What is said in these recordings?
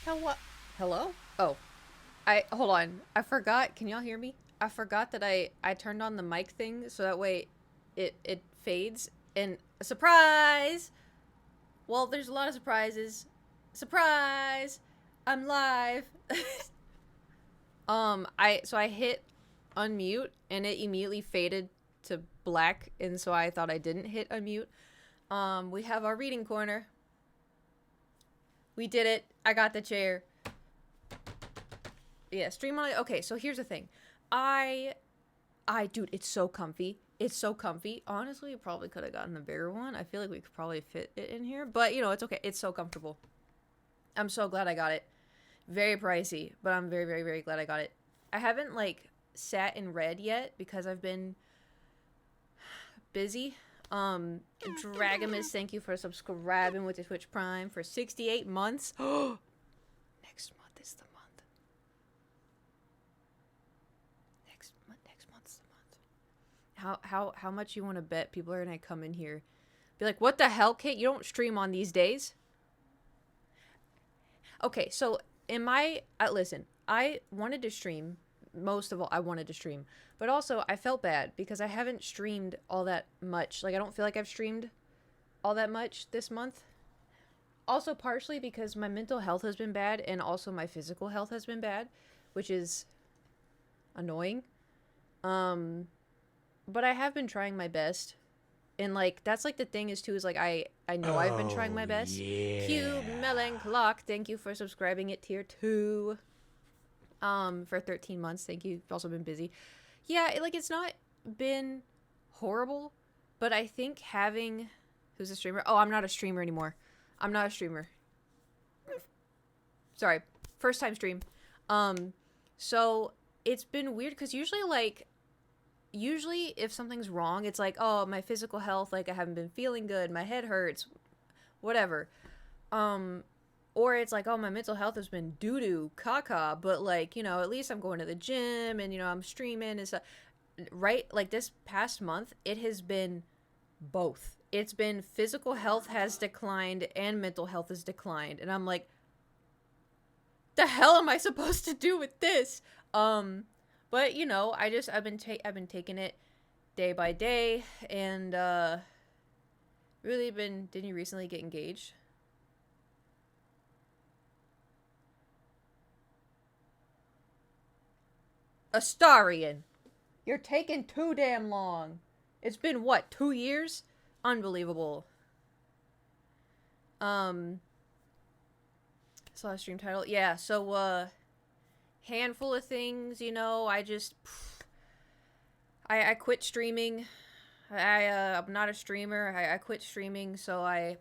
Hello? Hello? Oh, hold on. I forgot. Can y'all hear me? I forgot that I turned on the mic thing so that way it fades. And surprise! Well, there's a lot of surprises. Surprise! I'm live. I hit unmute and it immediately faded to black, and so I thought I didn't hit unmute. We have our reading corner. We did it. I got the chair. Yeah, stream on it. Okay, so here's the thing. I dude, it's so comfy. It's so comfy. Honestly, you probably could have gotten the bigger one. I feel like we could probably fit it in here, but you know, it's okay. It's so comfortable. I'm so glad I got it. Very pricey, but I'm very, very, very glad I got it. I haven't like sat and read yet because I've been busy. Dragamus, thank you for subscribing with the Twitch Prime for 68 months. Next month is the month. Next month's the month. How much you want to bet people are gonna come in here, be like, "What the hell, Kate? You don't stream on these days?" Okay, so listen, I wanted to stream. Most of all, I wanted to stream, but also I felt bad because I haven't streamed all that much. Like, I don't feel like I've streamed all that much this month. Also, partially because my mental health has been bad and also my physical health has been bad, which is annoying. But I have been trying my best. And like that's like the thing is too is like I know I've been trying my best. Cube Melon Clock, thank you for subscribing at tier 2. For 13 months. Thank you. You've also been busy. Yeah, it's not been horrible, but I think having who's a streamer? Oh, I'm not a streamer anymore. I'm not a streamer. Sorry. First time stream. So it's been weird cuz usually if something's wrong, it's like, "Oh, my physical health, like I haven't been feeling good, my head hurts, whatever." Or it's like, "Oh, my mental health has been doo-doo, caca," but like, at least I'm going to the gym and I'm streaming and stuff. Right? Like this past month, it has been both. It's been physical health has declined and mental health has declined. And I'm like, "The hell am I supposed to do with this?" But I've been taking it day by day, and really been. Didn't you recently get engaged? Astarian, you're taking too damn long. It's been what, 2 years? Unbelievable. Um, saw a stream title. Yeah, so handful of things. I quit streaming. I'm not a streamer. I quit streaming, so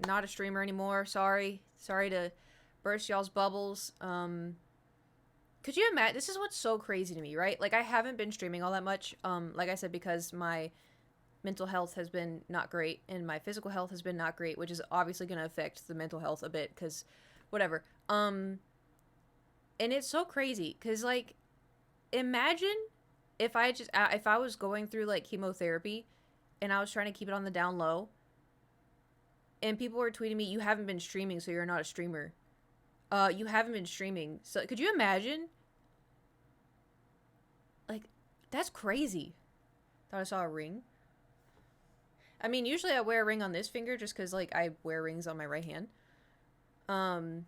not a streamer anymore. Sorry to burst y'all's bubbles. Could you imagine? This is what's so crazy to me, right? Like, I haven't been streaming all that much. Like I said, because my mental health has been not great and my physical health has been not great, which is obviously going to affect the mental health a bit because whatever. And it's so crazy because, like, imagine if I was going through like chemotherapy and I was trying to keep it on the down low and people were tweeting me, "You haven't been streaming, so you're not a streamer. You haven't been streaming." So could you imagine? Like, that's crazy. Thought I saw a ring. I mean, usually I wear a ring on this finger just because, like, I wear rings on my right hand. Um,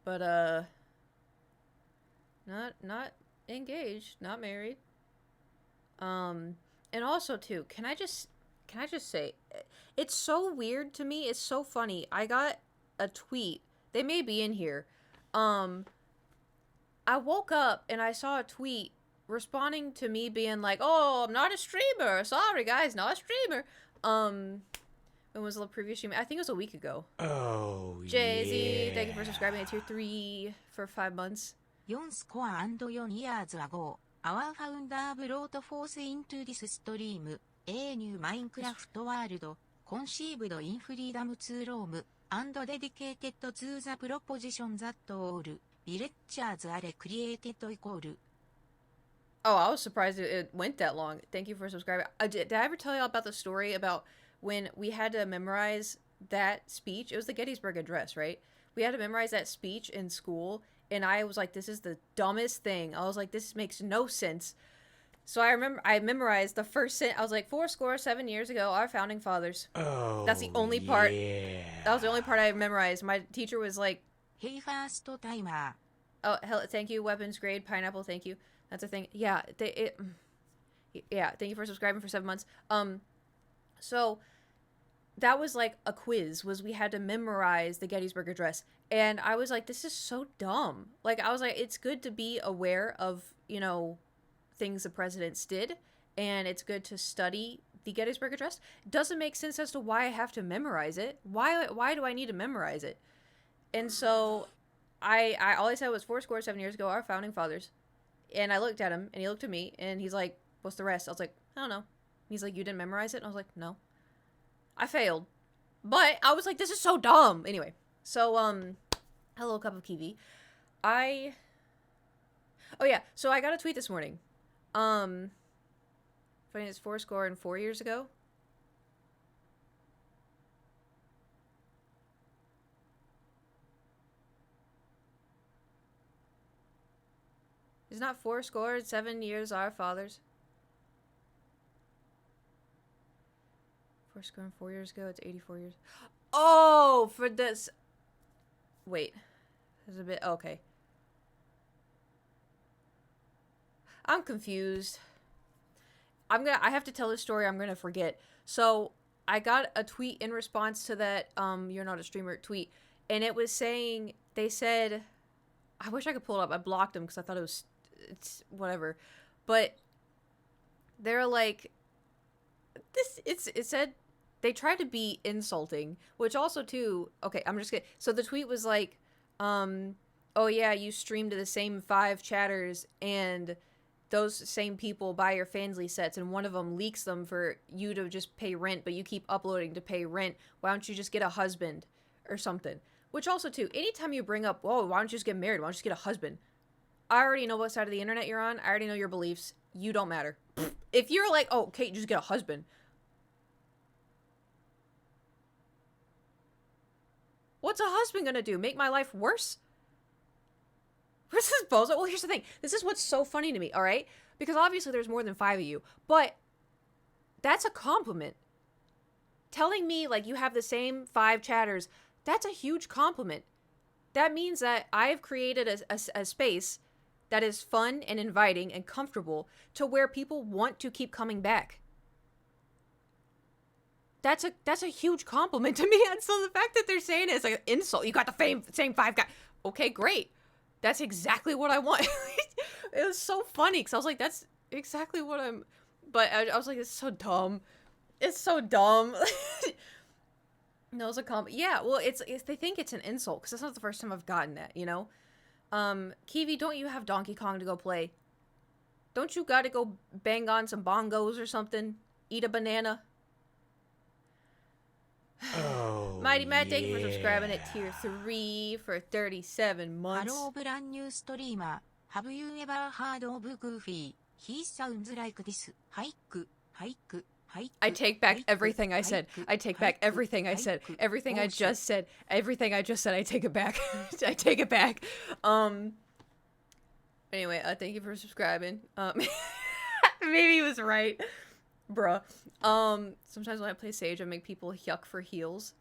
but, not engaged, not married. And also, too, can I just say, it's so weird to me, it's so funny. I got a tweet, they may be in here. I woke up and I saw a tweet responding to me being like, "Oh, I'm not a streamer. Sorry, guys, not a streamer." When was the previous stream? I think it was a week ago. Oh, Jay-Z, thank you for yeah. subscribing to tier 3 for 5 months. 4 score and 4 years ago, our founder brought forth into this stream a new Minecraft world, conceived in freedom to roam, and dedicated to the proposition that all villagers are created equal. Oh, I was surprised it went that long. Thank you for subscribing. Did I ever tell y'all about the story about when we had to memorize that speech? It was the Gettysburg Address, right? we had to memorize that speech in school, and I was like, this is the dumbest thing. I was like, this makes no sense. So I remember I memorized the first sentence. I was like, 7 years ago, our founding fathers. That's the Oh, only part. yeah. That was the only part I memorized. My teacher was like, Hey First Timer. oh, hell, thank you, weapons grade, pineapple, thank you. That's a thing. Yeah, yeah, thank you for subscribing for 7 months. So that was like a quiz, was we had to memorize the Gettysburg Address. And I was like, this is so dumb. Like, I was like, it's good to be aware of, things the presidents did, and it's good to study the Gettysburg Address. It doesn't make sense as to why I have to memorize it. Why do I need to memorize it? And so I all I said was 7 years ago, our founding fathers. And I looked at him, and he looked at me, and he's like, what's the rest? I was like, I don't know. He's like, you didn't memorize it? And I was like, no. I failed. But I was like, this is so dumb. Anyway, so, hello, cup of kiwi. Oh yeah, so I got a tweet this morning. Funny, it's 4 years ago. Is not 7 years our fathers? 4 years ago, it's 84 years. Oh, for this. Wait. There's a bit. Okay. I'm confused. I have to tell this story. I'm gonna forget. So I got a tweet in response to that you're not a streamer tweet, and it was saying, they said, I wish I could pull it up. I blocked them because I thought it's whatever, but they're like, it said they tried to be insulting, which also too, okay, I'm just kidding. So the tweet was like, oh yeah, you streamed to the same 5 chatters, and those same people buy your Fansly sets, and one of them leaks them for you to just pay rent, but you keep uploading to pay rent. Why don't you just get a husband or something? Which also too, anytime you bring up, whoa, why don't you just get married? Why don't you just get a husband? I already know what side of the internet you're on. I already know your beliefs. You don't matter. If you're like, oh, Kate, just get a husband. What's a husband gonna do? Make my life worse? What's this bozo? Well, here's the thing. This is what's so funny to me, all right? Because obviously there's more than 5 of you, but that's a compliment. Telling me, like, you have the same 5 chatters, that's a huge compliment. That means that I've created a space that is fun and inviting and comfortable to where people want to keep coming back. That's a huge compliment to me. And so the fact that they're saying it is like an insult. You got the same 5 guys. Okay, great. That's exactly what I want. It was so funny because I was like, that's exactly what I'm. But I was like, it's so dumb. It's so dumb. No, it's a comment. Yeah, well, it's they think it's an insult because that's not the first time I've gotten that, Kiwi, don't you have Donkey Kong to go play? Don't you gotta go bang on some bongos or something? Eat a banana? Oh, Mighty Matt, thank you for subscribing at tier 3 for 37 months. Hello, brand new streamer. Have you ever heard of Goofy? He sounds like this. Haiku, haiku, haiku. I take back everything I said. I take back everything I said. Everything I just said. Everything I just said, I take it back. I take it back. Anyway, thank you for subscribing. Maybe he was right. Bruh. Sometimes when I play Sage, I make people yuck for heals.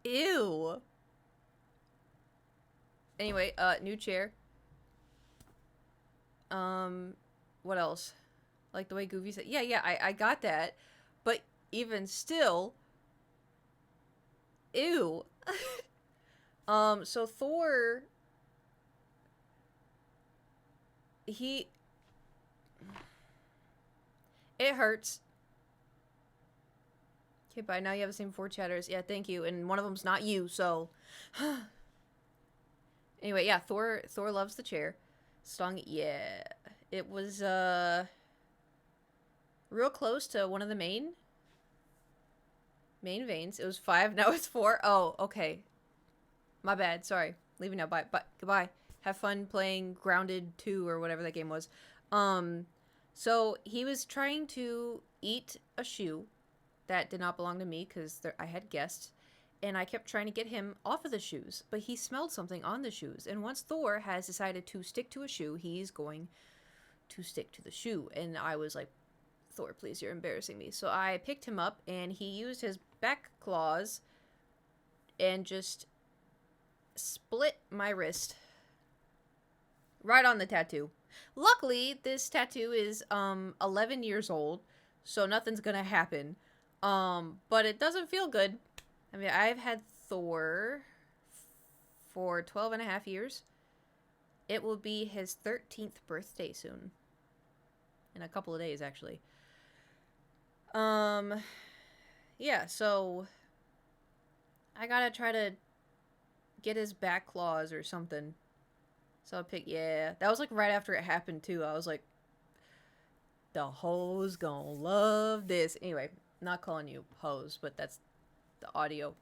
Ew. Anyway, new chair. What else? Like the way Goofy said, yeah, I got that. But even still, ew. So Thor, it hurts. Okay, bye. Now you have the same 4 chatters. Yeah, thank you. And one of them's not you, so. Anyway, yeah, Thor loves the chair. Stung, yeah. It was, real close to one of the main veins. It was 5, now it's 4. Oh, okay. My bad, sorry. Leaving now, bye. Goodbye. Have fun playing Grounded 2 or whatever that game was. So he was trying to eat a shoe, that did not belong to me because I had guests, and I kept trying to get him off of the shoes, but he smelled something on the shoes. And once Thor has decided to stick to a shoe, he's going to stick to the shoe. And I was like, Thor, please, you're embarrassing me. So I picked him up, and he used his back claws and just split my wrist right on the tattoo. Luckily, this tattoo is 11 years old, so nothing's gonna happen. But it doesn't feel good. I mean, I've had Thor for 12 and a half years. It will be his 13th birthday soon. In a couple of days, actually. Yeah, so I gotta try to get his back claws or something. So I picked, yeah. That was like right after it happened too. I was like, the hoes gonna love this. Anyway, not calling you hoes, but that's the audio.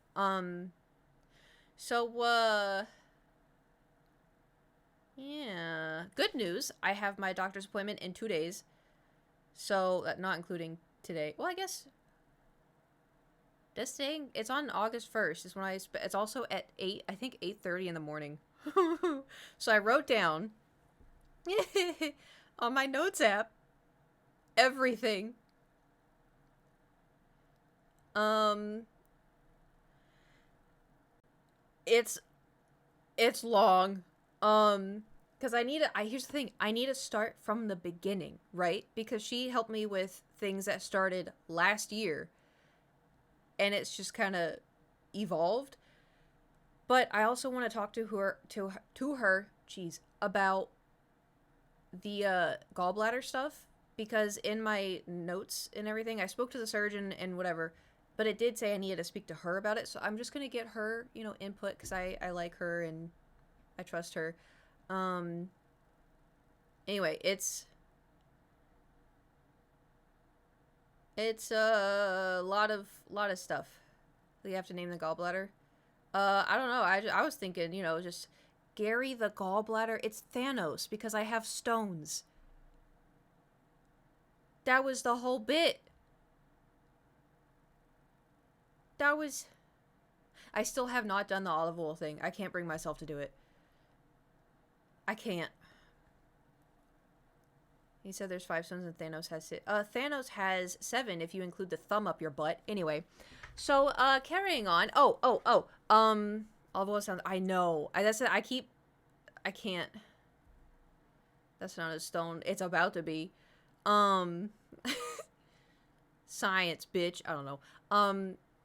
Yeah. Good news. I have my doctor's appointment in 2 days. So, not including today. Well, I guess this thing, it's on August 1st. Is when it's also at 8, I think 8:30 in the morning. So I wrote down on my notes app everything. It's long. Because here's the thing, I need to start from the beginning, right? Because she helped me with things that started last year, and it's just kind of evolved. But I also want to talk to her, about the gallbladder stuff, because in my notes and everything, I spoke to the surgeon and whatever, but it did say I needed to speak to her about it, so I'm just going to get her, input, because I like her and I trust her. Anyway, it's a lot of stuff. You have to name the gallbladder. I don't know. I was thinking, just Gary the gallbladder. It's Thanos because I have stones. That was the whole bit. I still have not done the olive oil thing. I can't bring myself to do it. I can't. He said there's 5 stones and Thanos has 6. Thanos has 7 if you include the thumb up your butt. Anyway. So, carrying on. Olive oil sounds... I know. I can't. That's not a stone. It's about to be. Science, bitch. I don't know.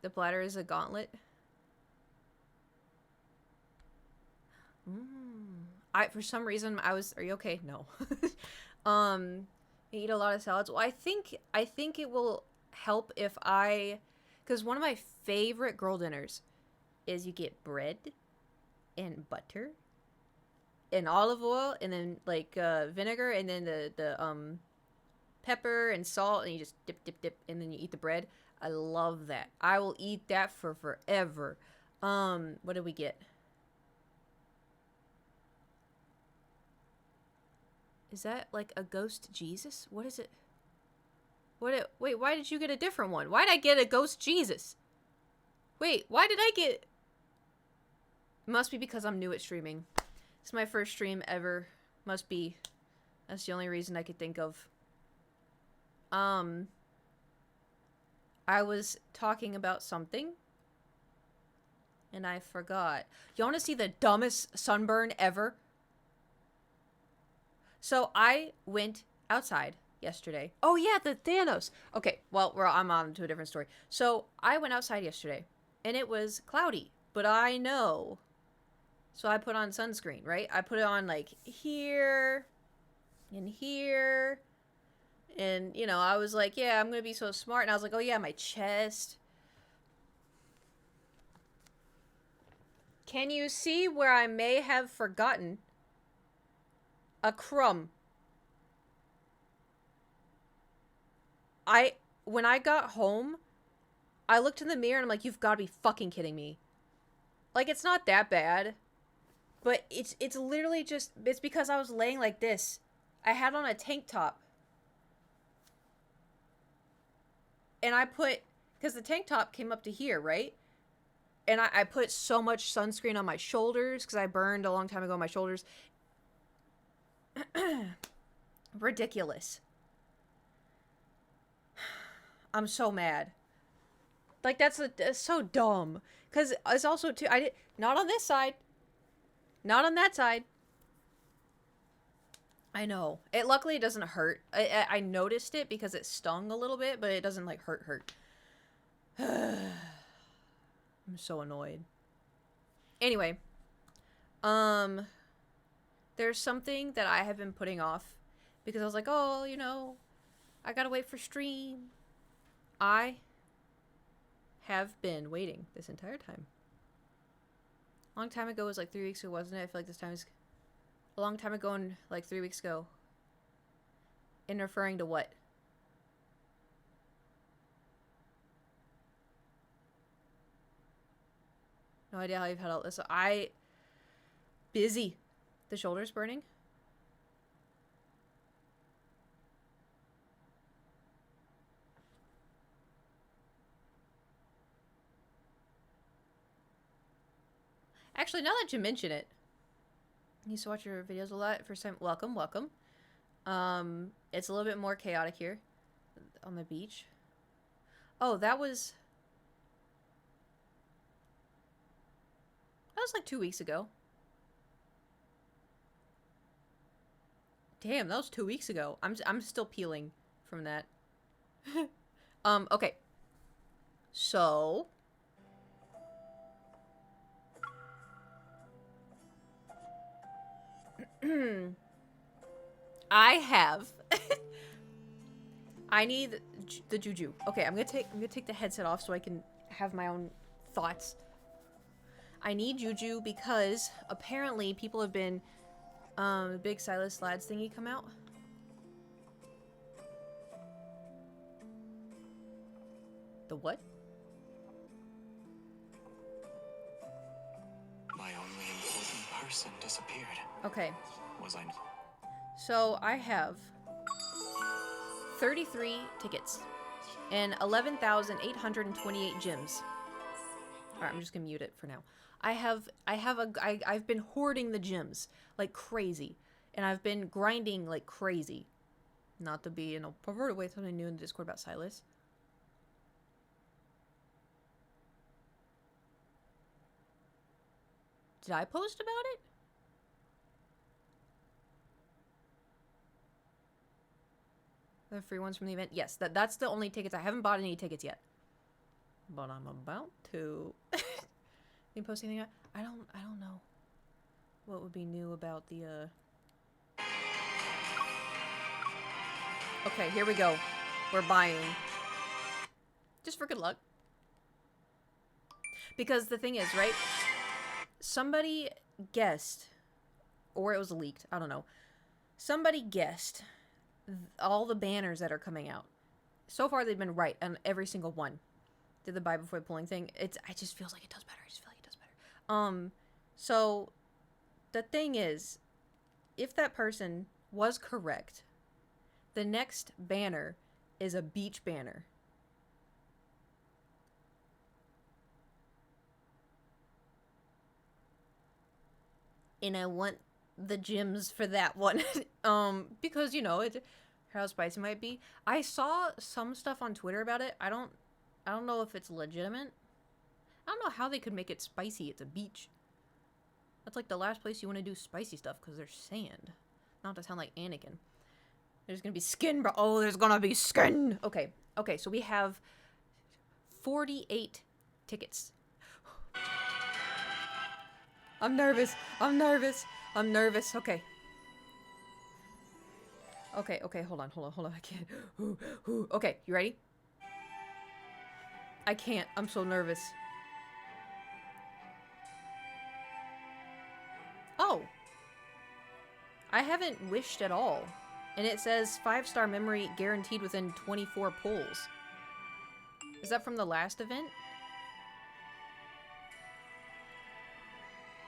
The bladder is a gauntlet. For some reason, are you okay? No. You eat a lot of salads. Well, I think it will help if because one of my favorite girl dinners is you get bread and butter and olive oil and then vinegar and then the pepper and salt, and you just dip and then you eat the bread. I love that. I will eat that for forever. What did we get? Is that like a ghost Jesus? What is it? Wait, why did you get a different one? Why did I get a ghost Jesus? Wait, why did I get... Must be because I'm new at streaming. It's my first stream ever. Must be. That's the only reason I could think of. I was talking about something, and I forgot. You want to see the dumbest sunburn ever? So I went outside yesterday. Oh yeah, the Thanos. Okay, well, I'm on to a different story. So I went outside yesterday, and it was cloudy, but I know. So I put on sunscreen, right? I put it on like here and here. And, I was like, yeah, I'm going to be so smart. And I was like, oh yeah, my chest. Can you see where I may have forgotten a crumb? When I got home, I looked in the mirror and I'm like, you've got to be fucking kidding me. Like, it's not that bad. But it's literally just, it's because I was laying like this. I had on a tank top. And I put because the tank top came up to here, right? And I put so much sunscreen on my shoulders because I burned a long time ago on my shoulders. Ridiculous. I'm so mad. Like, that's so dumb. Because it's also, too, not on this side. Not on that side. I know. Luckily, it doesn't hurt. I noticed it because it stung a little bit, but it doesn't, like, hurt. I'm so annoyed. Anyway, there's something that I have been putting off because I was like, oh, you know, I gotta wait for stream. I have been waiting this entire time. A long time ago was like 3 weeks ago, wasn't it? I feel like this time is a long time ago and like 3 weeks ago. In referring to what? No idea how you've had all this. Busy. The shoulder's burning? Actually, now that you mention it, I used to watch your videos a lot. First time, welcome. It's a little bit more chaotic here on the beach. Oh, that was like 2 weeks ago. Damn, that was 2 weeks ago. I'm still peeling from that. Okay. So I have I need the juju. Okay, I'm gonna take the headset off so I can have my own thoughts. I need juju because apparently people have been the big Silas Lads thingy come out. The what? My only important person disappeared. Okay. Was I? So I have 33 tickets and 11,828 gems. All right, I'm just gonna mute it for now. I've been hoarding the gems like crazy, and I've been grinding like crazy. Not to be in a perverted way, something new in the Discord about Silas. Did I post about it? The free ones from the event? Yes, that's the only tickets. I haven't bought any tickets yet. But I'm about to. You post anything? I don't know. What would be new about the Okay, here we go. We're buying. Just for good luck. Because the thing is, right? Somebody guessed, or it was leaked, I don't know. Somebody guessed all the banners that are coming out. So far, they've been right on every single one. Did the buy before the pulling thing? It just feels like it does better. So the thing is, if that person was correct, the next banner is a beach banner. And I want the gems for that one. Because, you know, how spicy it might be. I saw some stuff on Twitter about it. I don't know if it's legitimate. I don't know how they could make it spicy. It's a beach. That's like the last place you want to do spicy stuff because there's sand. Not to sound like Anakin. There's gonna be skin, bro. Oh, there's gonna be skin. Okay, so we have 48 tickets. I'm nervous. Okay. Okay, hold on. I can't. Okay, you ready? I can't. I'm so nervous. Oh. I haven't wished at all. And it says 5-star memory guaranteed within 24 pulls. Is that from the last event?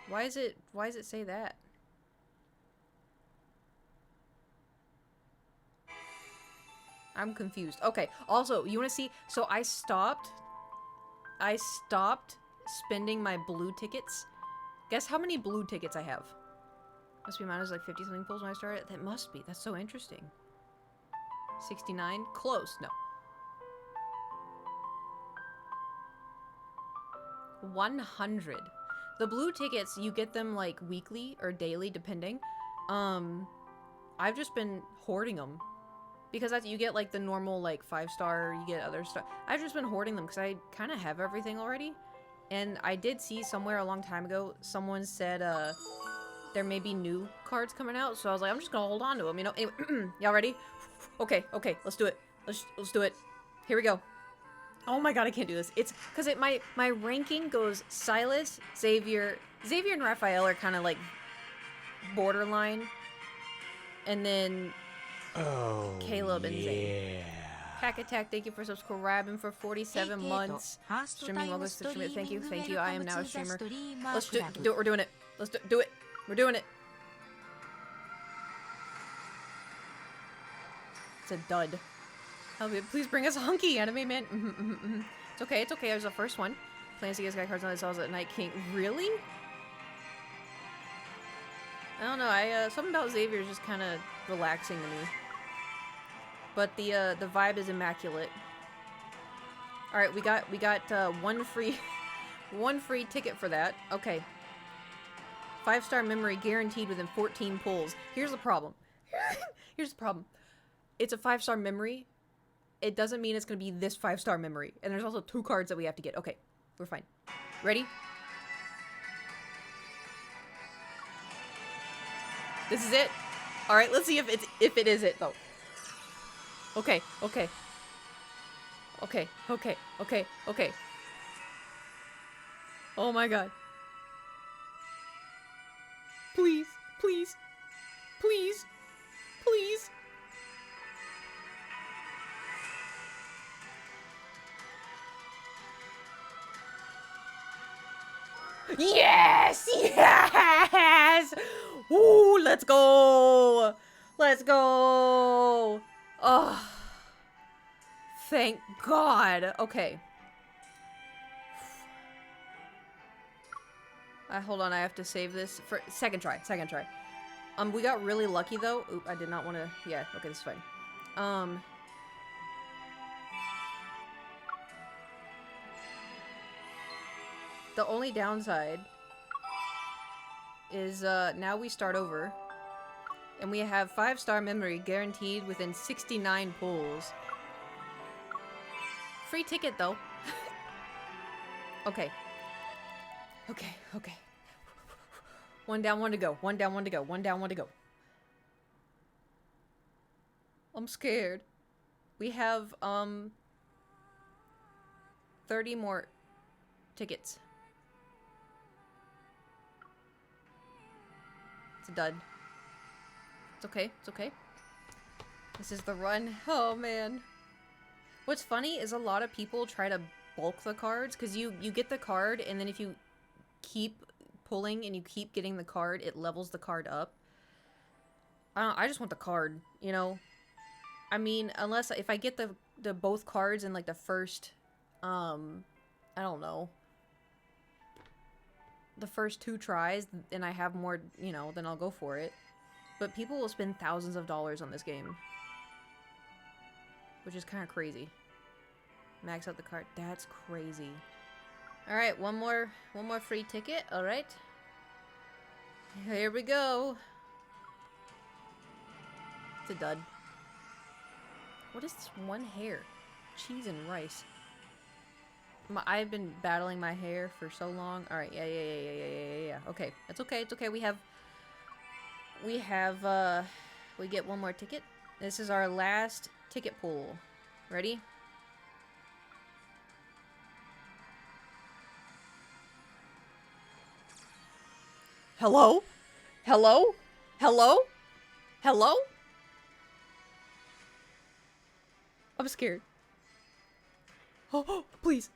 Why does it say that? I'm confused. Okay, also, you want to see? So I stopped I stopped spending my blue tickets. Guess how many blue tickets I have? Must be minus like 50 something pulls when I started. That must be. That's so interesting. 69? Close. No. 100. The blue tickets, you get them like weekly or daily, depending. I've just been hoarding them. Because that's, you get like the normal like 5-star, you get other stuff. I've just been hoarding them because I kind of have everything already. And I did see somewhere a long time ago, someone said there may be new cards coming out. So I was like, I'm just gonna hold on to them, you know? Anyway, y'all ready? Okay, let's do it. Let's do it. Here we go. Oh my god, I can't do this. It's because my ranking goes Silas, Xavier and Raphael are kind of like borderline. And then Caleb and Zane. Pack Attack, thank you for subscribing for 47 months. Streaming August to stream it. Thank you. I am now a streamer. Let's do it. We're doing it. Let's do it. We're doing it. It's a dud. Please bring us Hunky, anime man. It's okay. I was the first one. Plans to get Sky cards on the cells at Night King. Really? I don't know. Something about Xavier is just kind of relaxing to me. But the vibe is immaculate. All right, we got one free ticket for that. Okay. 5-star memory guaranteed within 14 pulls. Here's the problem. It's a 5-star memory. It doesn't mean it's gonna be this 5-star memory. And there's also 2 cards that we have to get. Okay, we're fine. Ready? This is it. All right, let's see if it is it though. Okay. Oh my god. Please. Yes! Ooh, let's go! Oh, thank God. Okay. Hold on, I have to save this for second try. We got really lucky though. Oop, I did not want to. Yeah, okay, this is fine. The only downside is now we start over. And we have 5-star memory guaranteed within 69 pulls. Free ticket though. Okay. One down, one to go. I'm scared. We have 30 more tickets. It's a dud. It's okay. This is the run. Oh man. What's funny is a lot of people try to bulk the cards because you get the card and then if you keep pulling and you keep getting the card, it levels the card up. I just want the card, you know? I mean, unless if I get the both cards in like the first I don't know. The first 2 tries and I have more, you know, then I'll go for it. But people will spend thousands of dollars on this game. Which is kind of crazy. Max out the card. That's crazy. Alright, one more free ticket. Alright. Here we go. It's a dud. What is this one hair? Cheese and rice. I've been battling my hair for so long. Alright, yeah. Okay, it's okay. We get one more ticket. This is our last ticket pool. Ready? Hello? I'm scared. Oh, please.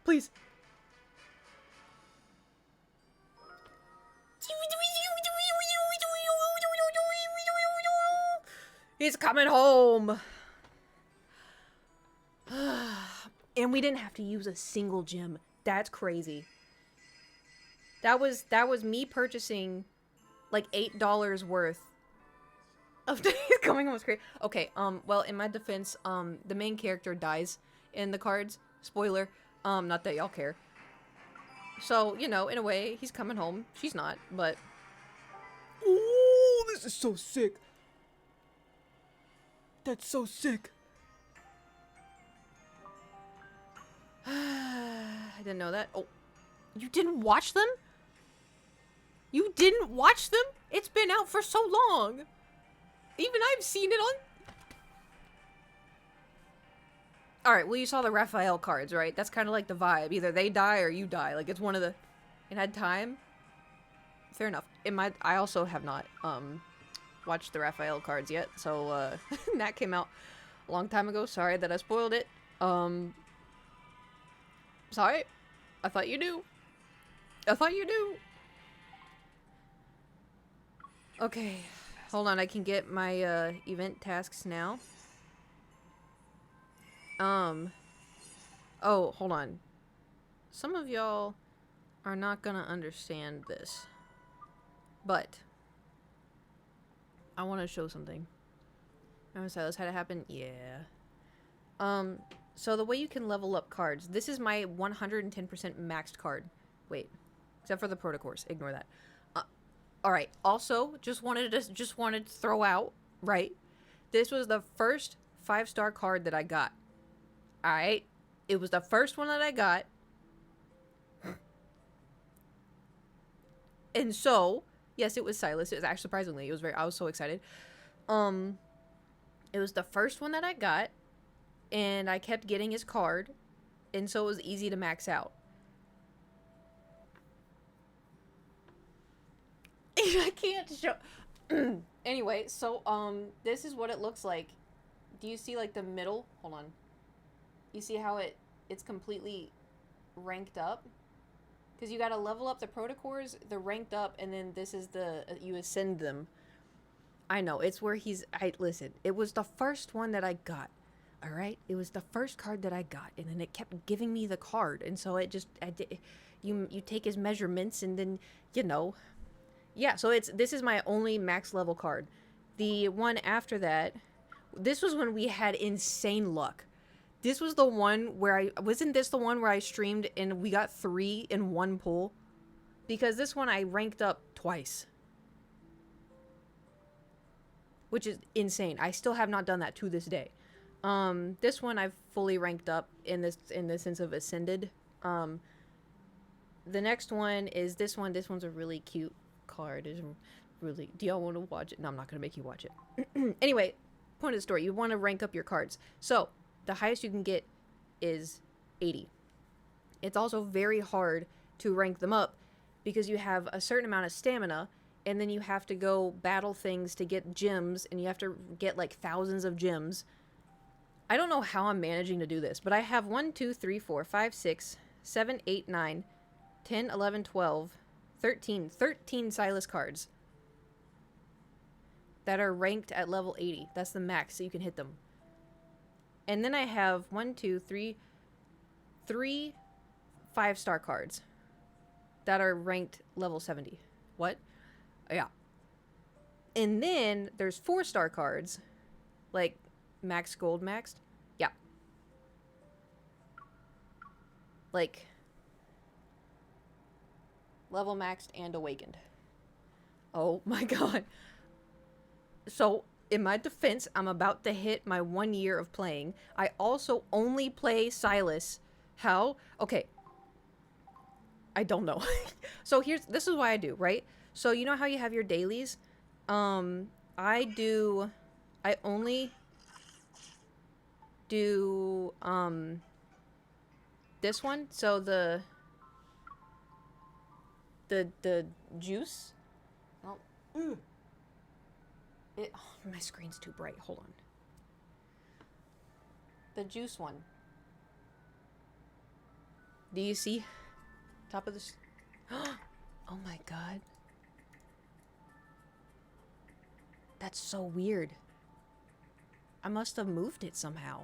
He's coming home. And we didn't have to use a single gem. That's crazy. That was me purchasing like $8 worth of Days Coming was great. Okay, well, in my defense, the main character dies in the cards. Spoiler. Not that y'all care. So, you know, in a way, he's coming home. She's not, but... Oh, this is so sick. That's so sick. I didn't know that. Oh, you didn't watch them? You didn't watch them? It's been out for so long. Even I've seen it on... Alright, well, you saw the Raphael cards, right? That's kind of like the vibe. Either they die or you die. Like, it's one of the... It had time. Fair enough. I also have not, watched the Raphael cards yet. So, that came out a long time ago. Sorry that I spoiled it. Sorry. I thought you knew. I thought you knew. Okay. Hold on, I can get my, event tasks now. Oh, hold on. Some of y'all are not gonna understand this. But I want to show something. Remember Silas had it happen? Yeah. So the way you can level up cards. This is my 110% maxed card. Wait. Except for the protocourse. Ignore that. Alright. Also, just wanted to throw out, right? This was the first 5-star card that I got. Alright? It was the first one that I got. And so, yes, it was Silas. It was actually surprisingly. I was so excited. It was the first one that I got. And I kept getting his card. And so it was easy to max out. I can't show... Anyway, so, this is what it looks like. Do you see, like, the middle? Hold on. You see how it's completely ranked up? Because you gotta level up the protocors, the ranked up, and then this is the... you ascend them. I know, it's where he's... listen, it was the first one that I got. Alright? It was the first card that I got, and then it kept giving me the card, and so it just... you take his measurements, and then, you know... Yeah, so this is my only max level card. The one after that... This was when we had insane luck. This was the one where wasn't this the one where I streamed and we got 3 in one pull? Because this one I ranked up twice. Which is insane. I still have not done that to this day. This one I've fully ranked up in the sense of ascended. The next one is this one. This one's a really cute card. It's really... Do y'all want to watch it? No, I'm not going to make you watch it. Anyway, point of the story. You want to rank up your cards. So... The highest you can get is 80. It's also very hard to rank them up because you have a certain amount of stamina and then you have to go battle things to get gems and you have to get like thousands of gems. I don't know how I'm managing to do this, but I have 1, 2, 3, 4, 5, 6, 7, 8, 9, 10, 11, 12, 13 Silas cards that are ranked at level 80. That's the max so you can hit them. And then I have 3 5-star cards that are ranked level 70. What? Yeah. And then there's 4-star cards, like max gold maxed. Yeah. Like level maxed and awakened. Oh my god. So in my defense, I'm about to hit my 1 year of playing. I also only play Silas. How? Okay. I don't know. So this is why I do, right? So you know how you have your dailies? I only do, this one. So the juice. Oh, my screen's too bright. Hold on. The juice one. Do you see? Top of this. Oh my god. That's so weird. I must have moved it somehow.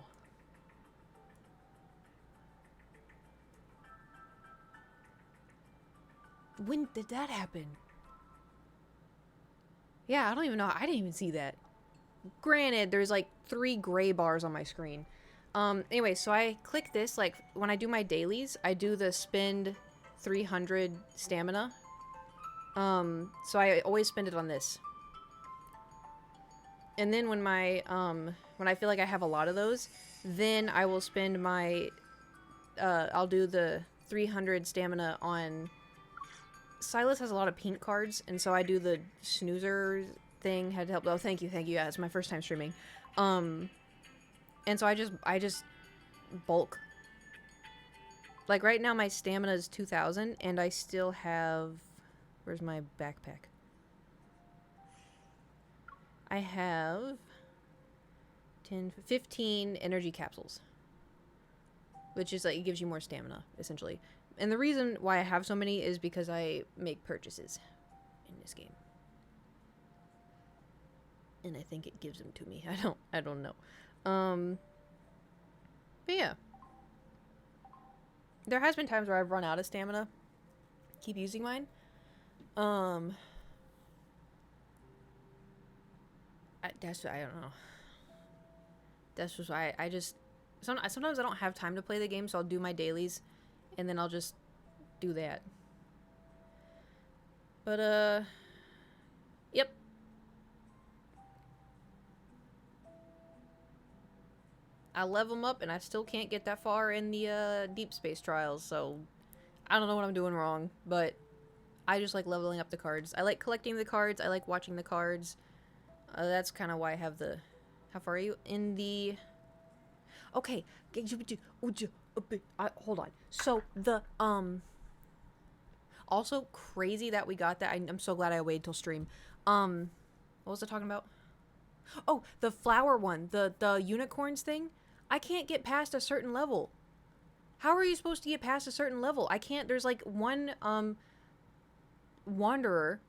When did that happen? Yeah, I don't even know. I didn't even see that. Granted, there's like 3 gray bars on my screen. Anyway, so I click this, like, when I do my dailies, I do the spend 300 stamina. So I always spend it on this. And then when when I feel like I have a lot of those, then I will spend my, I'll do the 300 stamina on... Silas has a lot of pink cards, and so I do the snoozer thing. Had to help. Oh, thank you. Yeah, it's my first time streaming. And so I just bulk. Like right now my stamina is 2,000 and I still have, where's my backpack? I have 15 energy capsules. Which is like, it gives you more stamina, essentially. And the reason why I have so many is because I make purchases in this game. And I think it gives them to me. I don't know. But yeah. There has been times where I've run out of stamina. Keep using mine. I don't know. That's just why I just... Sometimes I don't have time to play the game, so I'll do my dailies. And then I'll just do that. But, yep. I level them up, and I still can't get that far in the, Deep Space Trials, so... I don't know what I'm doing wrong, but... I just like leveling up the cards. I like collecting the cards, I like watching the cards. That's kind of why I have the... How far are you? In the... Okay. Hold on. So, the, also, crazy that we got that. I'm so glad I waited till stream. What was I talking about? Oh, the flower one. The unicorns thing. I can't get past a certain level. How are you supposed to get past a certain level? I can't. There's like one, wanderer.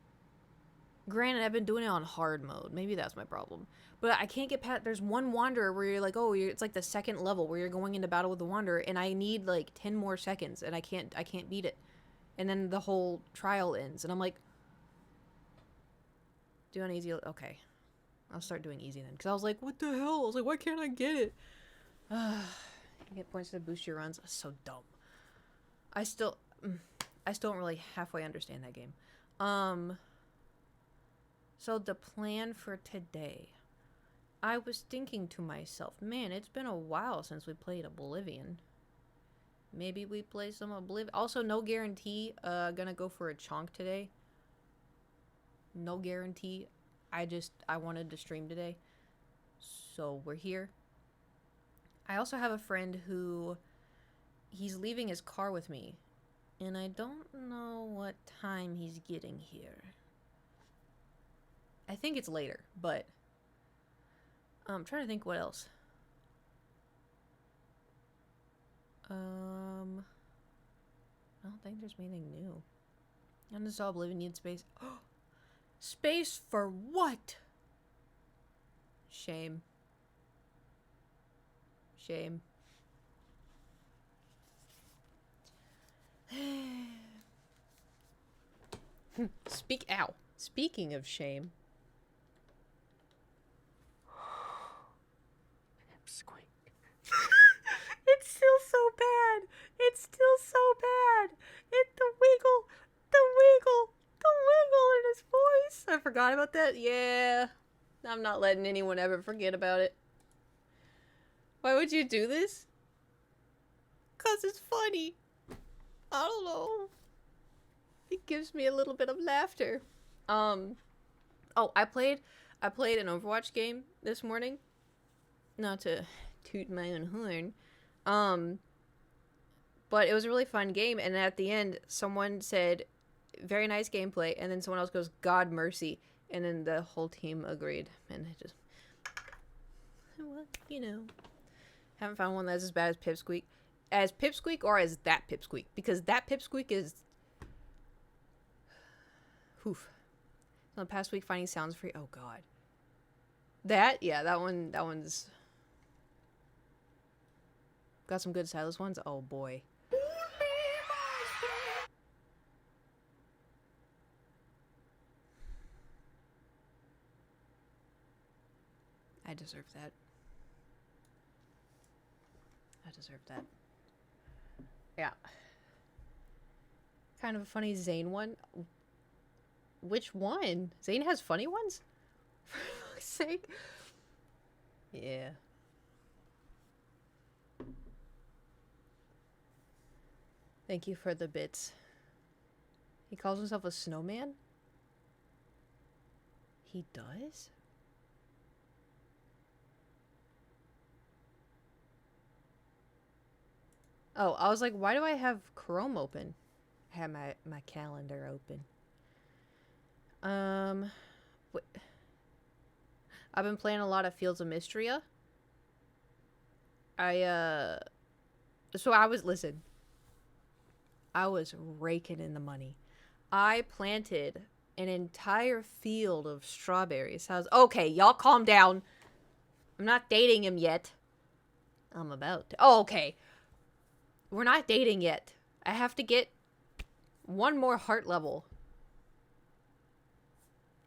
Granted, I've been doing it on hard mode. Maybe that's my problem. But I can't get past... There's one wanderer where you're like, oh, it's like the second level where you're going into battle with the wanderer, and I need like 10 more seconds, and I can't beat it. And then the whole trial ends, and I'm like... Do on easy... Okay. I'll start doing easy then. Because I was like, what the hell? I was like, why can't I get it? You get points to boost your runs. That's so dumb. I still don't really halfway understand that game. So the plan for today... I was thinking to myself, man, it's been a while since we played Oblivion. Maybe we play some Oblivion. Also, no guarantee. Gonna go for a chonk today. No guarantee. I wanted to stream today. So we're here. I also have a friend who... He's leaving his car with me. And I don't know what time he's getting here. I think it's later, but... I'm trying to think what else. I don't think there's anything new. I just saw Oblivion needs space. Space for what? Shame. Shame. Speaking of shame. Squeak. It's still so bad. It's still so bad. The wiggle in his voice. I forgot about that. Yeah. I'm not letting anyone ever forget about it. Why would you do this? 'Cause it's funny. I don't know. It gives me a little bit of laughter. Oh, I played an Overwatch game this morning. Not to toot my own horn. But it was a really fun game, and at the end, someone said, very nice gameplay, and then someone else goes, God mercy, and then the whole team agreed, and it just, well, you know, haven't found one that's as bad as Pipsqueak. As Pipsqueak, or as that Pipsqueak, because that Pipsqueak is, oof. The past week, finding sounds free, oh god. That one's got some good Silas ones. Oh boy. I deserve that. I deserve that. Yeah. Kind of a funny Zane one. Which one? Zane has funny ones? For fuck's sake. Yeah. Thank you for the bits. He calls himself a snowman? He does? Oh, I was like, why do I have Chrome open? I have my calendar open. What? I've been playing a lot of Fields of Mystria. Listen. I was raking in the money. I planted an entire field of strawberries. Okay, y'all calm down. I'm not dating him yet. I'm about to. Oh, okay. We're not dating yet. I have to get one more heart level.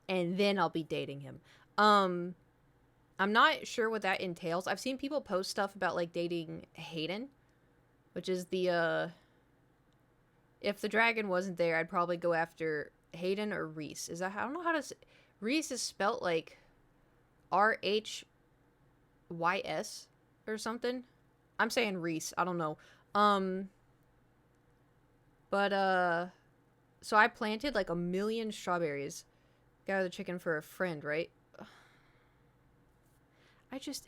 And then I'll be dating him. I'm not sure what that entails. I've seen people post stuff about, like, dating Hayden. Which is the, if the dragon wasn't there, I'd probably go after Hayden or Reese. I don't know how to say. Reese is spelt like RHYS or something. I'm saying Reese. I don't know. So I planted like 1 million strawberries. Gather the chicken for a friend, right?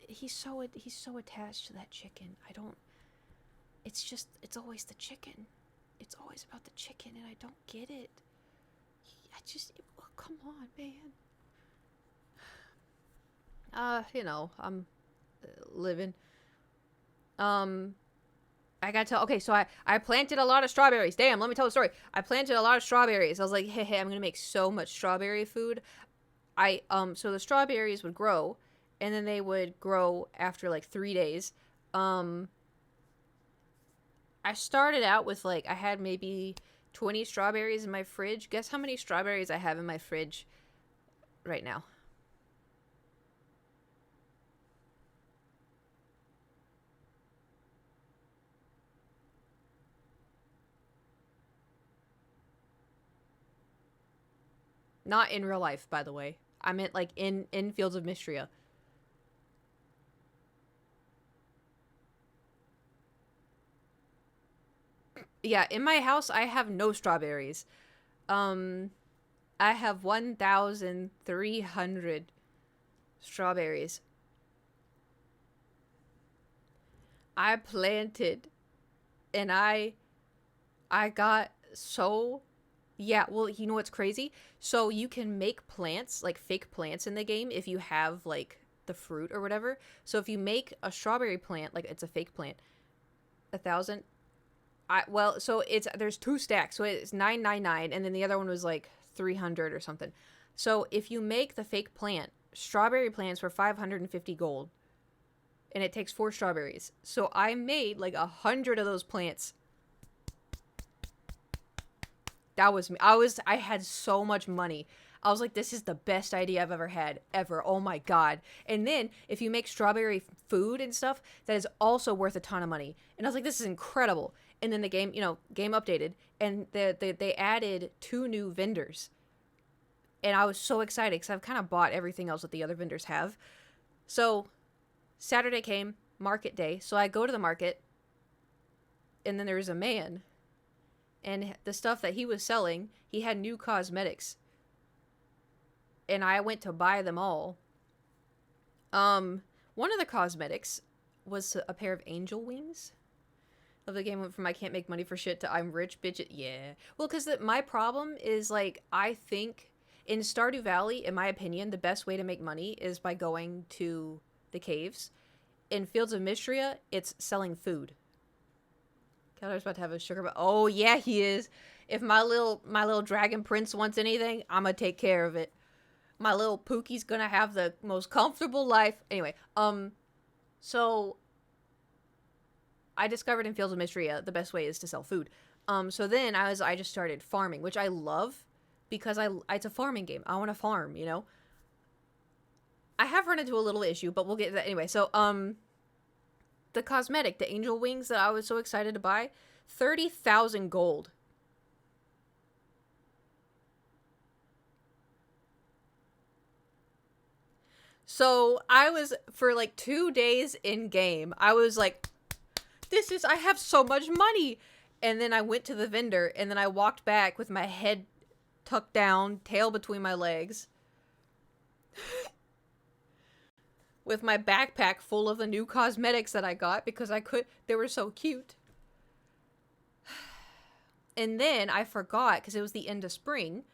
He's so attached to that chicken. It's always the chicken. It's always about the chicken, and I don't get it. Come on, man. I'm living. I gotta tell. Okay, so I planted a lot of strawberries. Damn, let me tell the story. I planted a lot of strawberries. I was like, hey, I'm gonna make so much strawberry food. So the strawberries would grow, and then they would grow after like 3 days. I started out with I had maybe 20 strawberries in my fridge. Guess how many strawberries I have in my fridge right now? Not in real life, by the way. I meant like in Fields of Mystria. Yeah, in my house I have no strawberries. I have 1,300 strawberries. I planted and I got so. Yeah, well, you know what's crazy? So you can make plants, like fake plants in the game if you have like the fruit or whatever. So if you make a strawberry plant, like it's a fake plant, 1,000. There's 2 stacks, so it's 999, and then the other one was like 300 or something. So if you make the fake plant, strawberry plants were 550 gold, and it takes 4 strawberries. So I made like 100 of those plants. That was me. I had so much money. I was like, this is the best idea I've ever had, ever. Oh my God. And then if you make strawberry food and stuff, that is also worth a ton of money. And I was like, this is incredible. And then the game, game updated, and they added 2 new vendors. And I was so excited because I've kind of bought everything else that the other vendors have. So Saturday came, market day. So I go to the market, and then there was a man. And the stuff that he was selling, he had new cosmetics. And I went to buy them all. One of the cosmetics was a pair of angel wings. Of the game went from I can't make money for shit to I'm rich, bitch. Yeah. Well, because my problem is, like, I think in Stardew Valley, in my opinion, the best way to make money is by going to the caves. In Fields of Mystria, it's selling food. Keller's about to have a sugar, but oh yeah, he is. If my little dragon prince wants anything, I'm gonna take care of it. My little Pookie's gonna have the most comfortable life. Anyway, so I discovered in Fields of Mystria the best way is to sell food. So then I just started farming, which I love because it's a farming game. I want to farm, I have run into a little issue, but we'll get to that anyway. So, the cosmetic, the angel wings that I was so excited to buy, 30,000 gold. So I was, for like 2 days in game, I was like, I have so much money. And then I went to the vendor, and then I walked back with my head tucked down, tail between my legs, with my backpack full of the new cosmetics that I got because they were so cute. And then I forgot because it was the end of spring.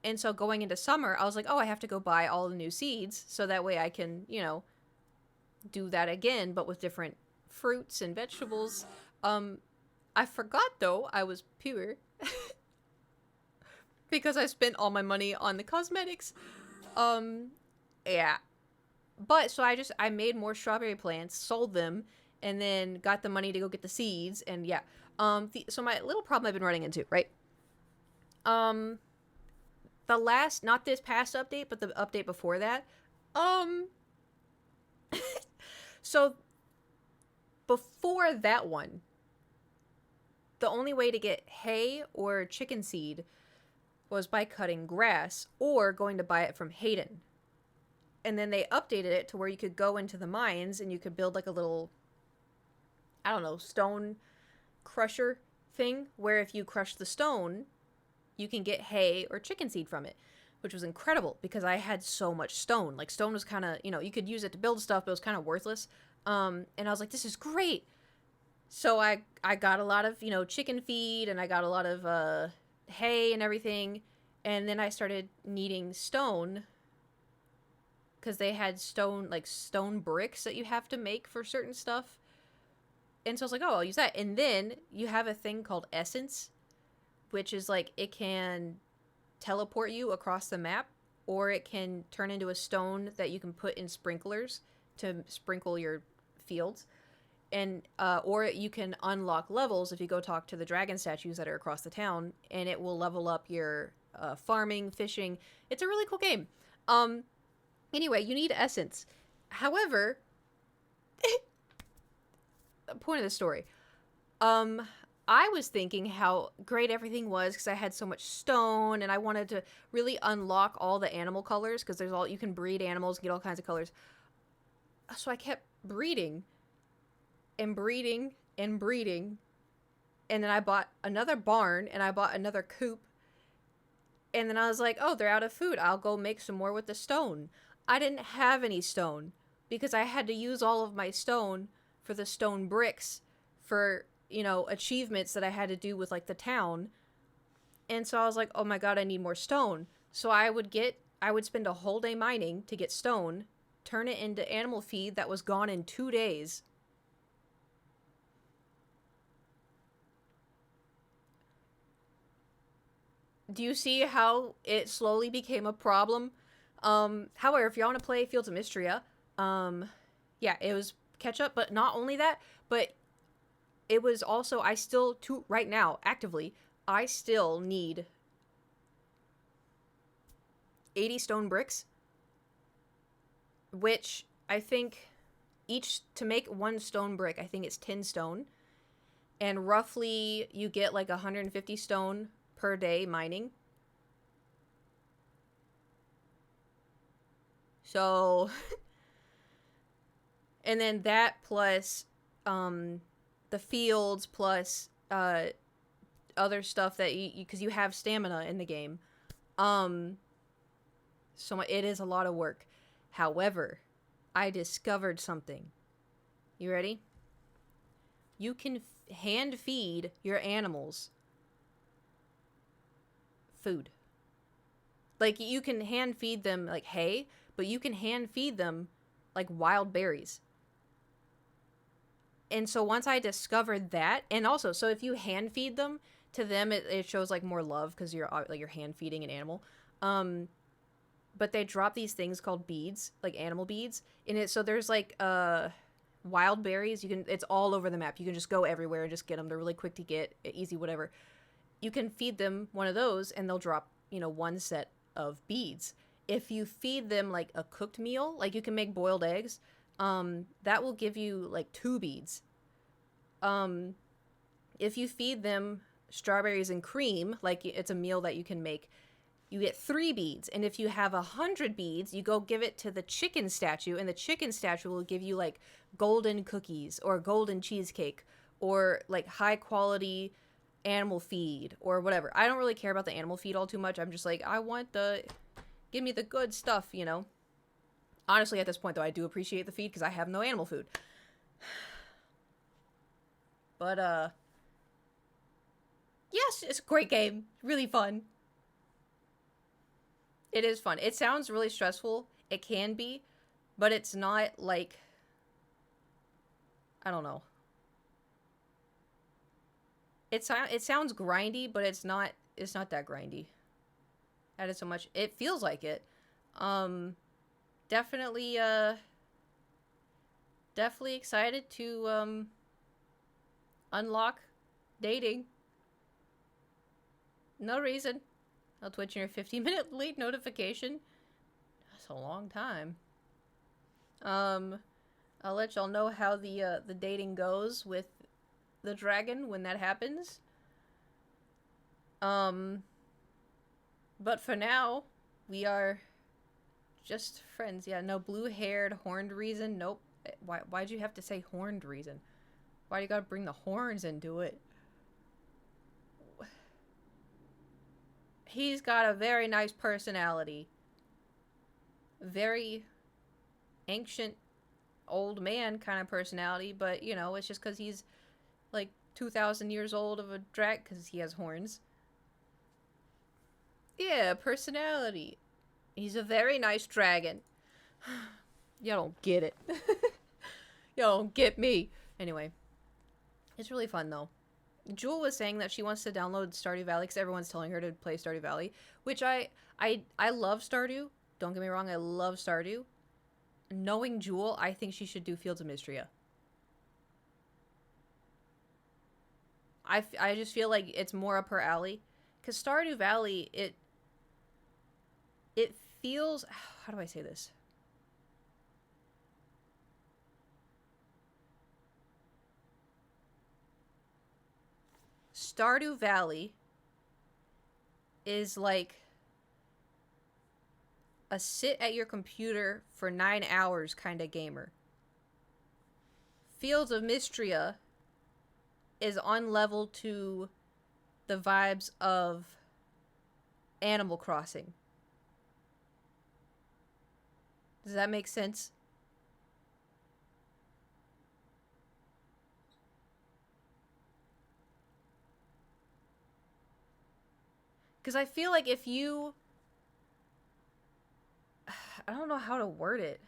And so going into summer, I was like, oh, I have to go buy all the new seeds so that way I can, do that again, but with different fruits and vegetables. I forgot, though, I was pure. Because I spent all my money on the cosmetics. Yeah. But, so I made more strawberry plants, sold them, and then got the money to go get the seeds, and yeah. So my little problem I've been running into, right? The last, not this past update, but the update before that. So, before that one, the only way to get hay or chicken seed was by cutting grass or going to buy it from Hayden. And then they updated it to where you could go into the mines and you could build like a little, I don't know, stone crusher thing where if you crush the stone, you can get hay or chicken seed from it, which was incredible because I had so much stone. Like, stone was kind of, you could use it to build stuff, but it was kind of worthless. And I was like, this is great. So I got a lot of, chicken feed, and I got a lot of hay and everything. And then I started needing stone because they had stone bricks that you have to make for certain stuff. And so I was like, oh, I'll use that. And then you have a thing called essence, which is like, it can teleport you across the map, or it can turn into a stone that you can put in sprinklers to sprinkle your fields. And or you can unlock levels if you go talk to the dragon statues that are across the town, and it will level up your farming, fishing. It's a really cool game. Anyway, you need essence. However, the point of the story. I was thinking how great everything was because I had so much stone, and I wanted to really unlock all the animal colors because you can breed animals, get all kinds of colors. So I kept breeding and breeding and breeding, and then I bought another barn and I bought another coop, and then I was like, oh, they're out of food. I'll go make some more with the stone. I didn't have any stone because I had to use all of my stone for the stone bricks for achievements that I had to do with like the town. And so I was like, oh my god, I need more stone. So I would spend a whole day mining to get stone, turn it into animal feed that was gone in 2 days. Do you see how it slowly became a problem? However, if y'all want to play Fields of Mystria, yeah, it was catch up, but not only that, but it was also, right now, actively, I still need 80 stone bricks, which I think to make one stone brick, I think it's 10 stone, and roughly you get like 150 stone per day mining. So, and then that plus, the fields plus other stuff that because you have stamina in the game. So it is a lot of work. However, I discovered something. You ready? You can hand feed your animals food. Like, you can hand feed them like hay, but you can hand feed them like wild berries. And so once I discovered that, and also, so if you hand feed them to them, it shows like more love because you're hand feeding an animal. But they drop these things called beads, like animal beads in it. So there's like wild berries. It's all over the map. You can just go everywhere and just get them. They're really quick to get, easy, whatever. You can feed them one of those, and they'll drop one set of beads. if you feed them like a cooked meal, like you can make boiled eggs, that will give you like 2 beads. If you feed them strawberries and cream, like it's a meal that you can make, you get 3 beads. And if you have 100 beads, you go give it to the chicken statue, and the chicken statue will give you like golden cookies or golden cheesecake or like high quality animal feed or whatever. I don't really care about the animal feed all too much. I'm just like, give me the good stuff, you know? Honestly, at this point, though, I do appreciate the feed because I have no animal food. But, yes, it's a great game. Really fun. It is fun. It sounds really stressful. It can be, but it's not like, I don't know. It sounds grindy, but it's not that grindy. That is so much. It feels like it. Definitely excited to unlock dating. No reason. I'll Twitch your 15-minute late notification. That's a long time. I'll let y'all know how the dating goes with the dragon when that happens. But for now, we are just friends. Yeah, no blue-haired, horned reason. Nope. Why'd you have to say horned reason? Why do you gotta bring the horns into it? He's got a very nice personality. Very ancient, old man kind of personality, but, you know, it's just because he's, like, 2,000 years old of a drag, because he has horns. Yeah, personality. He's a very nice dragon. Y'all don't get it. Y'all don't get me. Anyway. It's really fun, though. Jewel was saying that she wants to download Stardew Valley because everyone's telling her to play Stardew Valley, which I love Stardew. Don't get me wrong, I love Stardew. Knowing Jewel, I think she should do Fields of Mystria. I just feel like it's more up her alley. Because Stardew Valley, it feels... How do I say this? Stardew Valley is like a sit at your computer for 9 hours kind of gamer. Fields of Mystria is on level to the vibes of Animal Crossing. Does that make sense? Because I feel like if you... I don't know how to word it.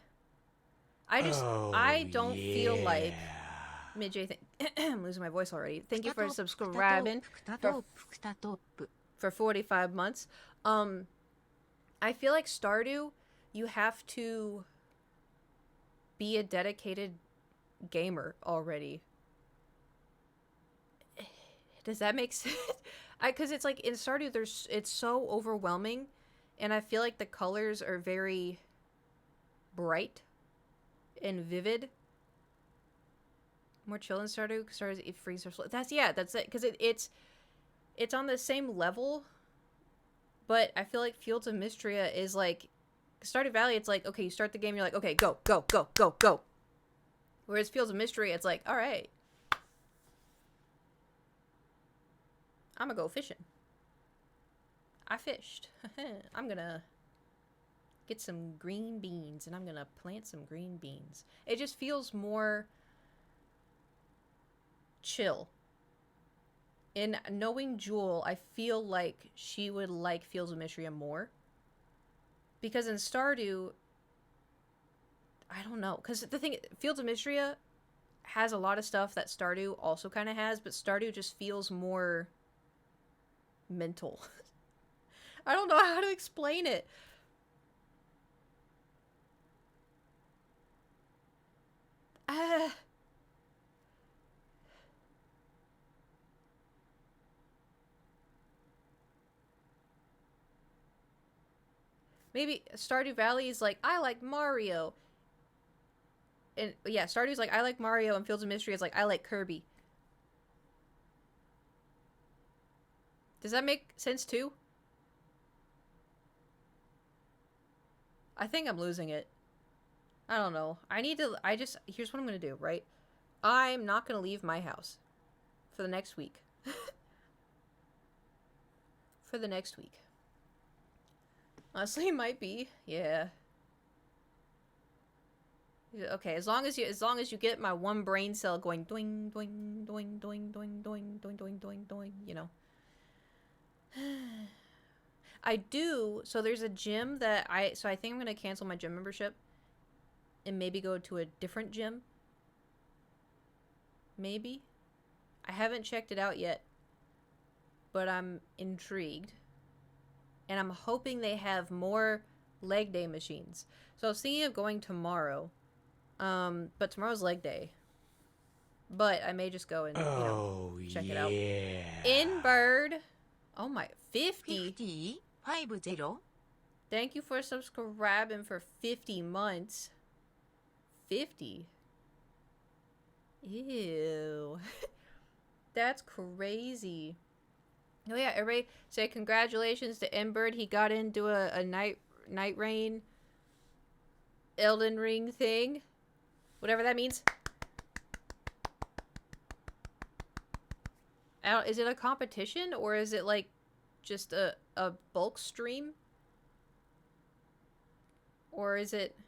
I don't feel like... Midjay, I'm losing my voice already. Thank you for subscribing for 45 months. I feel like Stardew, you have to be a dedicated gamer already. Does that make sense? Because it's like in Stardew, it's so overwhelming, and I feel like the colors are very bright and vivid. More chill in Stardew. Stardew, it freezes. That's it. Because it's on the same level, but I feel like Fields of Mystria is like Stardew Valley. It's like, okay, you start the game, you're like, okay, go, go, go, go, go. Whereas Fields of Mystria, it's like, all right, I'm gonna go fishing. I fished. I'm gonna get some green beans, and I'm gonna plant some green beans. It just feels more chill. In knowing Jewel, I feel like she would like Fields of Mystria more. Because in Stardew, I don't know. Because the thing, Fields of Mystria has a lot of stuff that Stardew also kind of has, but Stardew just feels more mental. I don't know how to explain it. Maybe Stardew Valley is like, I like Mario. And yeah, Stardew's like, I like Mario, and Fields of Mystery is like, I like Kirby. Does that make sense too? I think I'm losing it. I don't know. Here's what I'm gonna do, right? I'm not gonna leave my house for the next week. For the next week. Honestly, it might be. Yeah. Okay, as long as you get my one brain cell going doing doing doing doing doing doing doing doing doing doing, you know. I do. So there's a gym that I think I'm gonna cancel my gym membership and maybe go to a different gym. Maybe. I haven't checked it out yet, but I'm intrigued. And I'm hoping they have more leg day machines. So I was thinking of going tomorrow. But tomorrow's leg day. But I may just go and, check it out. Inbird. Oh my, 50. 50? 50? Thank you for subscribing for 50 months. 50? Ew. That's crazy. Oh yeah, everybody say congratulations to Inbird. He got into a night rain Elden Ring thing. Whatever that means. Is it a competition or is it like just a bulk stream? Or is it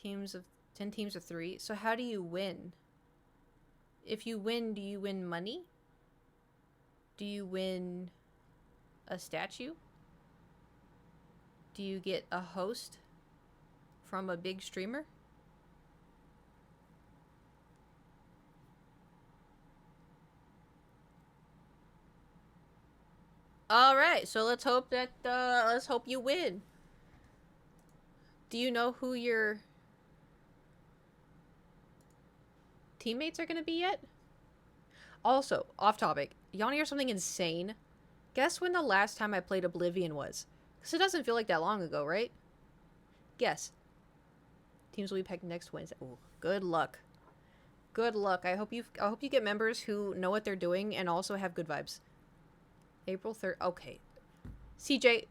10 teams of 3? So how do you win? If you win, do you win money? Do you win a statue? Do you get a host from a big streamer? All right, so let's hope you win. Do you know who your teammates are going to be yet? Also, off topic. Y'all wanna hear something insane? Guess when the last time I played Oblivion was? Because it doesn't feel like that long ago, right? Guess. Teams will be picked next Wednesday. Ooh, good luck. Good luck. I hope you get members who know what they're doing and also have good vibes. April 3rd. Okay. CJ.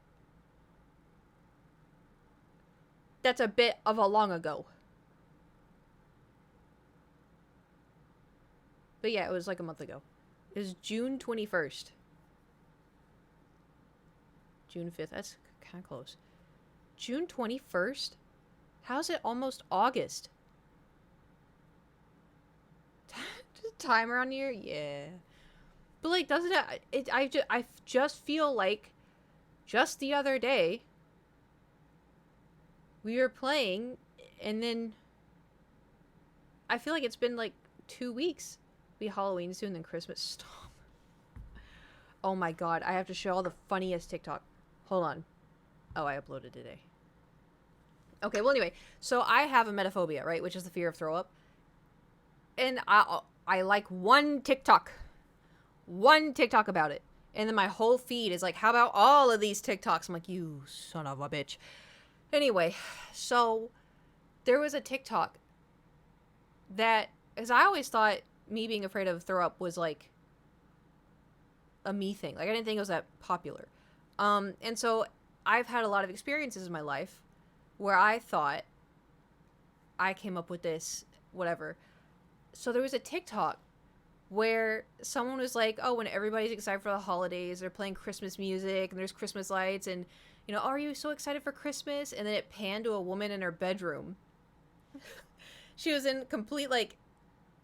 That's a bit of a long ago. But yeah, it was like a month ago. It was June 21st. June 5th. That's kind of close. June 21st? How's it almost August? Just time around here? Yeah. But like, doesn't it... I just feel like just the other day we were playing and then I feel like it's been like 2 weeks. Be Halloween soon, then Christmas. Stop. Oh my god, I have to show all the funniest TikTok. Hold on. Oh, I uploaded today. Okay, well anyway, so I have a emetophobia, right, which is the fear of throw up. And I like one TikTok about it. And then my whole feed is like, how about all of these TikToks? I'm like, you son of a bitch. Anyway, so there was a TikTok that, because I always thought me being afraid of throw up was like a me thing. Like I didn't think it was that popular. And so I've had a lot of experiences in my life where I thought I came up with this, whatever. So there was a TikTok where someone was like, oh, when everybody's excited for the holidays, they're playing Christmas music and there's Christmas lights and, you know, are you so excited for Christmas? And then it panned to a woman in her bedroom. She was in complete, like,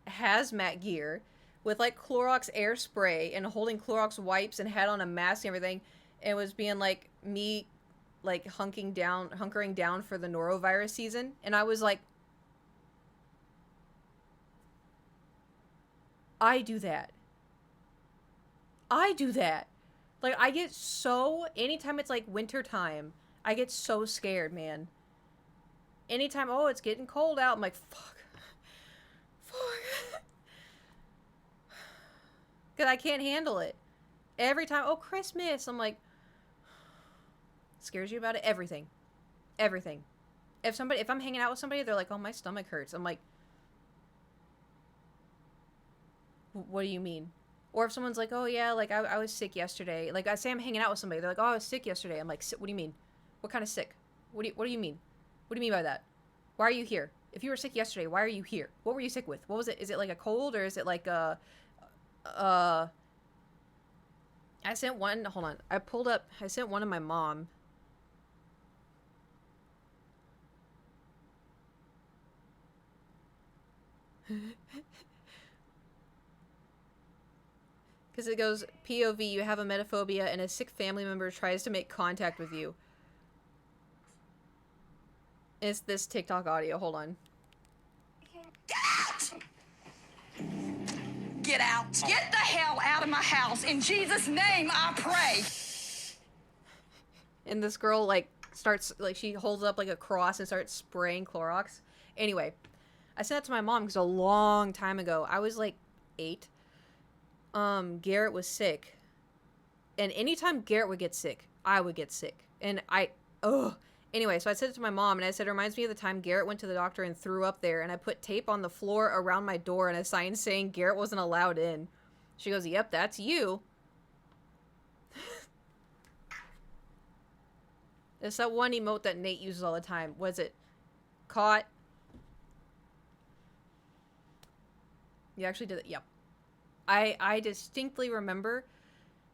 hazmat gear with, like, Clorox air spray and holding Clorox wipes and had on a mask and everything. And was being, like, me, like, hunkering down for the norovirus season. And I was like, I do that. Like, I get so... Anytime it's, like, winter time, I get so scared, man. Anytime, oh, it's getting cold out, I'm like, fuck. Because I can't handle it. Every time, oh, Christmas, I'm like... scares you about it? Everything. Everything. If I'm hanging out with somebody, they're like, oh, my stomach hurts. I'm like, what do you mean? Or if someone's like, oh, yeah, like, I was sick yesterday. Like, I say I'm hanging out with somebody. They're like, oh, I was sick yesterday. I'm like, what do you mean? What kind of sick? What do you mean? What do you mean by that? Why are you here? If you were sick yesterday, why are you here? What were you sick with? What was it? Is it like a cold, or is it like a... I sent one... Hold on. I sent one to my mom. Because it goes, POV, you have emetophobia and a sick family member tries to make contact with you. It's this TikTok audio. Hold on. Get out! Get out. Get the hell out of my house. In Jesus' name, I pray. And this girl, like, starts, like, she holds up, like, a cross and starts spraying Clorox. Anyway, I sent that to my mom because a long time ago, I was, like, 8. Garrett was sick. And anytime Garrett would get sick, I would get sick. And Anyway, so I said it to my mom, and I said, it reminds me of the time Garrett went to the doctor and threw up there, and I put tape on the floor around my door and a sign saying Garrett wasn't allowed in. She goes, yep, that's you. It's that one emote that Nate uses all the time. Was it caught? You actually did it? Yep. I distinctly remember,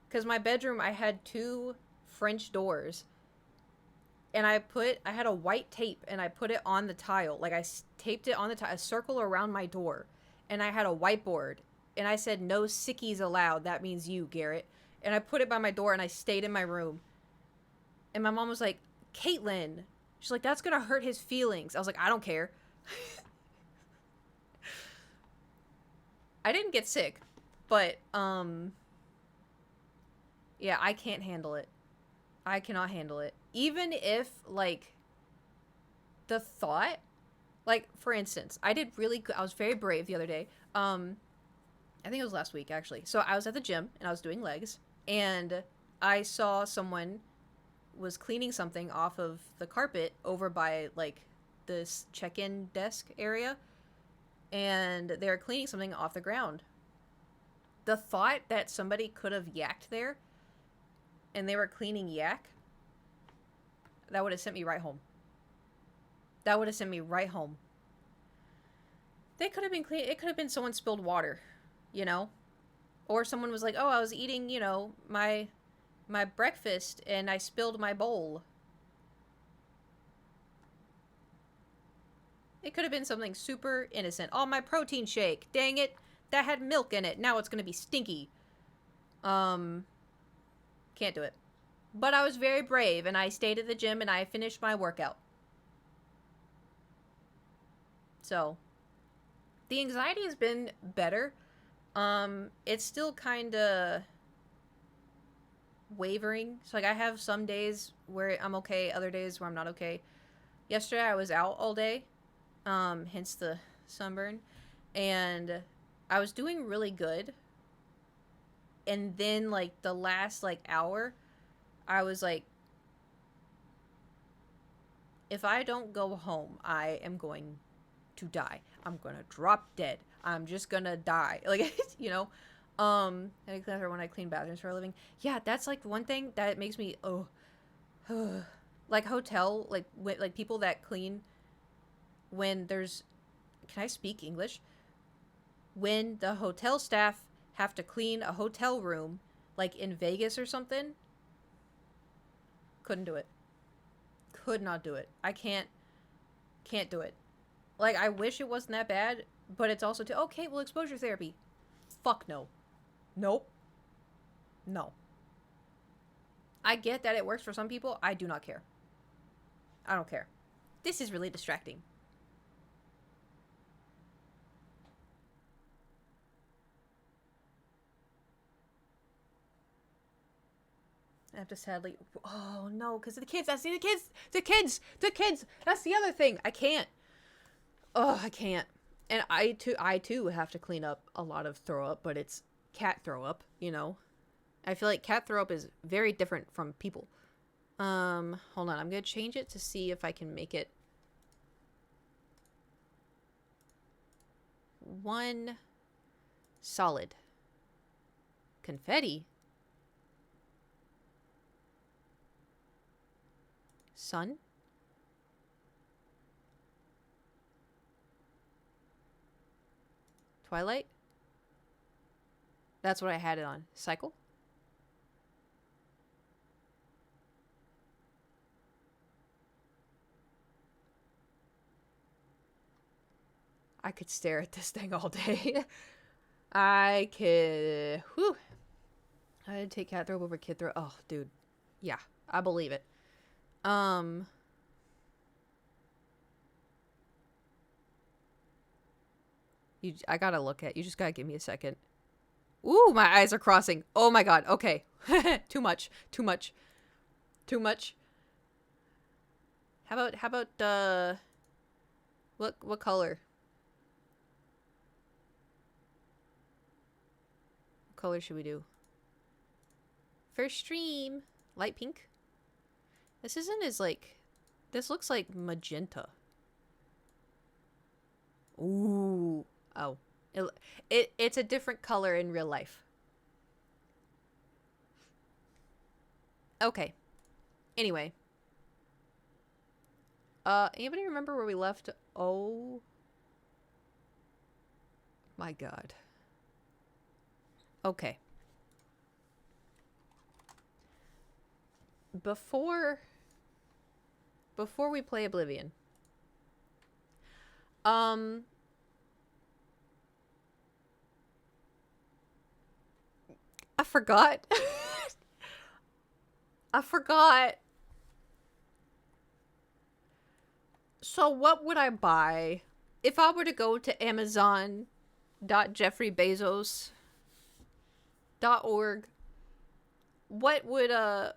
because my bedroom, I had 2 French doors. And I had a white tape, and I put it on the tile. Like, I taped it on the tile, a circle around my door. And I had a whiteboard. And I said, no sickies allowed. That means you, Garrett. And I put it by my door, and I stayed in my room. And my mom was like, Caitlin. She's like, that's going to hurt his feelings. I was like, I don't care. I didn't get sick. But, yeah, I can't handle it. I cannot handle it. Even if, like, the thought, like, for instance, I was very brave the other day. I think it was last week, actually. So I was at the gym, and I was doing legs, and I saw someone was cleaning something off of the carpet over by, like, this check-in desk area, and they were cleaning something off the ground. The thought that somebody could have yacked there, and they were cleaning yak, that would have sent me right home. That would have sent me right home. They could have been clean. It could have been someone spilled water, you know? Or someone was like, oh, I was eating, you know, my breakfast and I spilled my bowl. It could have been something super innocent. Oh, my protein shake. Dang it. That had milk in it. Now it's going to be stinky. Can't do it. But I was very brave, and I stayed at the gym, and I finished my workout. So, the anxiety has been better. It's still kind of wavering. So, like, I have some days where I'm okay, other days where I'm not okay. Yesterday, I was out all day, hence the sunburn, and I was doing really good. And then, like, the last, like, hour, I was like, if I don't go home, I am going to die. I'm going to drop dead. I'm just going to die. Like, you know? I think that's when I clean bathrooms for a living. Yeah, that's, like, one thing that makes me, like, hotel, like, people that clean when there's, can I speak English? When the hotel staff have to clean a hotel room, like, in Vegas or something. Couldn't do it. Could not do it. I can't do it. Like, I wish it wasn't that bad, but it's also okay, well, exposure therapy. Fuck no. Nope. No. I get that it works for some people. I do not care. I don't care. This is really distracting. I have to sadly, oh no, because the kids, that's the kids, that's the other thing. I can't. Oh, I can't. And I too have to clean up a lot of throw up, but it's cat throw up, you know. I feel like cat throw up is very different from people. Hold on. I'm gonna change it to see if I can make it one solid. Confetti. Sun. Twilight. That's what I had it on. Cycle. I could stare at this thing all day. I could. Whew. I'd take cat throw over kid throw. Oh, dude. Yeah, I believe it. I gotta look at. You just gotta give me a second. Ooh, my eyes are crossing. Oh my god. Okay. Too much. Too much. Too much. How about what color? What color should we do? First stream. Light pink. This isn't as like, this looks like magenta. Ooh. Oh. It's a different color in real life. Okay. Anyway. Anybody remember where we left? Oh. My god. Okay. Before we play Oblivion. I forgot. I forgot. So what would I buy if I were to go to Amazon.JeffreyBezos.org? What would I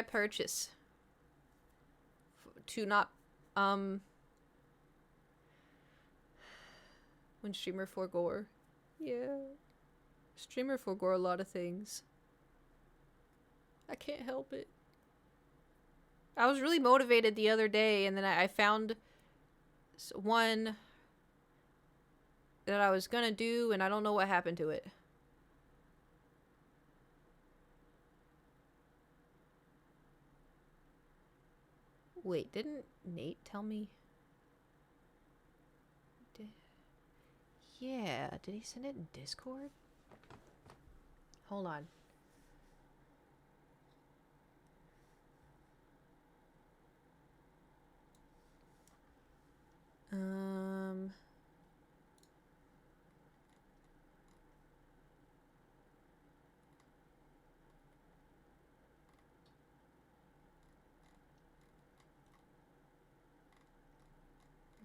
purchase to not when streamer forgore? Yeah. Streamer forgore a lot of things. I can't help it. I was really motivated the other day, and then I found one that I was gonna do, and I don't know what happened to it. Wait, didn't Nate tell me? Yeah, did he send it in Discord? Hold on.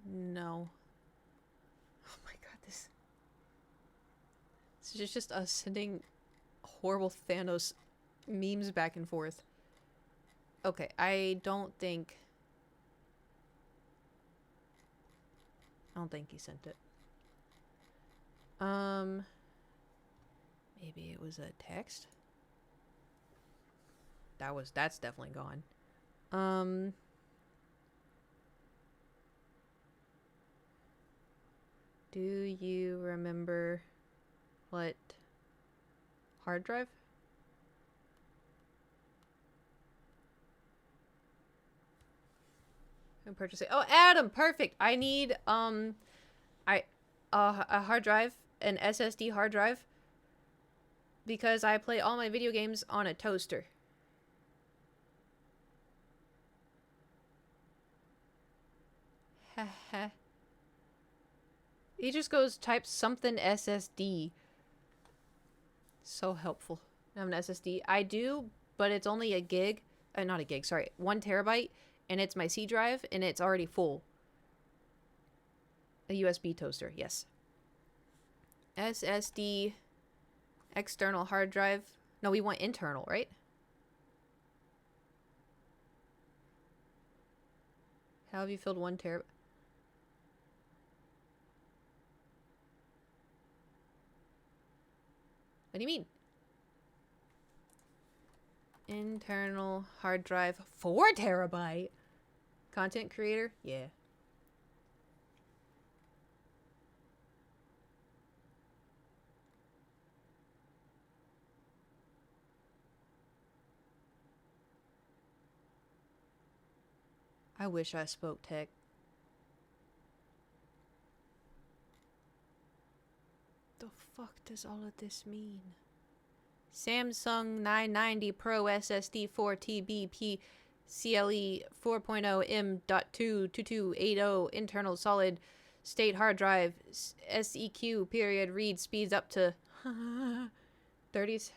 No. Oh my god, this is just us sending horrible Thanos memes back and forth. Okay, I don't think he sent it. Maybe it was a text? That's definitely gone. Do you remember what hard drive? I'm purchasing. Oh, Adam, perfect. I need a hard drive, an SSD hard drive, because I play all my video games on a toaster. Haha. He just goes type something SSD. So helpful. I have an SSD. I do, but it's only a gig. Not a gig, sorry. 1 terabyte. And it's my C drive, and it's already full. A USB toaster, yes. SSD. External hard drive. No, we want internal, right? How have you filled 1 terabyte? What do you mean? Internal hard drive, 4 terabyte. Content creator? Yeah. I wish I spoke tech. The fuck does all of this mean? Samsung 990 Pro SSD 4TB CLE 4.0 M.2 2280 internal solid state hard drive SEQ period read speeds up to 30s.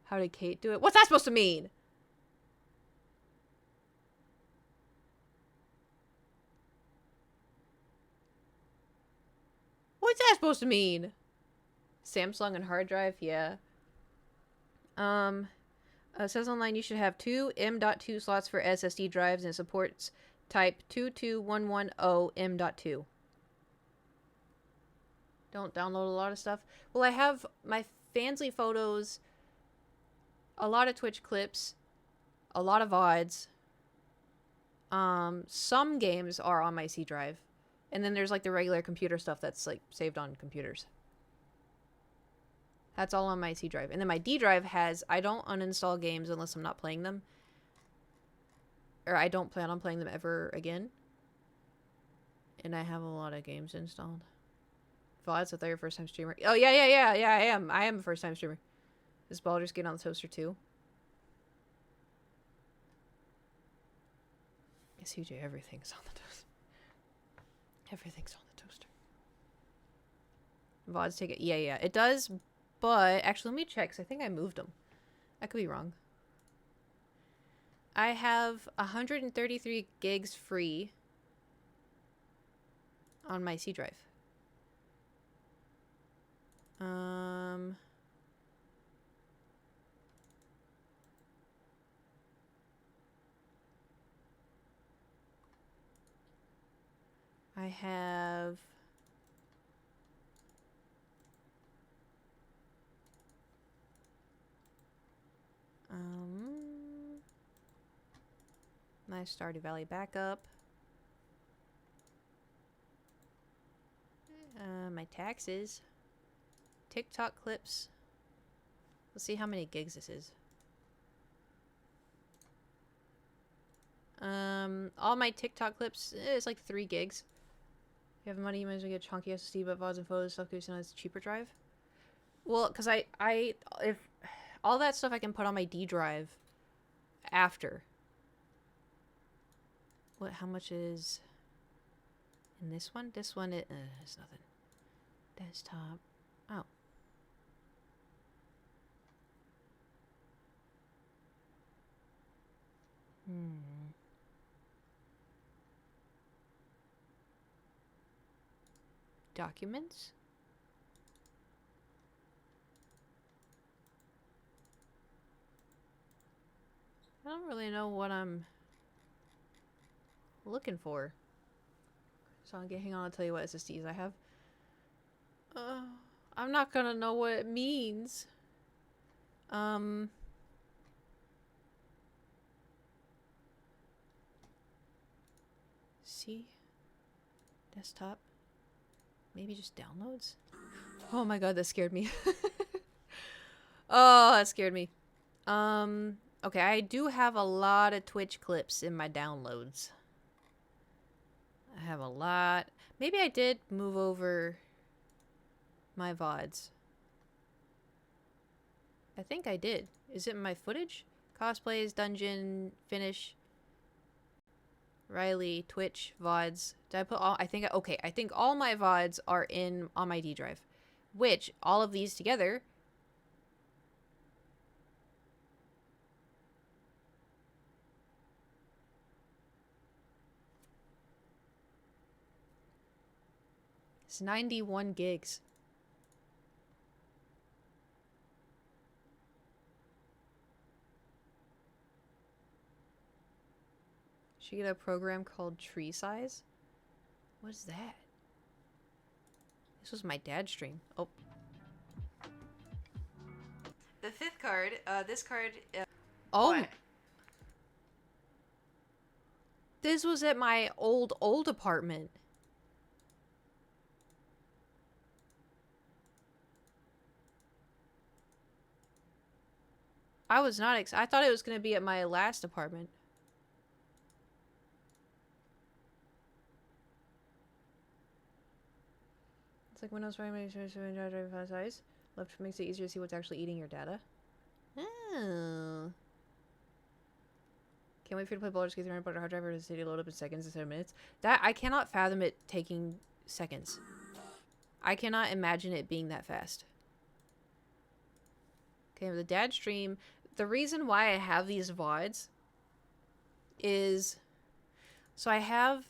How did Kate do it? What's that supposed to mean? What's that supposed to mean? Samsung and hard drive, yeah. It says online you should have 2 M.2 slots for SSD drives and supports type 22110 M.2. Don't download a lot of stuff. Well, I have my Fansly photos, a lot of Twitch clips, a lot of VODs. Some games are on my C drive. And then there's like the regular computer stuff that's like saved on computers. That's all on my C drive. And then my D drive has, I don't uninstall games unless I'm not playing them. Or I don't plan on playing them ever again. And I have a lot of games installed. VODs, I thought you're a first time streamer. Oh, yeah, I am. I am a first time streamer. Is Baldur's Gate on the toaster too? Yes, CJ, everything's on the toaster. Everything's on the toaster. VODs take it. Yeah, it does. But actually, let me check, because I think I moved them. I could be wrong. I have 133 gigs free on my C drive. I have my Stardew Valley backup. My taxes. TikTok clips. Let's see how many gigs this is. All my TikTok clips, it's like 3 gigs. If you have money, you might as well get a chunky SSD, but VODs and photos stuff goes on a cheaper drive. Well, because if all that stuff I can put on my D drive after. What? How much is in this one? This one, it's nothing. Desktop. Oh. Documents? I don't really know what I'm looking for. So hang on, I'll tell you what SSDs I have. I'm not gonna know what it means. See? Desktop. Maybe just downloads? Oh my god, that scared me. Oh, that scared me. Okay, I do have a lot of Twitch clips in my downloads. I have a lot. Maybe I did move over my VODs. I think I did. Is it in my footage? Cosplays, Dungeon, Finish, Riley, Twitch, VODs. Did I put all? I think all my VODs are on my D drive. Which, all of these together... It's 91 gigs. Should get a program called Tree Size. What is that? This was my dad's stream. Oh. the fifth card. This card. Oh. What? This was at my old apartment. I was not I thought it was going to be at my last apartment. It's like Windows Drive size. Left makes it easier to see what's actually eating your data. Oh. Can't wait for you to play Baldur's Gate 3 on a hard drive or the city load up in seconds instead of minutes. That I cannot fathom it taking seconds. I cannot imagine it being that fast. Okay, the dad stream. The reason why I have these VODs is so I have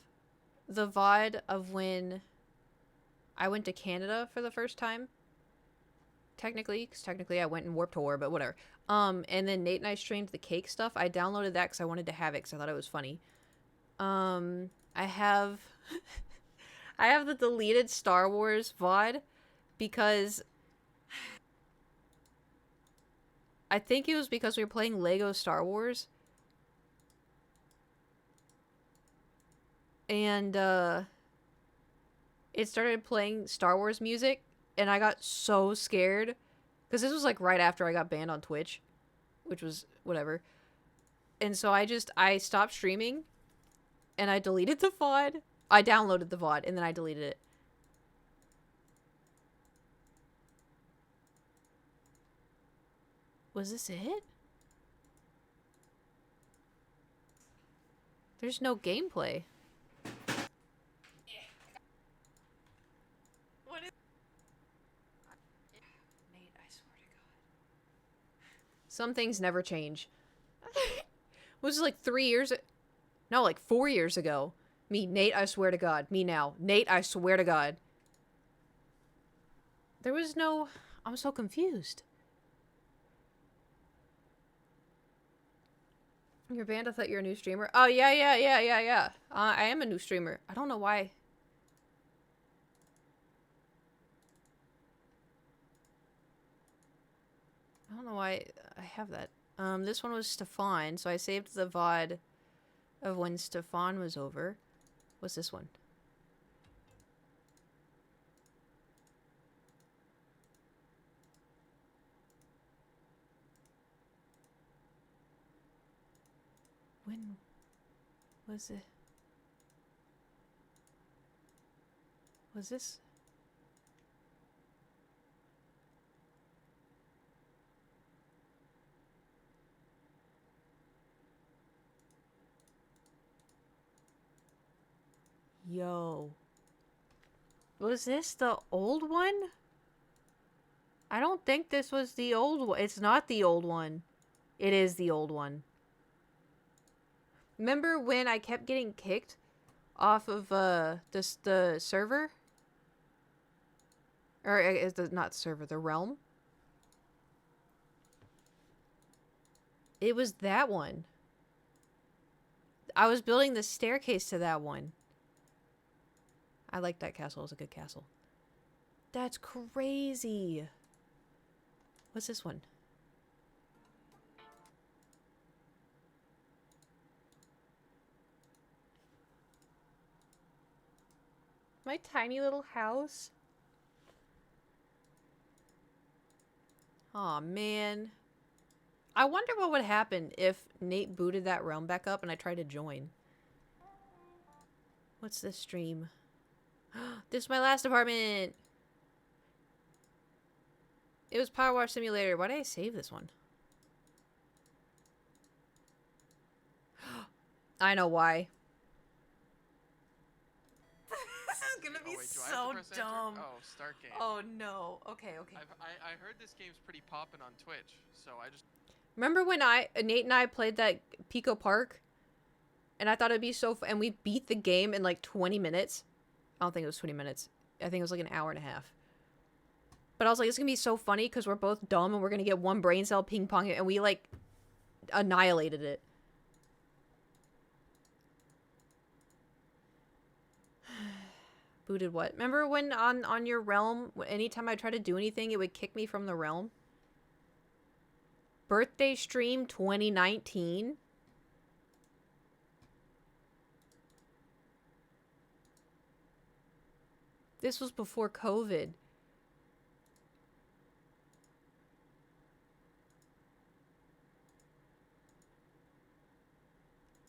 the VOD of when I went to Canada for the first time. Technically, because technically I went in Warped Tour, but whatever. And then Nate and I streamed the cake stuff. I downloaded that because I wanted to have it because I thought it was funny. I have I have the deleted Star Wars VOD because I think it was because we were playing Lego Star Wars. And it started playing Star Wars music. And I got so scared. Because this was like right after I got banned on Twitch. Which was whatever. And so I stopped streaming. And I deleted the VOD. I downloaded the VOD and then I deleted it. Was this it? There's no gameplay. What is? Nate, I swear to God. Some things never change. Was it like 3 years? No, like 4 years ago. Me, Nate, I swear to God. Me now. Nate, I swear to God. There was no... I'm so confused. You're banned? I thought you were a new streamer. Oh, yeah. I am a new streamer. I don't know why. I don't know why I have that. This one was Stefan, so I saved the VOD of when Stefan was over. What's this one? When was it? Was this? Yo. Was this the old one? I don't think this was the old one. It's not the old one. It is the old one. Remember when I kept getting kicked off of the server? Or is the not server, the realm? It was that one. I was building the staircase to that one. I like that castle. It was a good castle. That's crazy. What's this one? My tiny little house. Aw, man. I wonder what would happen if Nate booted that realm back up and I tried to join. What's this stream? This is my last apartment. It was Power Wash Simulator. Why did I save this one? I know why. This is gonna be Wait, do I have so to press enter? dumb. Oh, start game. Oh no. Okay. I heard this game's pretty poppin' on Twitch, so I just... Remember when Nate and I played that Pico Park? And I thought it'd be so and we beat the game in like 20 minutes. I don't think it was 20 minutes. I think it was like an hour and a half. But I was like, it's gonna be so funny because we're both dumb and we're gonna get one brain cell ping pong and we like annihilated it. Booted what? Remember when on your realm, anytime I tried to do anything, it would kick me from the realm? Birthday stream 2019? This was before COVID.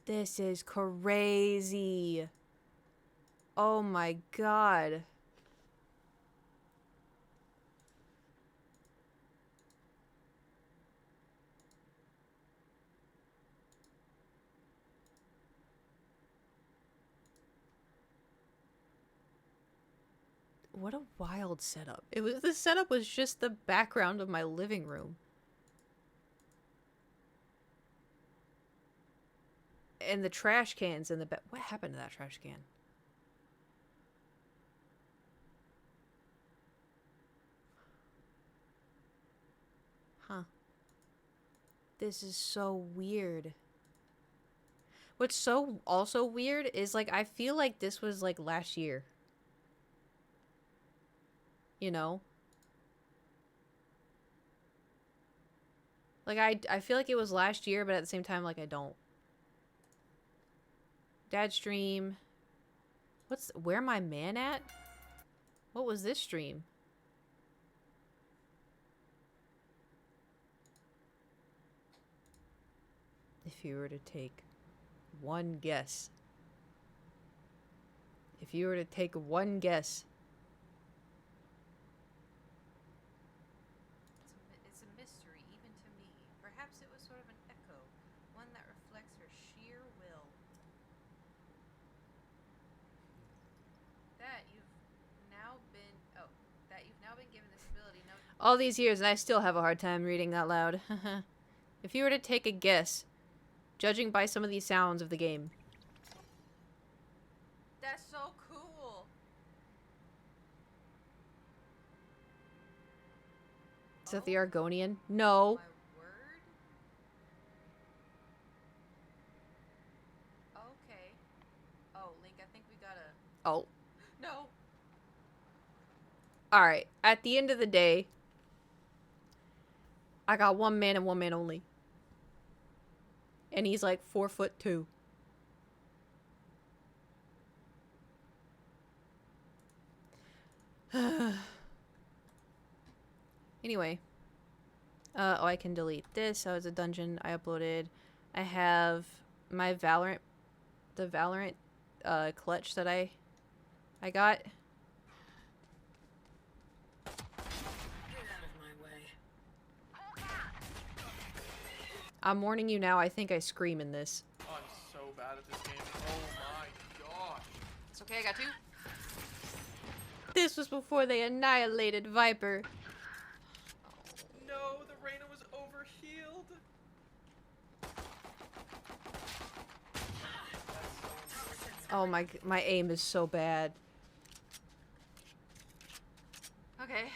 This is crazy. Oh my god. What a wild setup. The setup was just the background of my living room. And the trash cans in the back. What happened to that trash can? Huh. This is so weird. What's so also weird is, like, I feel like this was, like, last year. You know? Like, I feel like it was last year, but at the same time, like, I don't. Dad stream. Where my man at? What was this stream? If you were to take one guess. If you were to take one guess. It's a mystery, even to me. Perhaps it was sort of an echo. One that reflects her sheer will. That you've now been given this ability. All these years, and I still have a hard time reading that loud. If you were to take a guess, judging by some of these sounds of the game. That's so cool. Is that the Argonian? No. My word? Okay. Oh, Link, I think we gotta... Oh. No. Alright, at the end of the day, I got one man and one man only. And he's like 4'2". Anyway. Oh, I can delete this. That was a dungeon I uploaded. I have my Valorant, the Valorant clutch that I got. I'm warning you now, I think I scream in this. Oh, I'm so bad at this game. Oh my gosh. It's okay, I got two. This was before they annihilated Viper. No, the Reyna was overhealed. Oh my aim is so bad. Okay.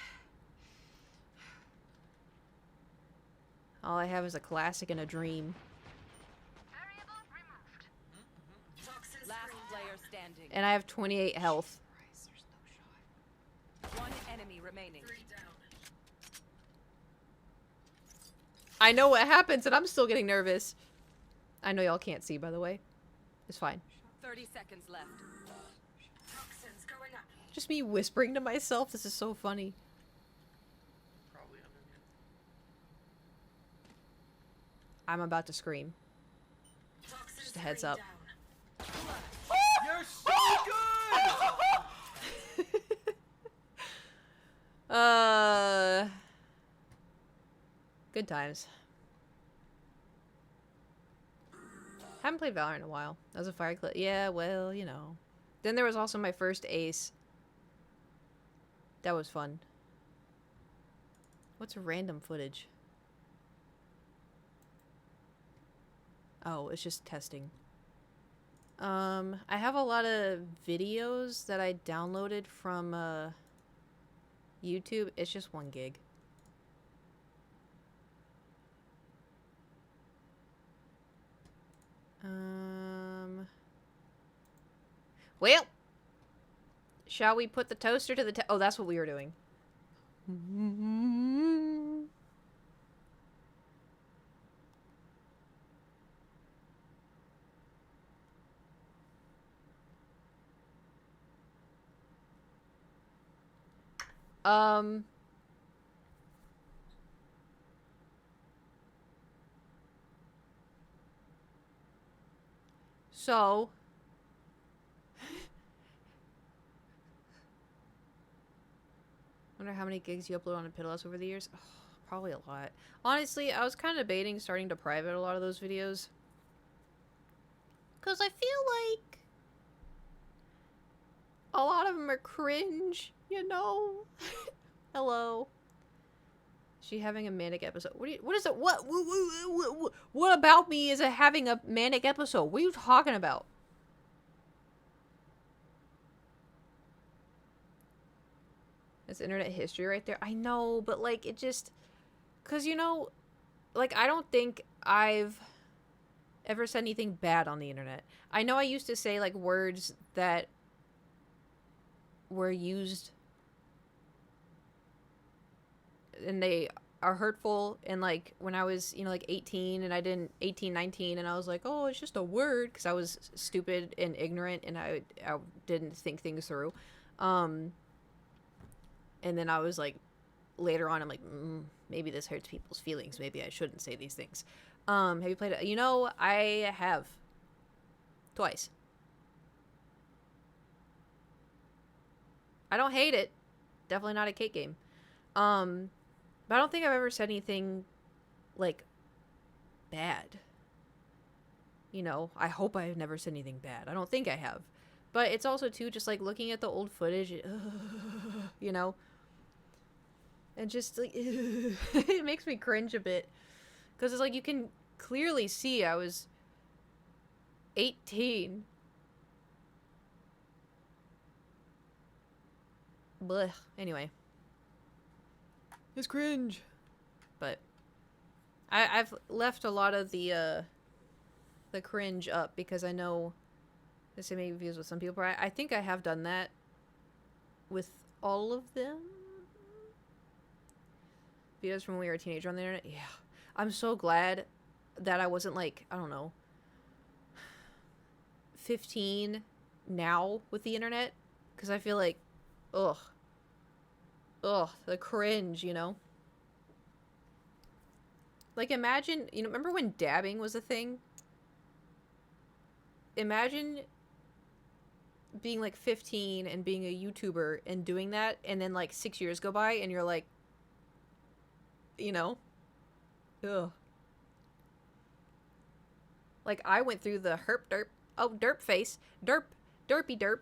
All I have is a classic and a dream. Last player standing. And I have 28 health. Christ, there's no shot. One enemy remaining. I know what happens and I'm still getting nervous. I know y'all can't see, by the way. It's fine. 30 seconds left. Just me whispering to myself. This is so funny. Probably underneath. I'm about to scream. Just a heads up. You're so good! Good times. Haven't played Valorant in a while. That was a fire clip. Yeah, well, you know. Then there was also my first ace. That was fun. What's random footage? Oh, it's just testing. I have a lot of videos that I downloaded from YouTube. It's just 1 gig. Well, shall we put the toaster to the oh, that's what we were doing. Um. So. Wonder how many gigs you upload on Epidolus over the years. Oh, probably a lot. Honestly, I was kind of debating starting to private a lot of those videos. Because I feel like a lot of them are cringe, you know? Hello. She having a manic episode. What is it? What about me is it having a manic episode? What are you talking about? That's internet history right there. I know, but like it just, cause you know, like I don't think I've ever said anything bad on the internet. I know I used to say like words that were used and they are hurtful, and like when I was, you know, like 18 and I didn't 18 19 and I was like, oh, it's just a word, because I was stupid and ignorant and I didn't think things through. And then I was like, later on, I'm like, maybe this hurts people's feelings. Maybe I shouldn't say these things. Have you played it? You know, I have. Twice. I don't hate it. Definitely not a cake game. But I don't think I've ever said anything, like, bad. You know, I hope I've never said anything bad. I don't think I have. But it's also, too, just, like, looking at the old footage, you know? And just, like, it makes me cringe a bit. Because it's like, you can clearly see I was 18. Blech. Anyway. It's cringe. But I've left a lot of the cringe up because I know this may be views with some people. I think I have done that with all of them. Videos from when we were a teenager on the internet. Yeah. I'm so glad that I wasn't like, I don't know, 15 now with the internet. Because I feel like, ugh, the cringe, you know? Like, imagine, you know, remember when dabbing was a thing? Imagine being, like, 15 and being a YouTuber and doing that, and then, like, 6 years go by, and you're like, you know? Ugh. Like, I went through the herp derp. Oh, derp face. Derp. Derpy derp.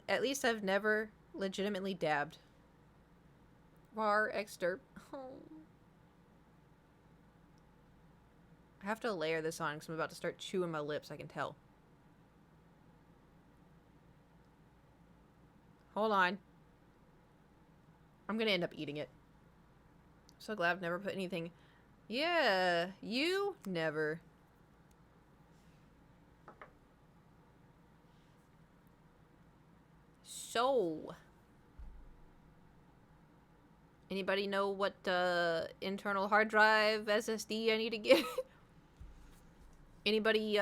At least I've never legitimately dabbed. Var X derp. Oh. I have to layer this on because I'm about to start chewing my lips, I can tell. Hold on. I'm gonna end up eating it. So glad I've never put anything. Yeah, you never. So, anybody know what internal hard drive SSD I need to get? Anybody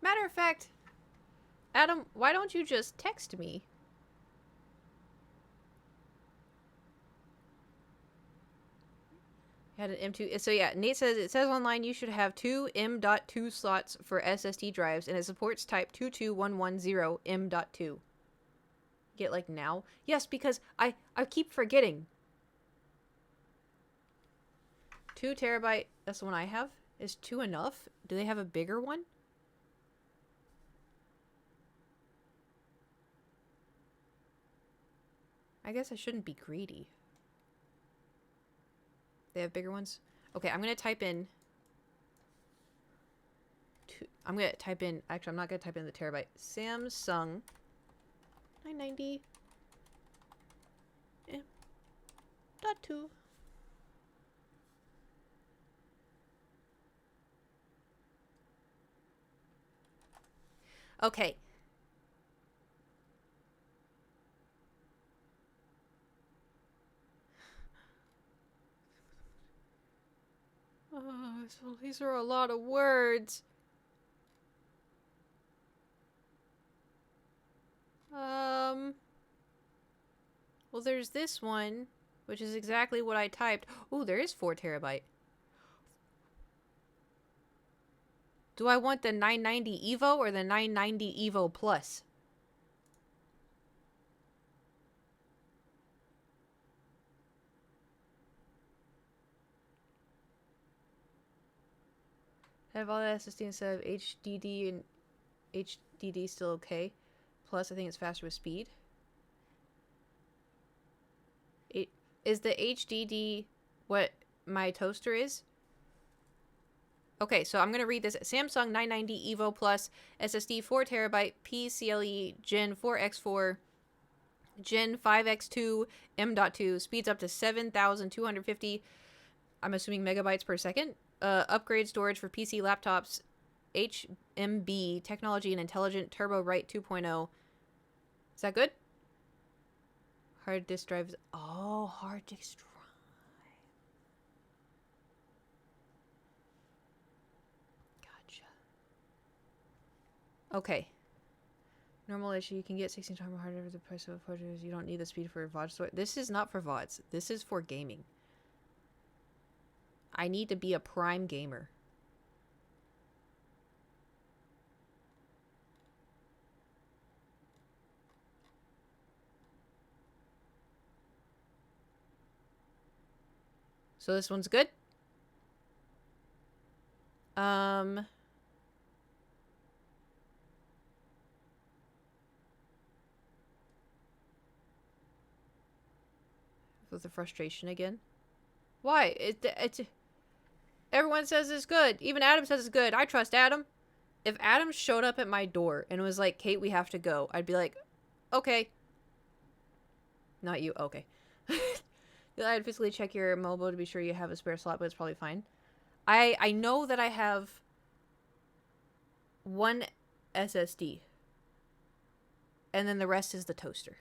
matter of fact, Adam, why don't you just text me? Had an M2. So yeah, Nate says, it says online you should have 2 M.2 slots for SSD drives, and it supports type 22110 M.2. Get like now? Yes, because I keep forgetting. 2 terabyte, that's the one I have. Is 2 enough? Do they have a bigger one? I guess I shouldn't be greedy. They have bigger ones? Okay, I'm going to type in... actually, I'm not going to type in the terabyte. Samsung 990 M.2. Okay. So these are a lot of words. Well, there's this one, which is exactly what I typed. Oh, there is 4 terabyte. Do I want the 990 Evo or the 990 Evo Plus? Have all the SSD instead of HDD, and HDD still okay. Plus, I think it's faster with speed. Is the HDD what my toaster is? Okay, so I'm going to read this. Samsung 990 Evo Plus SSD 4 terabyte PCIe Gen 4x4 Gen 5x2 M.2 speeds up to 7,250, I'm assuming megabytes per second. Upgrade storage for PC laptops, HMB technology and intelligent Turbo Write 2.0. Is that good? Hard disk drives. Oh, hard disk drive. Gotcha. Okay. Normal issue, you can get 16 times harder for the price of a photos. You don't need the speed for VOD store. This is not for VODs. This is for gaming. I need to be a prime gamer. So this one's good. With the frustration again. Why? It's everyone says it's good. Even Adam says it's good. I trust Adam. If Adam showed up at my door and was like, "Kate, we have to go," I'd be like, "Okay." Not you. Okay. I'd physically check your mobile to be sure you have a spare slot, but it's probably fine. I know that I have one SSD. And then the rest is the toaster.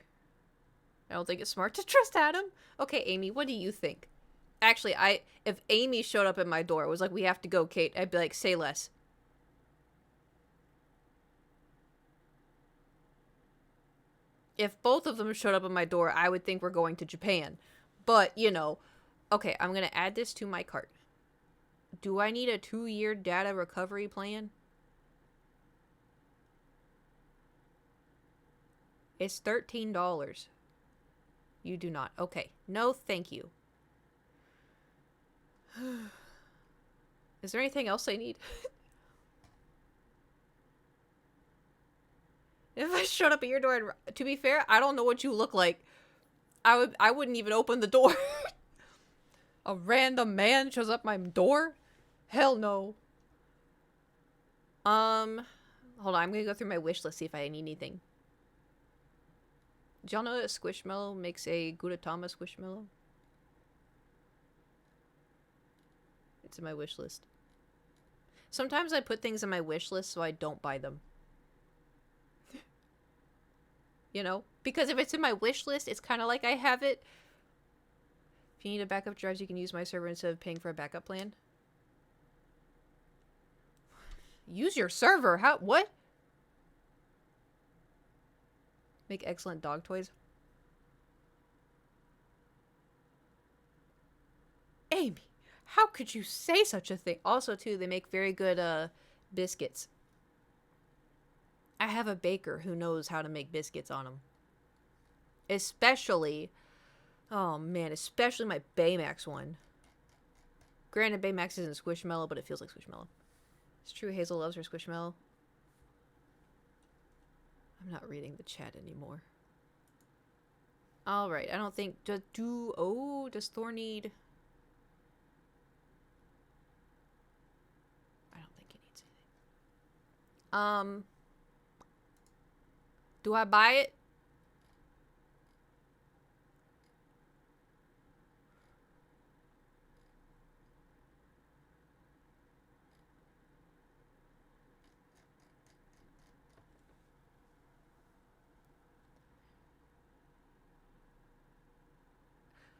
I don't think it's smart to trust Adam. Okay, Amy, what do you think? Actually, if Amy showed up at my door, was like, "We have to go, Kate," I'd be like, "Say less." If both of them showed up at my door, I would think we're going to Japan. But, you know, okay, I'm going to add this to my cart. Do I need a 2-year data recovery plan? It's $13. You do not. Okay. No, thank you. Is there anything else I need? If I showed up at your door, and, to be fair, I don't know what you look like. I wouldn't even open the door. A random man shows up my door? Hell no. Hold on, I'm gonna go through my wish list, see if I need anything. Did y'all know that Squishmallow makes a Gudetama Squishmallow? It's in my wish list. Sometimes I put things in my wish list so I don't buy them. You know? Because if it's in my wish list, it's kind of like I have it. If you need a backup drive, you can use my server instead of paying for a backup plan. Use your server? How? What? Make excellent dog toys. Amy, how could you say such a thing? Also, too, they make very good biscuits. I have a baker who knows how to make biscuits on them. Especially, oh man, especially my Baymax one. Granted, Baymax isn't Squishmallow, but it feels like Squishmallow. It's true, Hazel loves her Squishmallow. I'm not reading the chat anymore. Alright, I don't think... does Thor need... I don't think he needs anything. Do I buy it?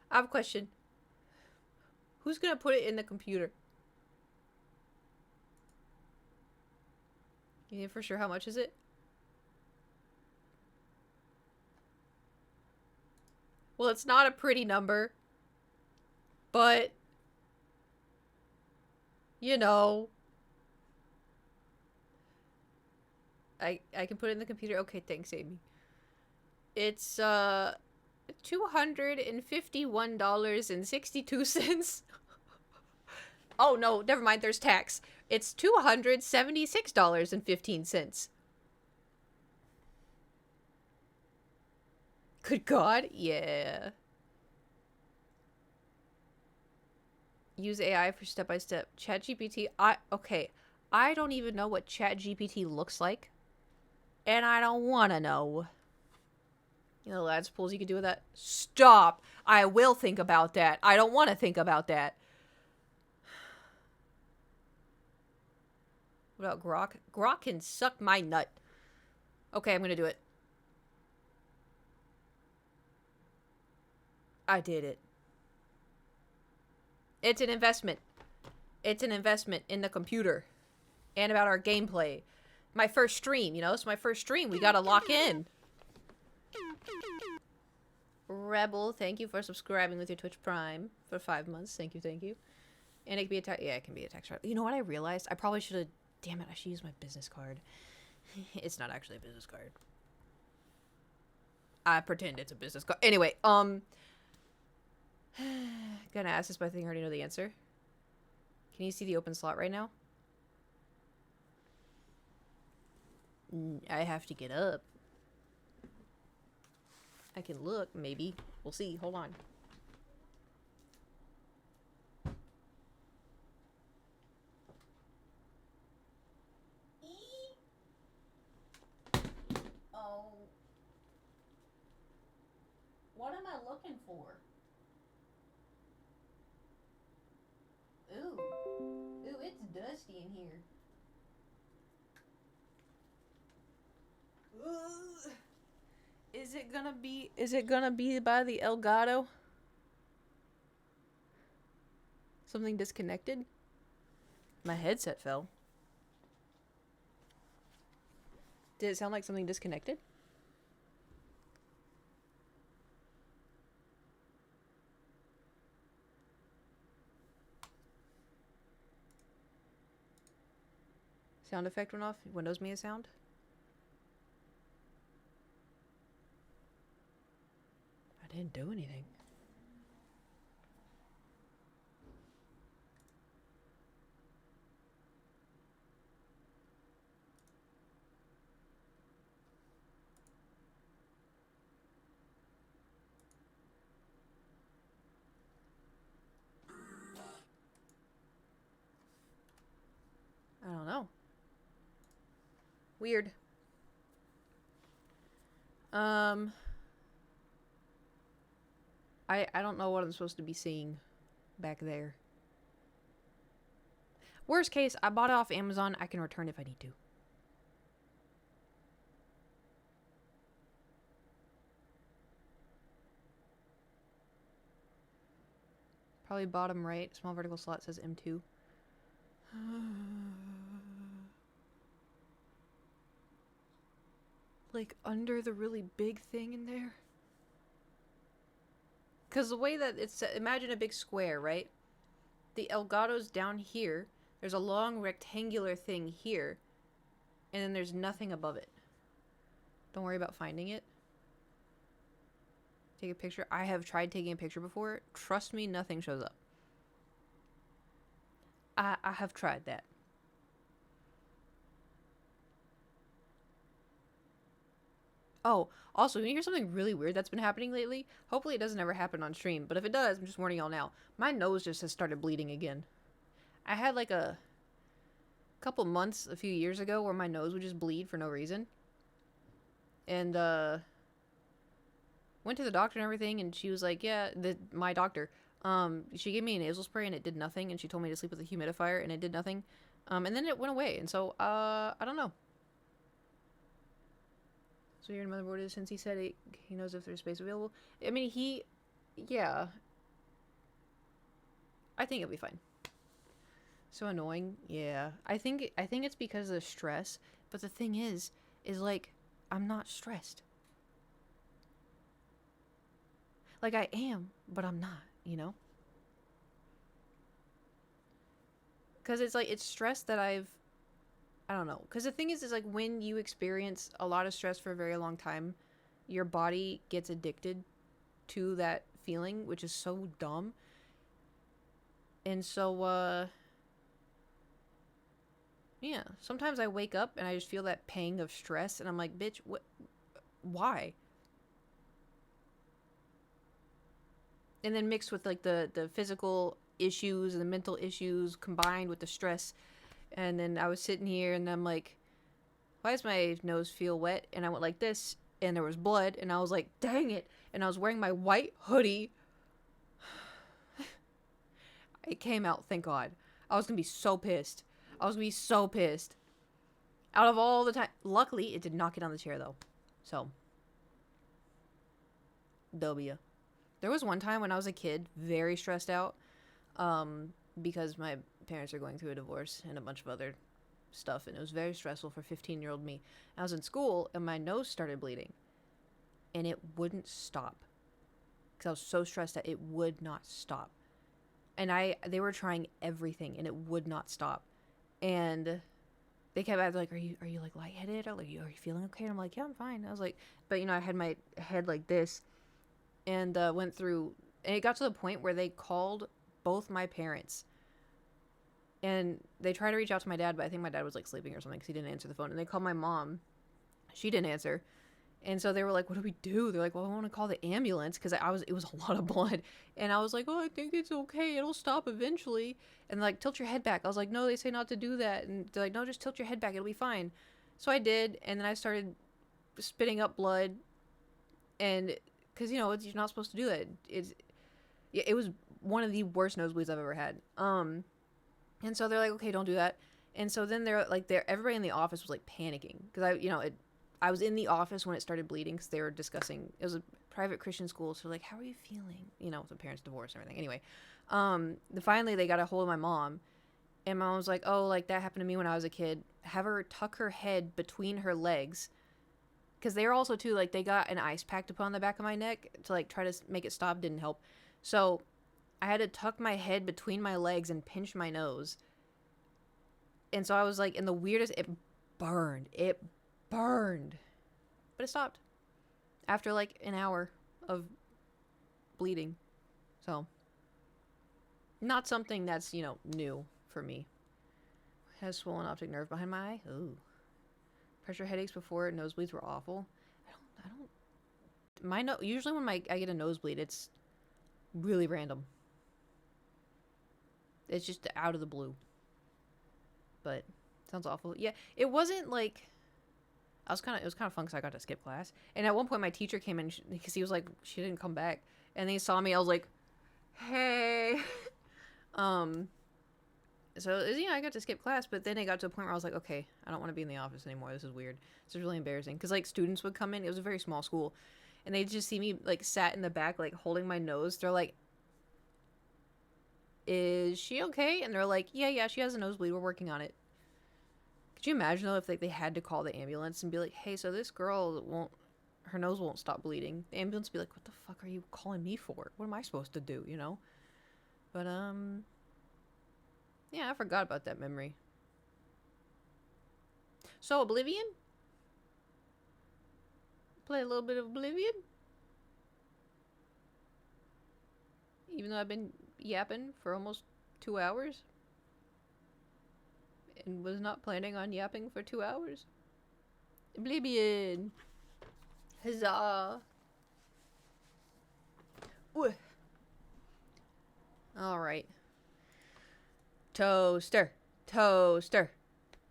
I have a question. Who's gonna put it in the computer? You know for sure how much is it? Well, it's not a pretty number. But, you know, I can put it in the computer. Okay, thanks, Amy. It's $251.62. Oh no, never mind, there's tax. It's $276.15. Good God, yeah. Use AI for step-by-step. ChatGPT, okay. I don't even know what ChatGPT looks like. And I don't want to know. You know, lads pools you can do with that. Stop! I will think about that. I don't want to think about that. What about Grok? Grok can suck my nut. Okay, I'm gonna do it. I did it. It's an investment. It's an investment in the computer. And about our gameplay. My first stream, you know? It's my first stream. We gotta lock in. Rebel, thank you for subscribing with your Twitch Prime for 5 months. Thank you, thank you. And it can be a tax. Yeah, it can be a tax. You know what I realized? I probably should have. Damn it! I should use my business card. It's not actually a business card. I pretend it's a business card. Anyway, gonna ask this, but I think I already know the answer. Can you see the open slot right now? I have to get up. I can look, maybe. We'll see. Hold on. Oh. What am I looking for? Ooh. Ooh, it's dusty in here. Ugh. Is it gonna be by the Elgato? Something disconnected? My headset fell. Did it sound like something disconnected? Sound effect went off? Windows me a sound? I didn't do anything. I don't know. Weird. I don't know what I'm supposed to be seeing back there. Worst case, I bought it off Amazon. I can return if I need to. Probably bottom right. Small vertical slot says M2. Like under the really big thing in there? Because the way that it's... Imagine a big square, right? The Elgato's down here. There's a long rectangular thing here. And then there's nothing above it. Don't worry about finding it. Take a picture. I have tried taking a picture before. Trust me, nothing shows up. I have tried that. Oh, also, you hear something really weird that's been happening lately? Hopefully it doesn't ever happen on stream, but if it does, I'm just warning y'all now. My nose just has started bleeding again. I had like a couple months a few years ago where my nose would just bleed for no reason. And, went to the doctor and everything, and she was like, yeah, my doctor, she gave me a nasal spray and it did nothing, and she told me to sleep with a humidifier and it did nothing. And then it went away, and so, I don't know. So your motherboard is, since he said it, he knows if there's space available. I mean, yeah. I think it'll be fine. So annoying, yeah. I think it's because of the stress, But the thing is like, I'm not stressed. Like, I am, but I'm not, you know? Because it's like, it's stress that I don't know. Because the thing is like, when you experience a lot of stress for a very long time, your body gets addicted to that feeling, which is so dumb. And so, yeah, sometimes I wake up and I just feel that pang of stress, and I'm like, bitch, what? Why? And then mixed with like the physical issues and the mental issues combined with the stress. And then I was sitting here and I'm like, why does my nose feel wet? And I went like this, and there was blood, and I was like, dang it. And I was wearing my white hoodie. It came out, thank God. I was gonna be so pissed. I was gonna be so pissed. Out of all the time. Luckily, it did not get on the chair though. So. W. There was one time when I was a kid, very stressed out, because my parents are going through a divorce and a bunch of other stuff, and it was very stressful for 15-year-old me. I was in school, and my nose started bleeding, and it wouldn't stop, because I was so stressed that it would not stop. And they were trying everything, and it would not stop. And they kept asking, like, are you like lightheaded, or like, are you feeling okay? And I'm like, yeah, I'm fine. I was like, but you know, I had my head like this, and went through, and it got to the point where they called both my parents, and they tried to reach out to my dad, but I think my dad was like sleeping or something because he didn't answer the phone. And they called my mom, she didn't answer, and so they were like, what do we do? They're like, well, I want to call the ambulance, because it was a lot of blood. And I was like, oh, I think it's okay, it'll stop eventually. And like, tilt your head back. I was like, no, they say not to do that. And they're like, no, just tilt your head back, it'll be fine. So I did, and then I started spitting up blood, and because, you know, you're not supposed to do that. It was one of the worst nosebleeds I've ever had. And so they're like, okay, don't do that. And so then everybody in the office was like panicking, because I was in the office when it started bleeding, because they were discussing, it was a private Christian school, so like, how are you feeling? You know, with the parents' divorce and everything. Anyway, finally they got a hold of my mom, and mom was like, oh, like, that happened to me when I was a kid. Have her tuck her head between her legs. Because they were also, too, like, they got an ice pack to put on the back of my neck to, like, try to make it stop. Didn't help. So I had to tuck my head between my legs and pinch my nose. And so I was, like, in the weirdest... It burned. It burned. But it stopped. After, like, an hour of bleeding. So. Not something that's, you know, new for me. Has swollen optic nerve behind my eye. Ooh. Pressure headaches before nosebleeds were awful. Usually when I get a nosebleed, it's really random. It's just out of the blue. But sounds awful. Yeah, it wasn't like, it was kind of fun because I got to skip class. And at one point my teacher came in because he was like, she didn't come back, and then he saw me. I was like, hey. So, you know, I got to skip class, but then it got to a point where I was like, okay, I don't want to be in the office anymore. This is weird. This is really embarrassing. Because, like, students would come in. It was a very small school. And they'd just see me, like, sat in the back, like, holding my nose. They're like, is she okay? And they're like, yeah, she has a nosebleed. We're working on it. Could you imagine, though, if, like, they had to call the ambulance and be like, hey, so this girl her nose won't stop bleeding. The ambulance would be like, what the fuck are you calling me for? What am I supposed to do, you know? But, yeah, I forgot about that memory. So, Oblivion? Play a little bit of Oblivion? Even though I've been yapping for almost 2 hours? And was not planning on yapping for 2 hours? Oblivion! Huzzah! Ooh. Alright. Toaster.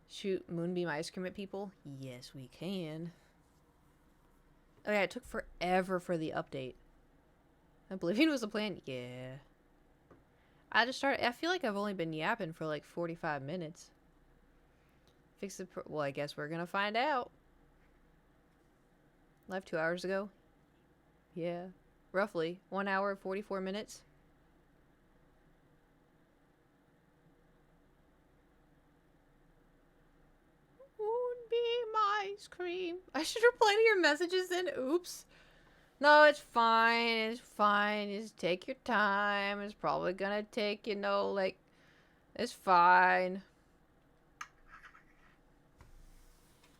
Shoot Moonbeam ice cream at people? Yes, we can. Oh yeah, it took forever for the update. Oblivion was the plan? Yeah. I feel like I've only been yapping for like 45 minutes. Well, I guess we're gonna find out. Left 2 hours ago? Yeah. Roughly. 1 hour, 44 minutes. ice cream. I should reply to your messages then. Oops. No, it's fine. It's fine. Just take your time. It's probably gonna take, you know, like, it's fine.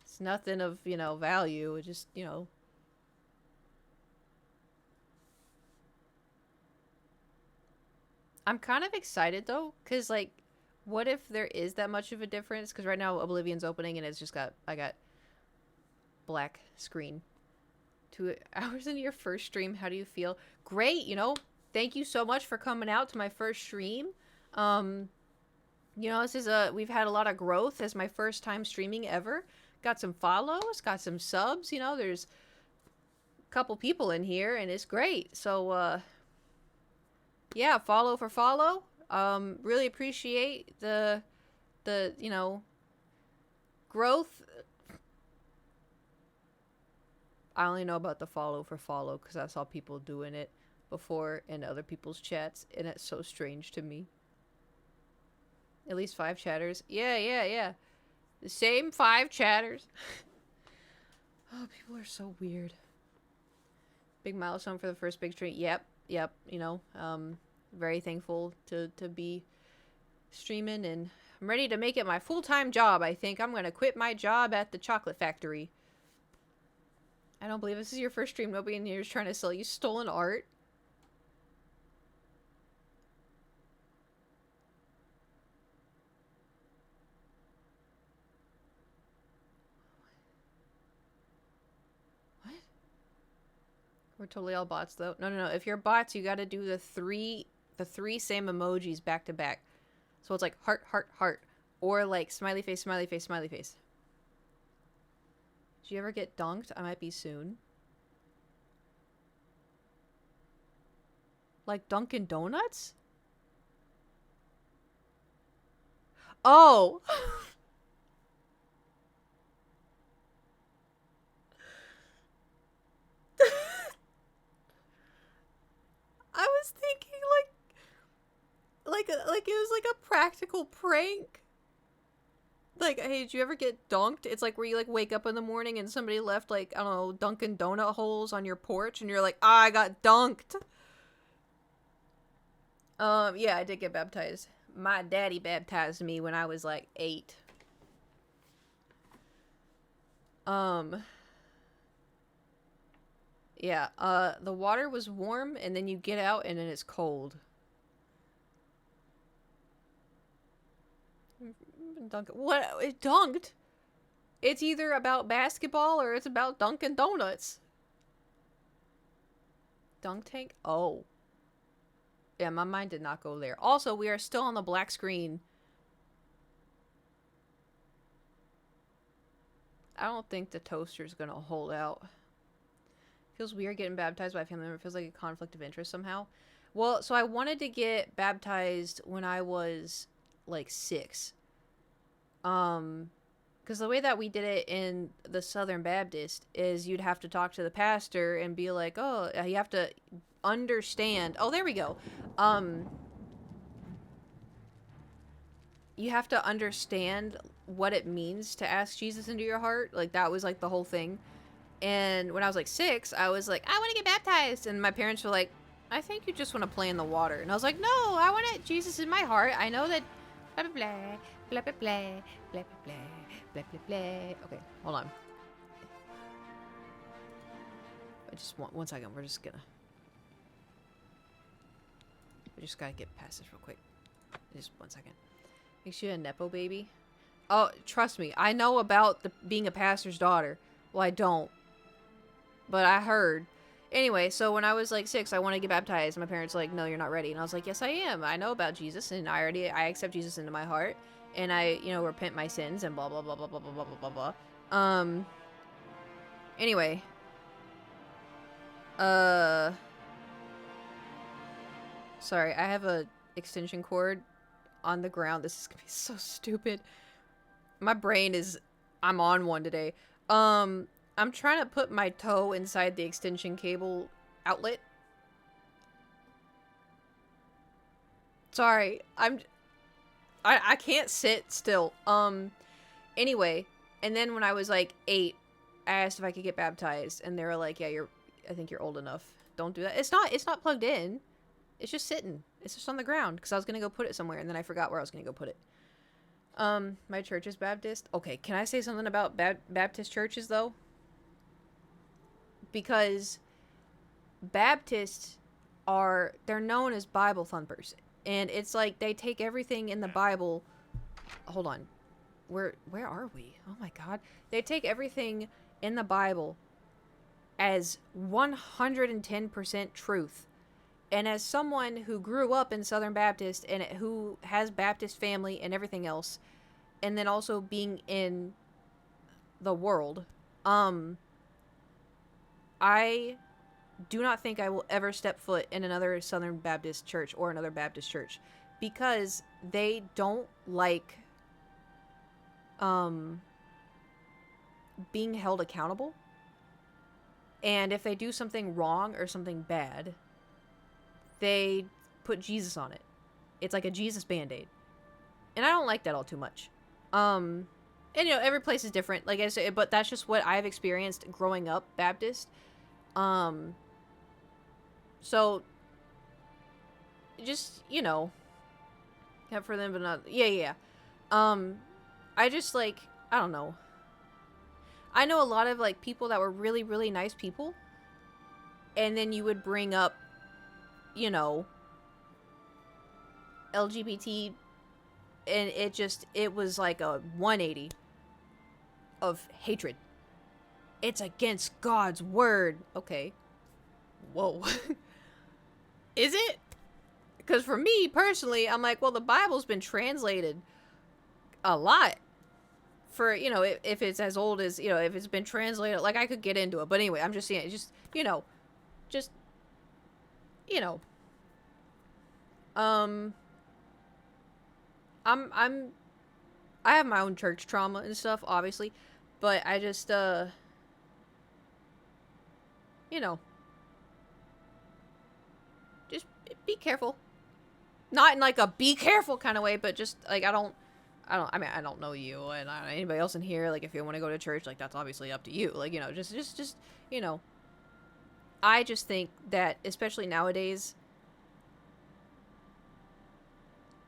It's nothing of, you know, value. It just, you know. I'm kind of excited though, because like, what if there is that much of a difference? Because right now Oblivion's opening and it's just got, I got black screen. 2 hours into your first stream, how do you feel? Great, you know, thank you so much for coming out to my first stream. You know, this is we've had a lot of growth as my first time streaming ever. Got some follows, got some subs, you know, there's a couple people in here and it's great. So, yeah, follow for follow. Really appreciate the, you know, growth. I only know about the follow for follow because I saw people doing it before in other people's chats, and it's so strange to me. At least 5 chatters. Yeah. The same 5 chatters. Oh, people are so weird. Big milestone for the first big stream. Yep. You know, very thankful to be streaming, and I'm ready to make it my full-time job. I think I'm gonna quit my job at the chocolate factory. I don't believe this is your first stream. Nobody in here is trying to sell you stolen art. What? We're totally all bots though. No. If you're bots, you gotta do the three same emojis back to back. So it's like heart, heart, heart. Or like smiley face, smiley face, smiley face. Did you ever get dunked? I might be soon. Like Dunkin' Donuts? Oh! I was thinking like it was like a practical prank. Like, hey, did you ever get dunked? It's like where you like wake up in the morning and somebody left like, I don't know, Dunkin' Donut holes on your porch and you're like, I got dunked. Yeah, I did get baptized. My daddy baptized me when I was like 8. Yeah, the water was warm and then you get out and then it's cold. What? It dunked? It's either about basketball or it's about Dunkin' Donuts. Dunk tank? Oh. Yeah, my mind did not go there. Also, we are still on the black screen. I don't think the toaster's gonna hold out. Feels weird getting baptized by a family member. It feels like a conflict of interest somehow. Well, so I wanted to get baptized when I was like 6. Because the way that we did it in the Southern Baptist is you'd have to talk to the pastor and be like, oh, you have to understand. Oh, there we go. You have to understand what it means to ask Jesus into your heart. Like, that was like the whole thing. And when I was like 6, I was like, I want to get baptized. And my parents were like, I think you just want to play in the water. And I was like, no, I want Jesus in my heart. I know that blah, blah, blah. Blah, blah, blah, blah, blah, blah, blah, blah, blah. Okay, hold on. I just want 1 second. We just gotta get past this real quick. Just 1 second. Makes you a Nepo baby? Oh, trust me. I know about being a pastor's daughter. Well, I don't. But I heard. Anyway, so when I was like 6, I wanted to get baptized. My parents were like, no, you're not ready. And I was like, yes, I am. I know about Jesus, and I accept Jesus into my heart. And I, you know, repent my sins and blah, blah, blah, blah, blah, blah, blah, blah, blah, blah. Anyway. Sorry, I have a extension cord on the ground. This is gonna be so stupid. My brain is, I'm on one today. I'm trying to put my toe inside the extension cable outlet. Sorry, I can't sit still. Anyway, And then when I was like 8, I asked if I could get baptized, and they were like, "Yeah, I think you're old enough. Don't do that." It's not plugged in. It's just sitting. It's just on the ground because I was gonna go put it somewhere, and then I forgot where I was gonna go put it. My church is Baptist. Okay, can I say something about Baptist churches though? Because Baptists they're known as Bible thumpers, and it's like they take everything in the Bible. Hold on. Where are we? Oh my god. They take everything in the Bible as 110% truth. And as someone who grew up in Southern Baptist and who has Baptist family and everything else, and then also being in the world, I do not think I will ever step foot in another Southern Baptist church or another Baptist church because they don't like being held accountable. And if they do something wrong or something bad, they put Jesus on it. It's like a Jesus band-aid. And I don't like that all too much. And you know, every place is different, like I said, but that's just what I've experienced growing up Baptist. So just, you know, have for them but not yeah. I just like, I don't know. I know a lot of like people that were really, really nice people, and then you would bring up, you know, LGBT, and it was like a 180 of hatred. It's against God's word. Okay. Whoa. Is it? Because for me personally, I'm like, well, the Bible's been translated a lot. For, you know, if it's as old as, you know, if it's been translated, like, I could get into it. But anyway, I'm just saying, just, you know, I have my own church trauma and stuff, obviously, but I just, you know, just be careful. Not in, like, a be careful kind of way, but just, like, I mean, I don't know you, and anybody else in here, like, if you want to go to church, like, that's obviously up to you. Like, you know, just, you know, I just think that, especially nowadays,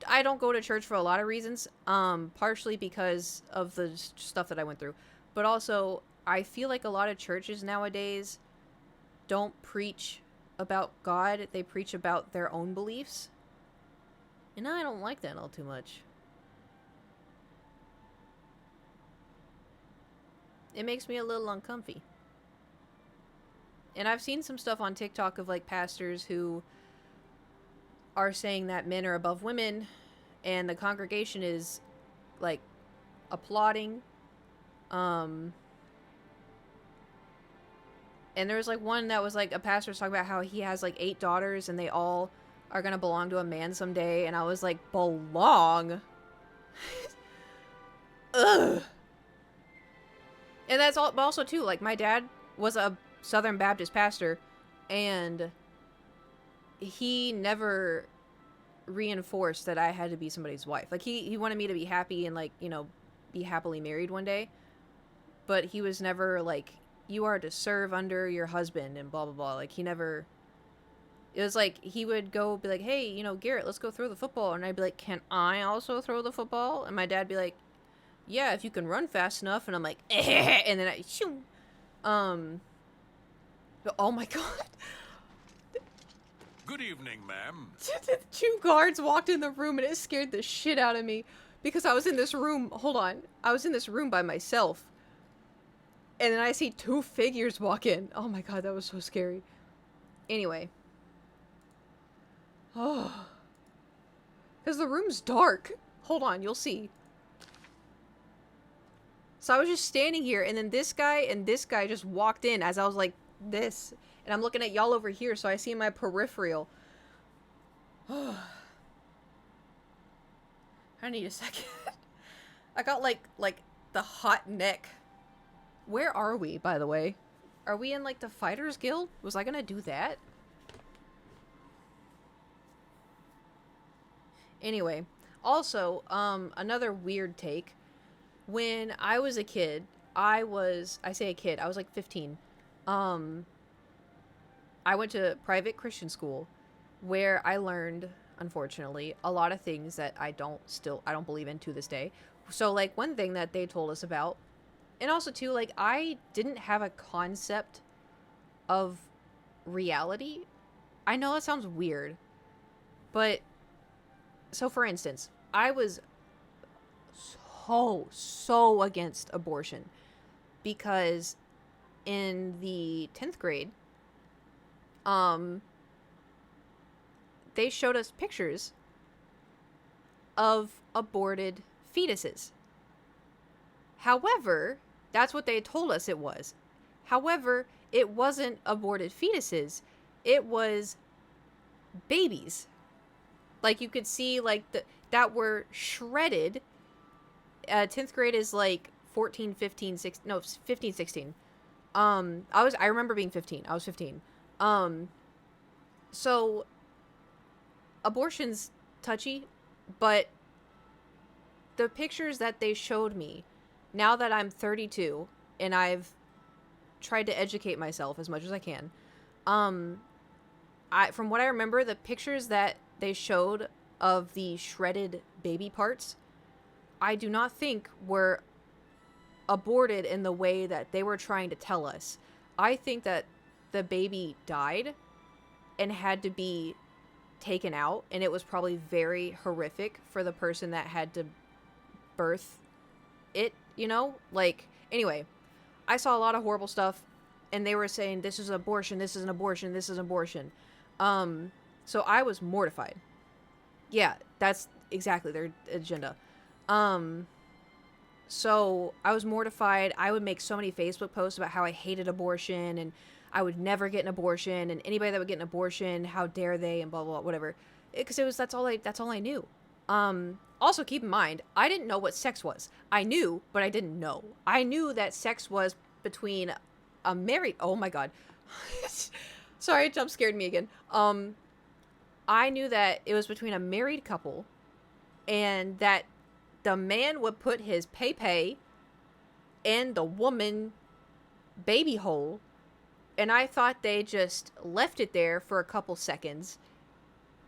I don't go to church for a lot of reasons, partially because of the stuff that I went through, but also, I feel like a lot of churches nowadays don't preach about God, they preach about their own beliefs, and I don't like that all too much. It makes me a little uncomfy. And I've seen some stuff on TikTok of, like, pastors who are saying that men are above women, and the congregation is, like, applauding. And there was, like, one that was, like, a pastor was talking about how he has, like, 8 daughters, and they all are gonna belong to a man someday, and I was like, belong? Ugh. And that's all, but also too, like, my dad was a Southern Baptist pastor, and he never reinforced that I had to be somebody's wife. Like, he wanted me to be happy and, like, you know, be happily married one day, but he was never like, you are to serve under your husband and blah blah blah. Like, he never, it was like, he would go be like, hey, you know, Garrett, let's go throw the football, and I'd be like, can I also throw the football? And my dad'd be like, yeah, if you can run fast enough. And I'm like, and then I shoo. But, oh my god. Good evening, ma'am. 2 guards walked in the room, and it scared the shit out of me because I was in this room. Hold on, I was in this room by myself, and then I see 2 figures walk in. Oh my god, that was so scary. Anyway, oh, because the room's dark. Hold on, you'll see. So I was just standing here, and then this guy and this guy just walked in as I was like this. And I'm looking at y'all over here, so I see my peripheral. I need a second. I got like the hot neck. Where are we, by the way? Are we in, like, the Fighters Guild? Was I gonna do that? Anyway. Also, another weird take. when I was a kid, I say a kid, I was like 15. I went to private Christian school where I learned, unfortunately, a lot of things that I don't believe in to this day. So like one thing that they told us about, and also too, like I didn't have a concept of reality. I know that sounds weird, but so for instance, I was so against abortion because in the 10th grade, they showed us pictures of aborted fetuses. However, that's what they told us it was. However, it wasn't aborted fetuses. It was babies. Like you could see like that were shredded. 10th grade is like 14, 15, 16, no, 15, 16. I remember being 15. I was 15. So abortion's touchy, but the pictures that they showed me, now that I'm 32 and I've tried to educate myself as much as I can, from what I remember, the pictures that they showed of the shredded baby parts, I do not think were aborted in the way that they were trying to tell us. I think that the baby died and had to be taken out, and it was probably very horrific for the person that had to birth it, you know? Like, anyway, I saw a lot of horrible stuff, and they were saying, this is abortion, this is an abortion, this is abortion. So I was mortified. Yeah, that's exactly their agenda. So I was mortified. I would make so many Facebook posts about how I hated abortion and I would never get an abortion, and anybody that would get an abortion, how dare they, and blah blah, blah, whatever. Because that's all I knew. Also keep in mind, I didn't know what sex was. I knew, but I didn't know. I knew that sex was between a married. Oh my god, sorry, it jump scared me again. I knew that it was between a married couple, and that the man would put his pay in the woman baby hole, and I thought they just left it there for a couple seconds,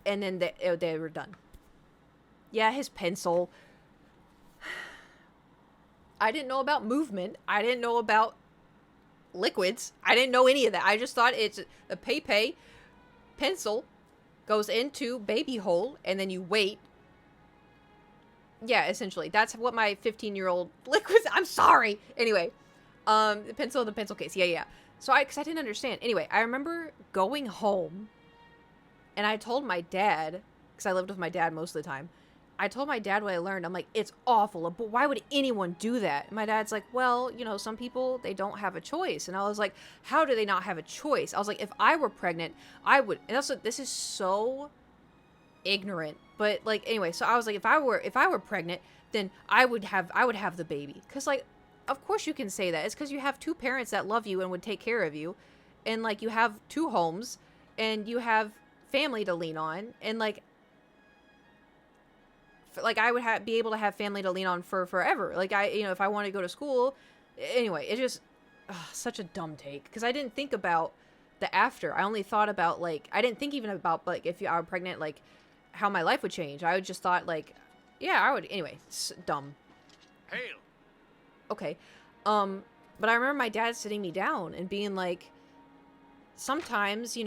and then they were done. Yeah, his pencil. I didn't know about movement. I didn't know about liquids. I didn't know any of that. I just thought it's the pay pencil goes into baby hole, and then you wait. Yeah, essentially. That's what my 15-year-old liquids. I'm sorry. Anyway, the pencil in the pencil case. Yeah. So because I didn't understand. Anyway, I remember going home, and I told my dad, because I lived with my dad most of the time. I told my dad what I learned. I'm like, it's awful, but why would anyone do that? And my dad's like, well, you know, some people, they don't have a choice. And I was like, how do they not have a choice? I was like, if I were pregnant, I would. And also, this is so ignorant, but like, anyway, so I was like, if I were pregnant, then I would have the baby. Because like, of course you can say that. It's because you have two parents that love you and would take care of you, and like you have two homes, and you have family to lean on, and like I would be able to have family to lean on for forever. Like if I want to go to school, anyway, it's just such a dumb take, because I didn't think about the after. I only thought about like, I didn't think even about like if I were pregnant, like how my life would change. I would just thought like, yeah, I would. Anyway, dumb. Hail. Okay. But I remember my dad sitting me down and being like, sometimes,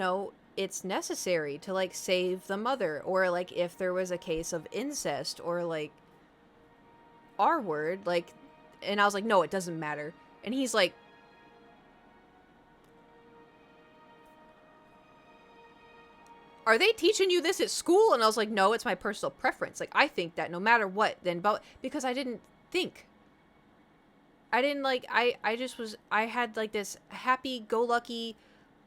it's necessary to like save the mother, or like if there was a case of incest or like R word, like, and I was like, no, it doesn't matter. And he's like, are they teaching you this at school? And I was like, no, it's my personal preference. Like, I think that no matter what, then, but because I didn't think. I didn't like, I had like this happy-go-lucky,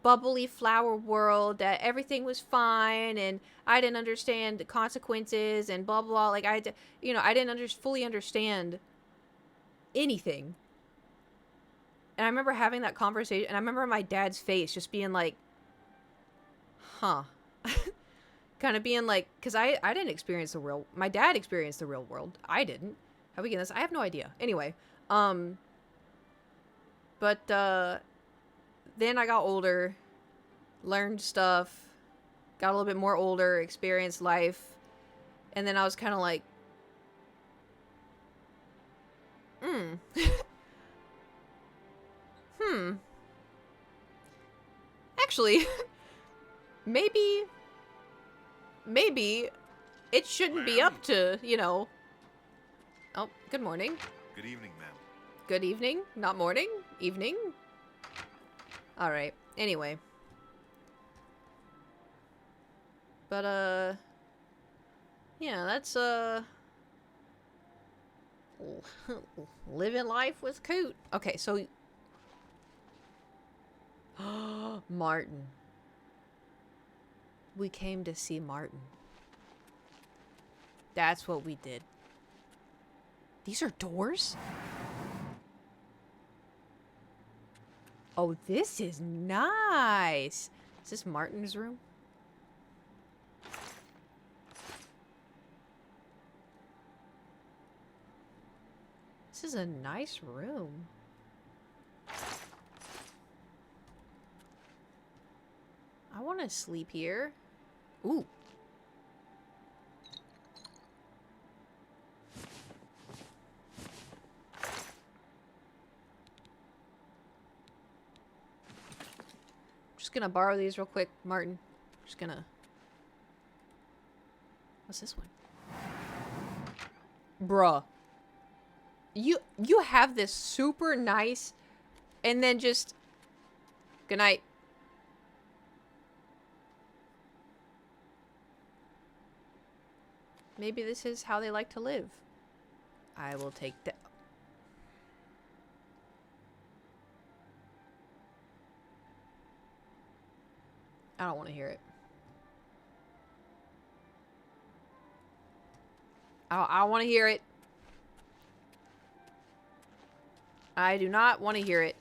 bubbly flower world that everything was fine, and I didn't understand the consequences and blah, blah. Like, I didn't fully understand anything. And I remember having that conversation, and I remember my dad's face just being like, huh. Kind of being like, because I didn't experience my dad experienced the real world. I didn't. How we get this? I have no idea. Anyway, but then I got older, learned stuff, got a little bit more older, experienced life, and then I was kind of like, actually, maybe it shouldn't be up to, you know. Oh, good morning. Good evening, ma'am. Good evening. Not morning. Evening. Alright. Anyway. But, yeah, that's, living life with Coot. Okay, so... Martin. We came to see Martin. That's what we did. These are doors? Oh, this is nice. Is this Martin's room? This is a nice room. I want to sleep here. Ooh. Just gonna borrow these real quick, Martin. Just gonna... What's this one? Bruh. You have this super nice... And then just... Good night. Maybe this is how they like to live. I will take that. I don't want to hear it. I want to hear it. I do not want to hear it.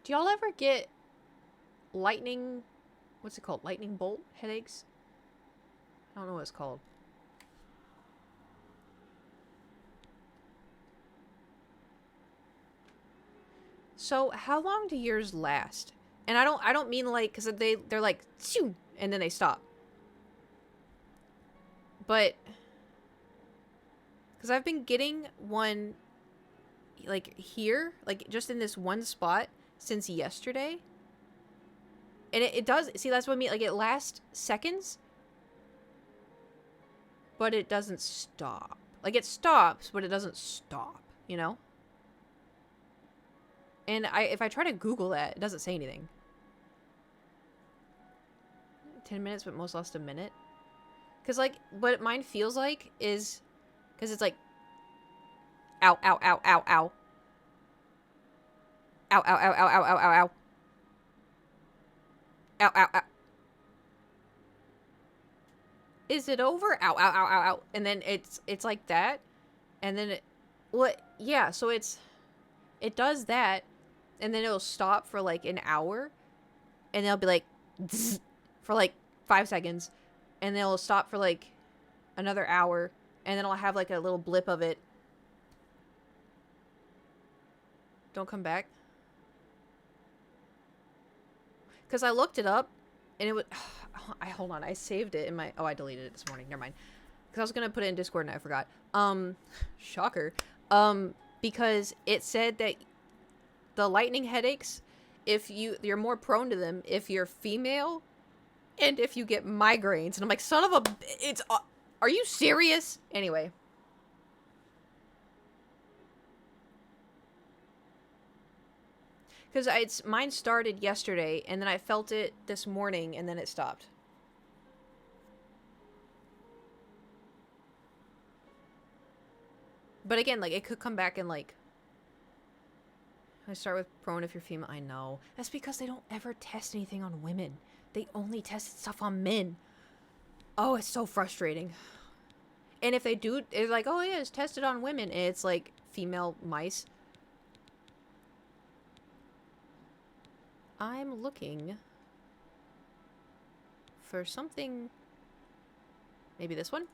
Do y'all ever get lightning... What's it called? Lightning bolt headaches? I don't know what it's called. So, how long do yours last? And I don't mean like... Because they're like... Shoo, and then they stop. But... Because I've been getting one... Like, here. Like, just in this one spot... Since yesterday. And it does... See, that's what I mean. Like, it lasts seconds. But it doesn't stop. Like, it stops, but it doesn't stop. You know? And if I try to Google that, it doesn't say anything. 10 minutes, but most last a minute. Because, like, what mine feels like is... Because it's like... Ow, ow, ow, ow, ow. Ow, ow, ow, ow, ow, ow, ow, ow. Ow, ow, ow. Is it over? Ow, ow, ow, ow, ow. And then it's like that. And then it... What? Yeah, so it does that. And then it'll stop for like an hour. And it'll be like... For like 5 seconds. And then it'll stop for like another hour. And then I'll have like a little blip of it. Don't come back. Because I looked it up, and it was... hold on, I saved it in my... Oh, I deleted it this morning. Never mind. Because I was going to put it in Discord, and I forgot. Shocker. Because it said that the lightning headaches, if you're more prone to them if you're female, and if you get migraines. And I'm like, son of a... It's... Are you serious? Anyway. Because mine started yesterday, and then I felt it this morning, and then it stopped. But again, like, it could come back and, like... I start with prone if you're female. I know. That's because they don't ever test anything on women. They only test stuff on men. Oh, it's so frustrating. And if they do, it's like, oh yeah, it's tested on women, and it's like female mice. I'm looking for something. Maybe this one?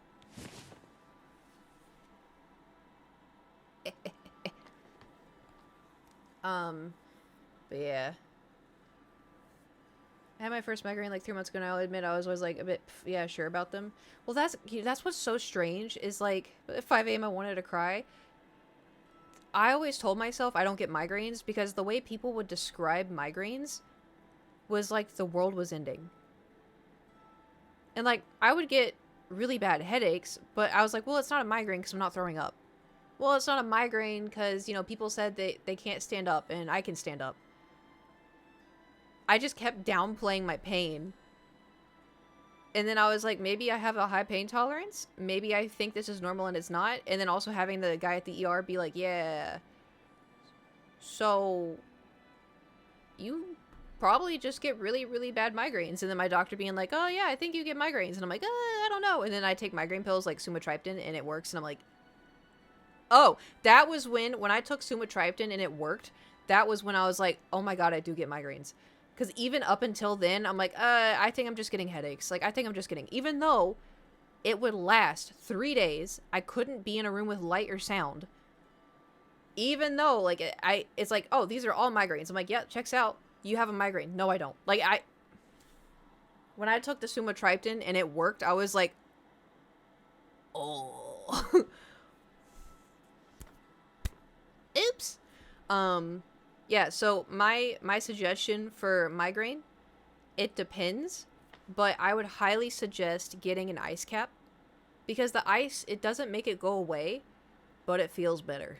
But yeah. I had my first migraine like 3 months ago, and I'll admit I was always like a bit, yeah, sure about them. Well, that's what's so strange, is like, at 5 a.m. I wanted to cry. I always told myself I don't get migraines because the way people would describe migraines was like the world was ending. And like, I would get really bad headaches, but I was like, well, it's not a migraine because I'm not throwing up. Well, it's not a migraine because, you know, people said they can't stand up and I can stand up. I just kept downplaying my pain. And then I was like, maybe I have a high pain tolerance. Maybe I think this is normal and it's not. And then also having the guy at the ER be like, yeah, so you probably just get really, really bad migraines. And then my doctor being like, oh yeah, I think you get migraines. And I'm like, I don't know. And then I take migraine pills like sumatriptan and it works. And I'm like, oh, that was when I took sumatriptan and it worked. That was when I was like, oh my God, I do get migraines. Because even up until then, I'm like, I think I'm just getting headaches. Like, I think I'm just getting... Even though it would last 3 days, I couldn't be in a room with light or sound. Even though, like, it's like, oh, these are all migraines. I'm like, yeah, checks out. You have a migraine. No, I don't. Like, when I took the sumatriptan and it worked, I was like, oh. Oops. Yeah, so my suggestion for migraine, it depends, but I would highly suggest getting an ice cap, because the ice, it doesn't make it go away, but it feels better.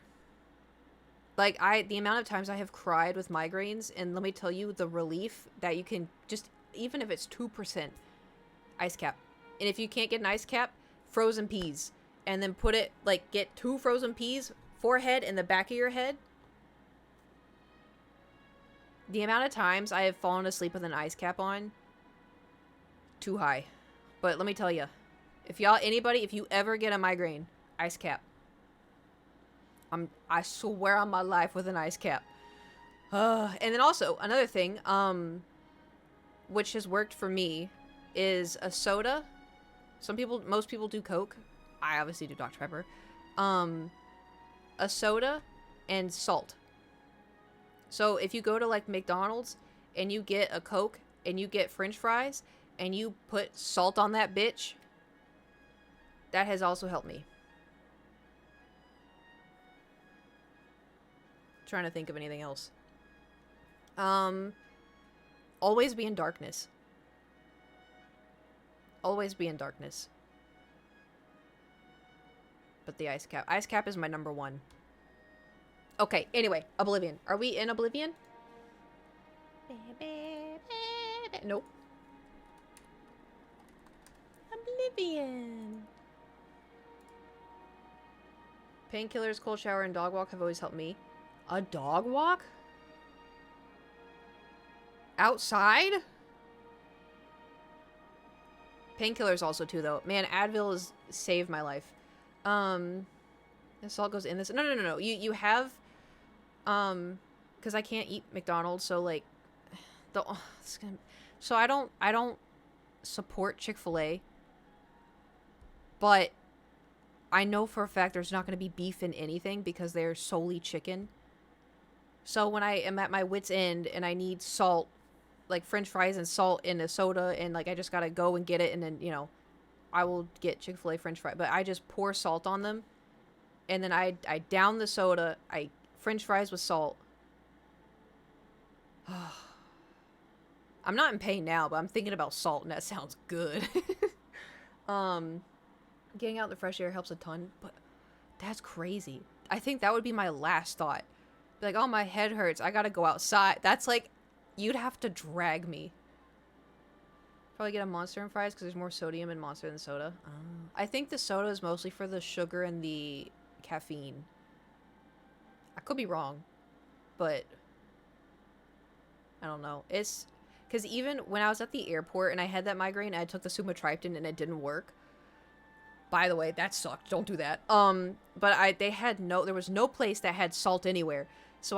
Like, the amount of times I have cried with migraines, and let me tell you, the relief that you can just, even if it's 2%, ice cap. And if you can't get an ice cap, frozen peas, and then put it, like, get 2 frozen peas, forehead and the back of your head. The amount of times I have fallen asleep with an ice cap on, too high. But let me tell you, if you ever get a migraine, ice cap. I swear on my life with an ice cap. And then also, another thing, which has worked for me, is a soda. Most people do Coke. I obviously do Dr. Pepper. A soda and salt. So if you go to like McDonald's and you get a Coke and you get French fries and you put salt on that bitch, that has also helped me. Trying to think of anything else. Always be in darkness. Always be in darkness. But the ice cap. Ice cap is my number 1. Okay, anyway, Oblivion. Are we in Oblivion? Nope. Oblivion. Painkillers, cold shower, and dog walk have always helped me. A dog walk? Outside? Painkillers also too, though. Man, Advil has saved my life. This all goes in this. No. You have... because I can't eat McDonald's, so like, so I don't support Chick-fil-A, but I know for a fact there's not going to be beef in anything because they're solely chicken. So when I am at my wit's end and I need salt, like French fries and salt in a soda, and like I just gotta go and get it, and then, you know, I will get Chick-fil-A French fry, but I just pour salt on them, and then I down the soda, I French fries with salt. I'm not in pain now, but I'm thinking about salt, and that sounds good. Getting out in the fresh air helps a ton, but that's crazy. I think that would be my last thought. Be like, oh, my head hurts. I gotta go outside. That's like, you'd have to drag me. Probably get a Monster and fries because there's more sodium in Monster than soda. I think the soda is mostly for the sugar and the caffeine. I could be wrong, but I don't know. It's because even when I was at the airport and I had that migraine, I took the sumatriptan and it didn't work. By the way, that sucked. Don't do that. But there was no place that had salt anywhere. So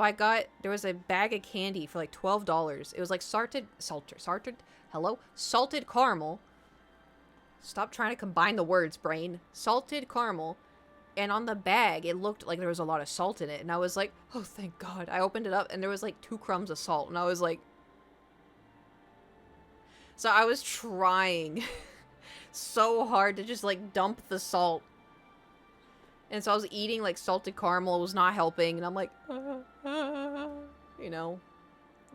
there was a bag of candy for like $12. It was like salted caramel. Stop trying to combine the words, brain. Salted caramel. And on the bag, it looked like there was a lot of salt in it. And I was like, oh, thank God. I opened it up and there was like 2 crumbs of salt. And I was like... So I was trying so hard to just like dump the salt. And so I was eating like salted caramel. It was not helping. And I'm like, you know.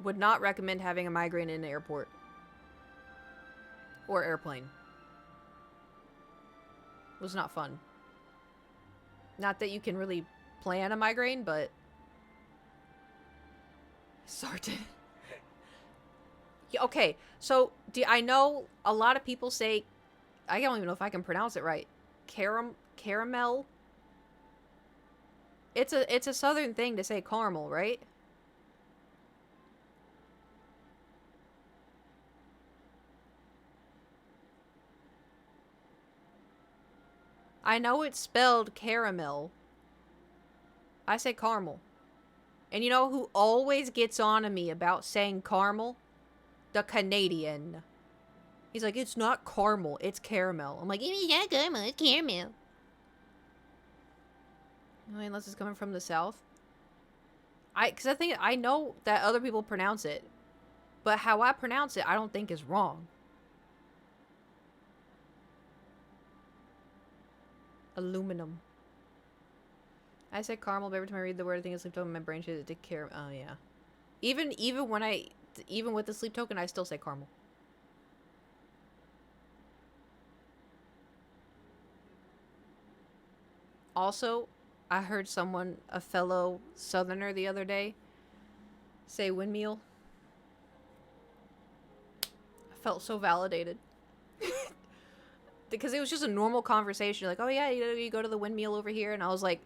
Would not recommend having a migraine in an airport. Or airplane. It was not fun. Not that you can really plan a migraine, but... Sartin. Yeah, okay, so I know a lot of people say... I don't even know if I can pronounce it right. Caramel? It's a southern thing to say caramel, right? I know it's spelled caramel. I say caramel. And you know who always gets on to me about saying caramel? The Canadian. He's like, it's not caramel, it's caramel. I'm like, it's not caramel, it's caramel. Unless it's coming from the south. Because I think I know that other people pronounce it. But how I pronounce it, I don't think is wrong. Aluminum. I said caramel, but every time I read the word, I think it's sleep token. My brain should take care. Oh yeah. Even with the sleep token, I still say caramel. Also, I heard a fellow Southerner the other day, say windmill. I felt so validated. Because it was just a normal conversation. Like, oh yeah, you go to the windmill over here. And I was like,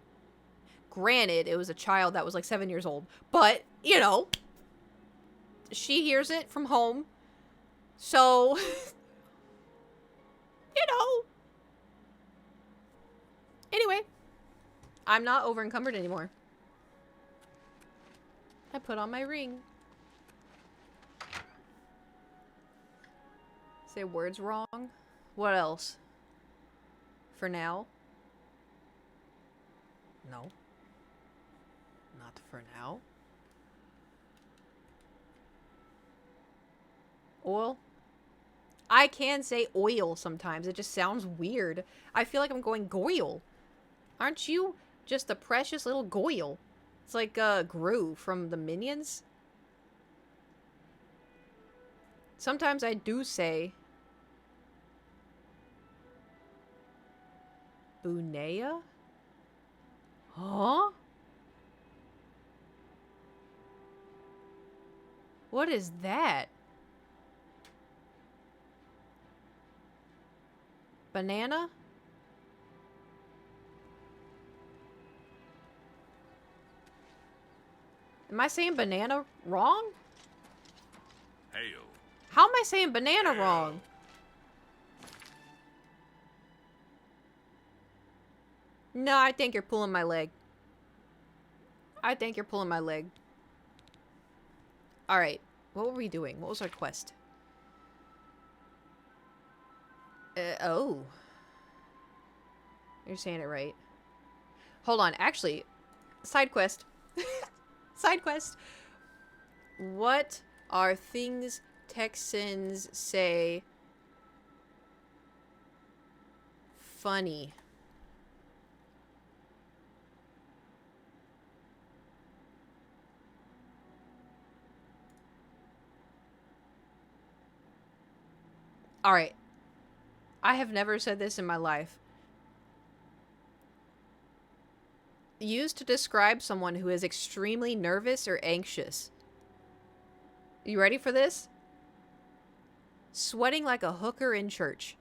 granted, it was a child that was like 7 years old. But, you know, she hears it from home. So, you know. Anyway, I'm not over encumbered anymore. I put on my ring. Say words wrong. What else? For now? No. Not for now. Oil? I can say oil sometimes. It just sounds weird. I feel like I'm going Goyle. Aren't you just a precious little Goyle? It's like Gru from the Minions. Sometimes I do say Bunea? Huh? What is that? Banana? Am I saying banana wrong? Hail. How am I saying banana wrong? No, I think you're pulling my leg. I think you're pulling my leg. Alright. What were we doing? What was our quest? Oh. You're saying it right. Hold on. Actually, side quest. Side quest. What are things Texans say funny? Alright. I have never said this in my life. Used to describe someone who is extremely nervous or anxious. You ready for this? Sweating like a hooker in church.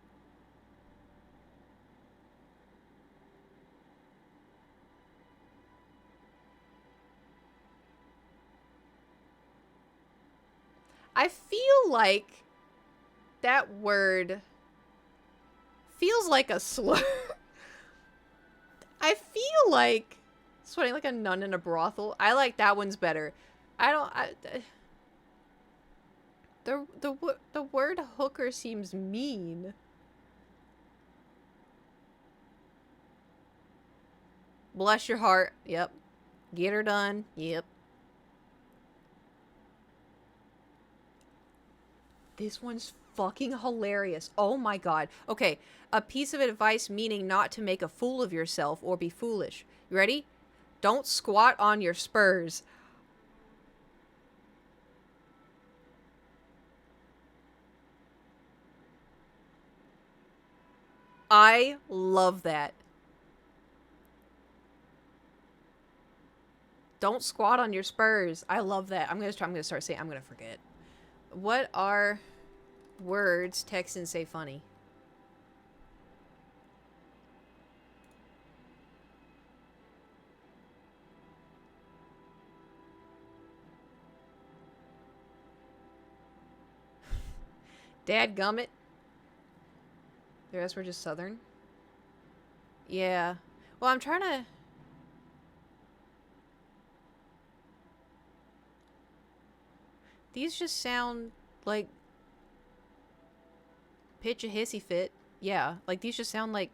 I feel like that word feels like a slur. I feel like sweating like a nun in a brothel. I like that one's better. The word hooker seems mean. Bless your heart. Yep. Get her done. Yep. This one's fucking hilarious. Oh my god. Okay, a piece of advice meaning not to make a fool of yourself or be foolish. You ready? Don't squat on your spurs. I love that. Don't squat on your spurs. I love that. I'm gonna start saying. I'm gonna forget. What are words Texans say funny? Dadgummit. The rest were just Southern. Yeah. Well, I'm trying to... These just sound like... Pitch a hissy fit. Yeah. Like, these just sound like...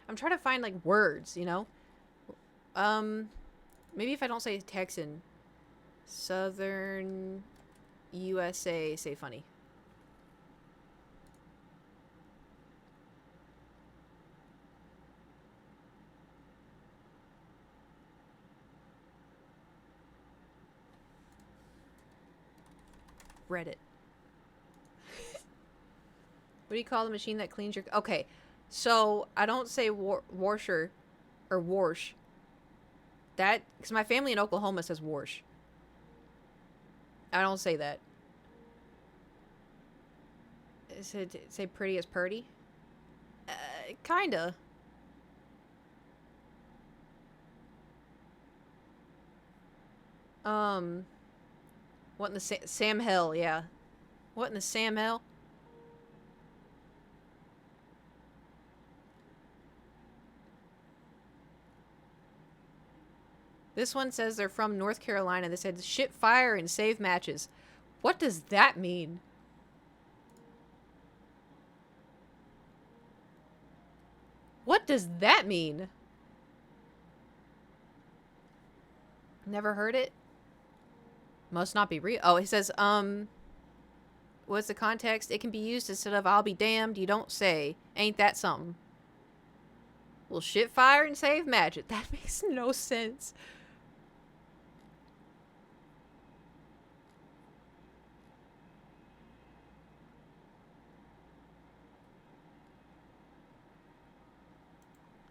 I'm trying to find, like, words, you know? Maybe if I don't say Texan. Southern... USA say funny. Reddit. What do you call the machine that cleans your... Okay, so I don't say washer or wash. That... Because my family in Oklahoma says wash. I don't say that. Is it say pretty as purdy? Kinda. What in the Sam Hill, yeah. What in the Sam Hill? This one says they're from North Carolina. They said shit fire and save matches. What does that mean? What does that mean? Never heard it? Must not be real. Oh, he says, what's the context? It can be used instead of I'll be damned, you don't say. Ain't that something? Well, shit fire and save magic. That makes no sense.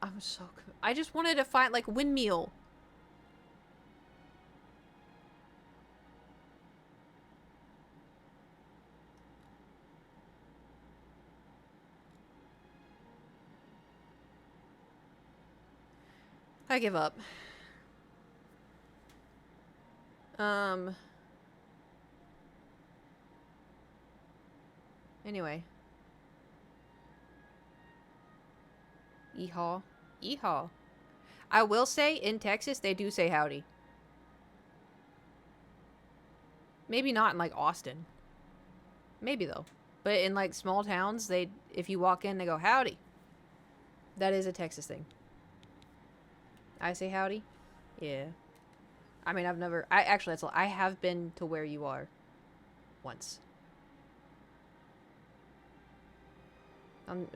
I'm so... I just wanted to find, like, windmill. I give up. Anyway. Yeehaw. Yeehaw. I will say, in Texas, they do say howdy. Maybe not in, like, Austin. Maybe, though. But in, like, small towns, if you walk in, they go, howdy. That is a Texas thing. I say howdy? Yeah. I mean, actually, I have been to where you are. Once.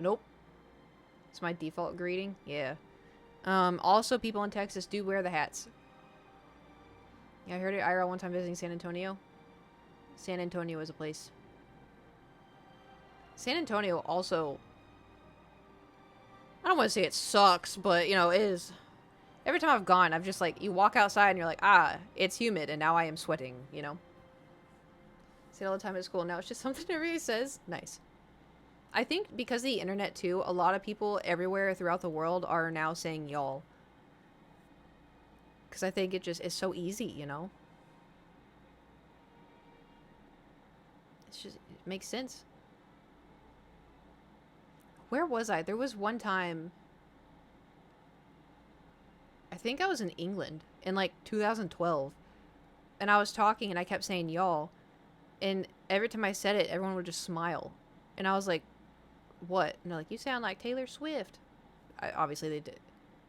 Nope. It's my default greeting. Yeah. Also, people in Texas do wear the hats. Yeah, I heard it IRL one time visiting San Antonio. San Antonio is a place. San Antonio also... I don't want to say it sucks, but, you know, it is... Every time I've gone, I've just, like, you walk outside and you're like, ah, it's humid, and now I am sweating, you know? I say it all the time at school, now it's just something everybody says. Nice. I think because of the internet, too, a lot of people everywhere throughout the world are now saying y'all. Because I think it is so easy, you know? It's just, it makes sense. Where was I? There was one time... think I was in England in like 2012. And I was talking and I kept saying y'all. And every time I said it, everyone would just smile. And I was like, what? And they're like, you sound like Taylor Swift. Obviously, they did.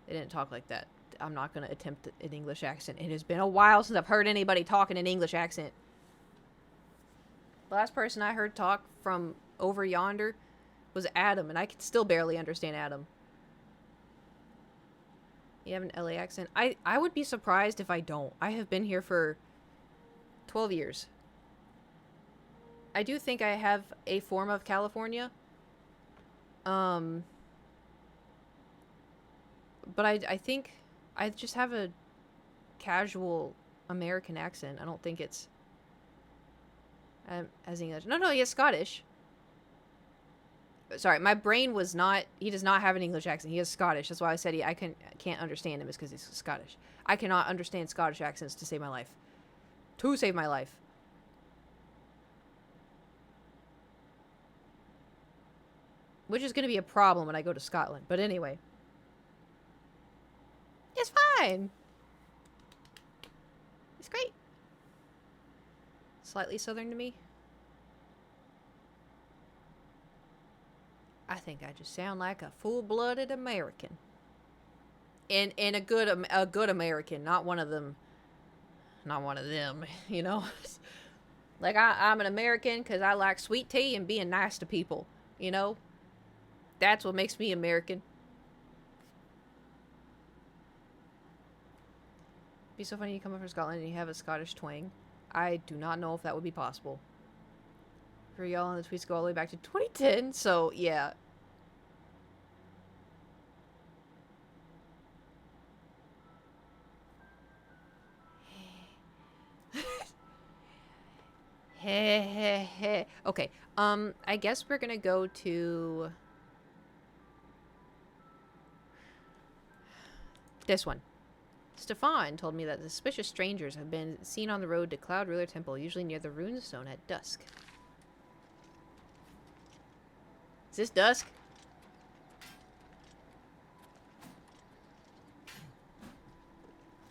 They didn't talk like that. I'm not going to attempt an English accent. It has been a while since I've heard anybody talk in an English accent. The last person I heard talk from over yonder was Adam. And I could still barely understand Adam. You have an LA accent? I would be surprised if I don't. I have been here for 12 years. I do think I have a form of California. But I think I just have a casual American accent. I don't think it's as English. No, he is Scottish. Sorry, my brain was not... He does not have an English accent. He is Scottish. That's why I said I can't understand him, is because he's Scottish. I cannot understand Scottish accents to save my life. To save my life. Which is going to be a problem when I go to Scotland. But anyway. It's fine. It's great. Slightly southern to me. I think I just sound like a full-blooded American. And a good American, not one of them. Not one of them, you know. Like I'm an American because I like sweet tea and being nice to people, you know. That's what makes me American. Be so funny you come up from Scotland and you have a Scottish twang. I do not know if that would be possible. For y'all, and the tweets go all the way back to 2010, so yeah. Okay, I guess we're gonna go to this one. Stefan told me that suspicious strangers have been seen on the road to Cloud Ruler Temple, usually near the Runestone at dusk. Is this dusk?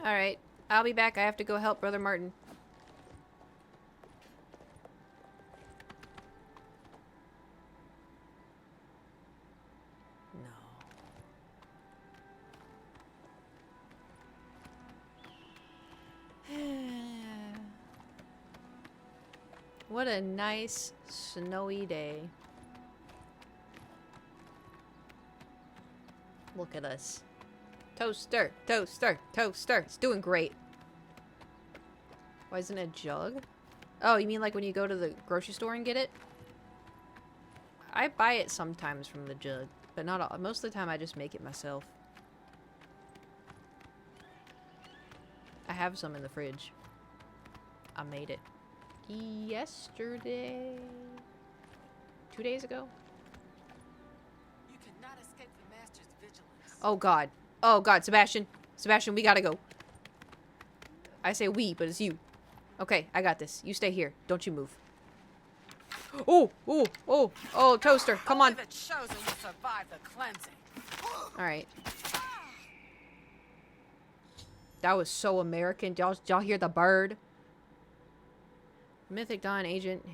Alright, I'll be back. I have to go help Brother Martin. What a nice snowy day. Look at us. Toaster, toaster, toaster. It's doing great. Why isn't it a jug? Oh, you mean like when you go to the grocery store and get it? I buy it sometimes from the jug, but not all. Most of the time I just make it myself. I have some in the fridge. I made it yesterday. 2 days ago. You cannot escape the master's vigilance. Oh god. Oh god, Sebastian. Sebastian, we gotta go. I say we, but it's you. Okay, I got this. You stay here. Don't you move. Oh, oh, oh, oh, Toaster, come on. Only the chosen will survive the cleansing. Alright. That was so American. Did y'all hear the bird? Mythic Dawn agent.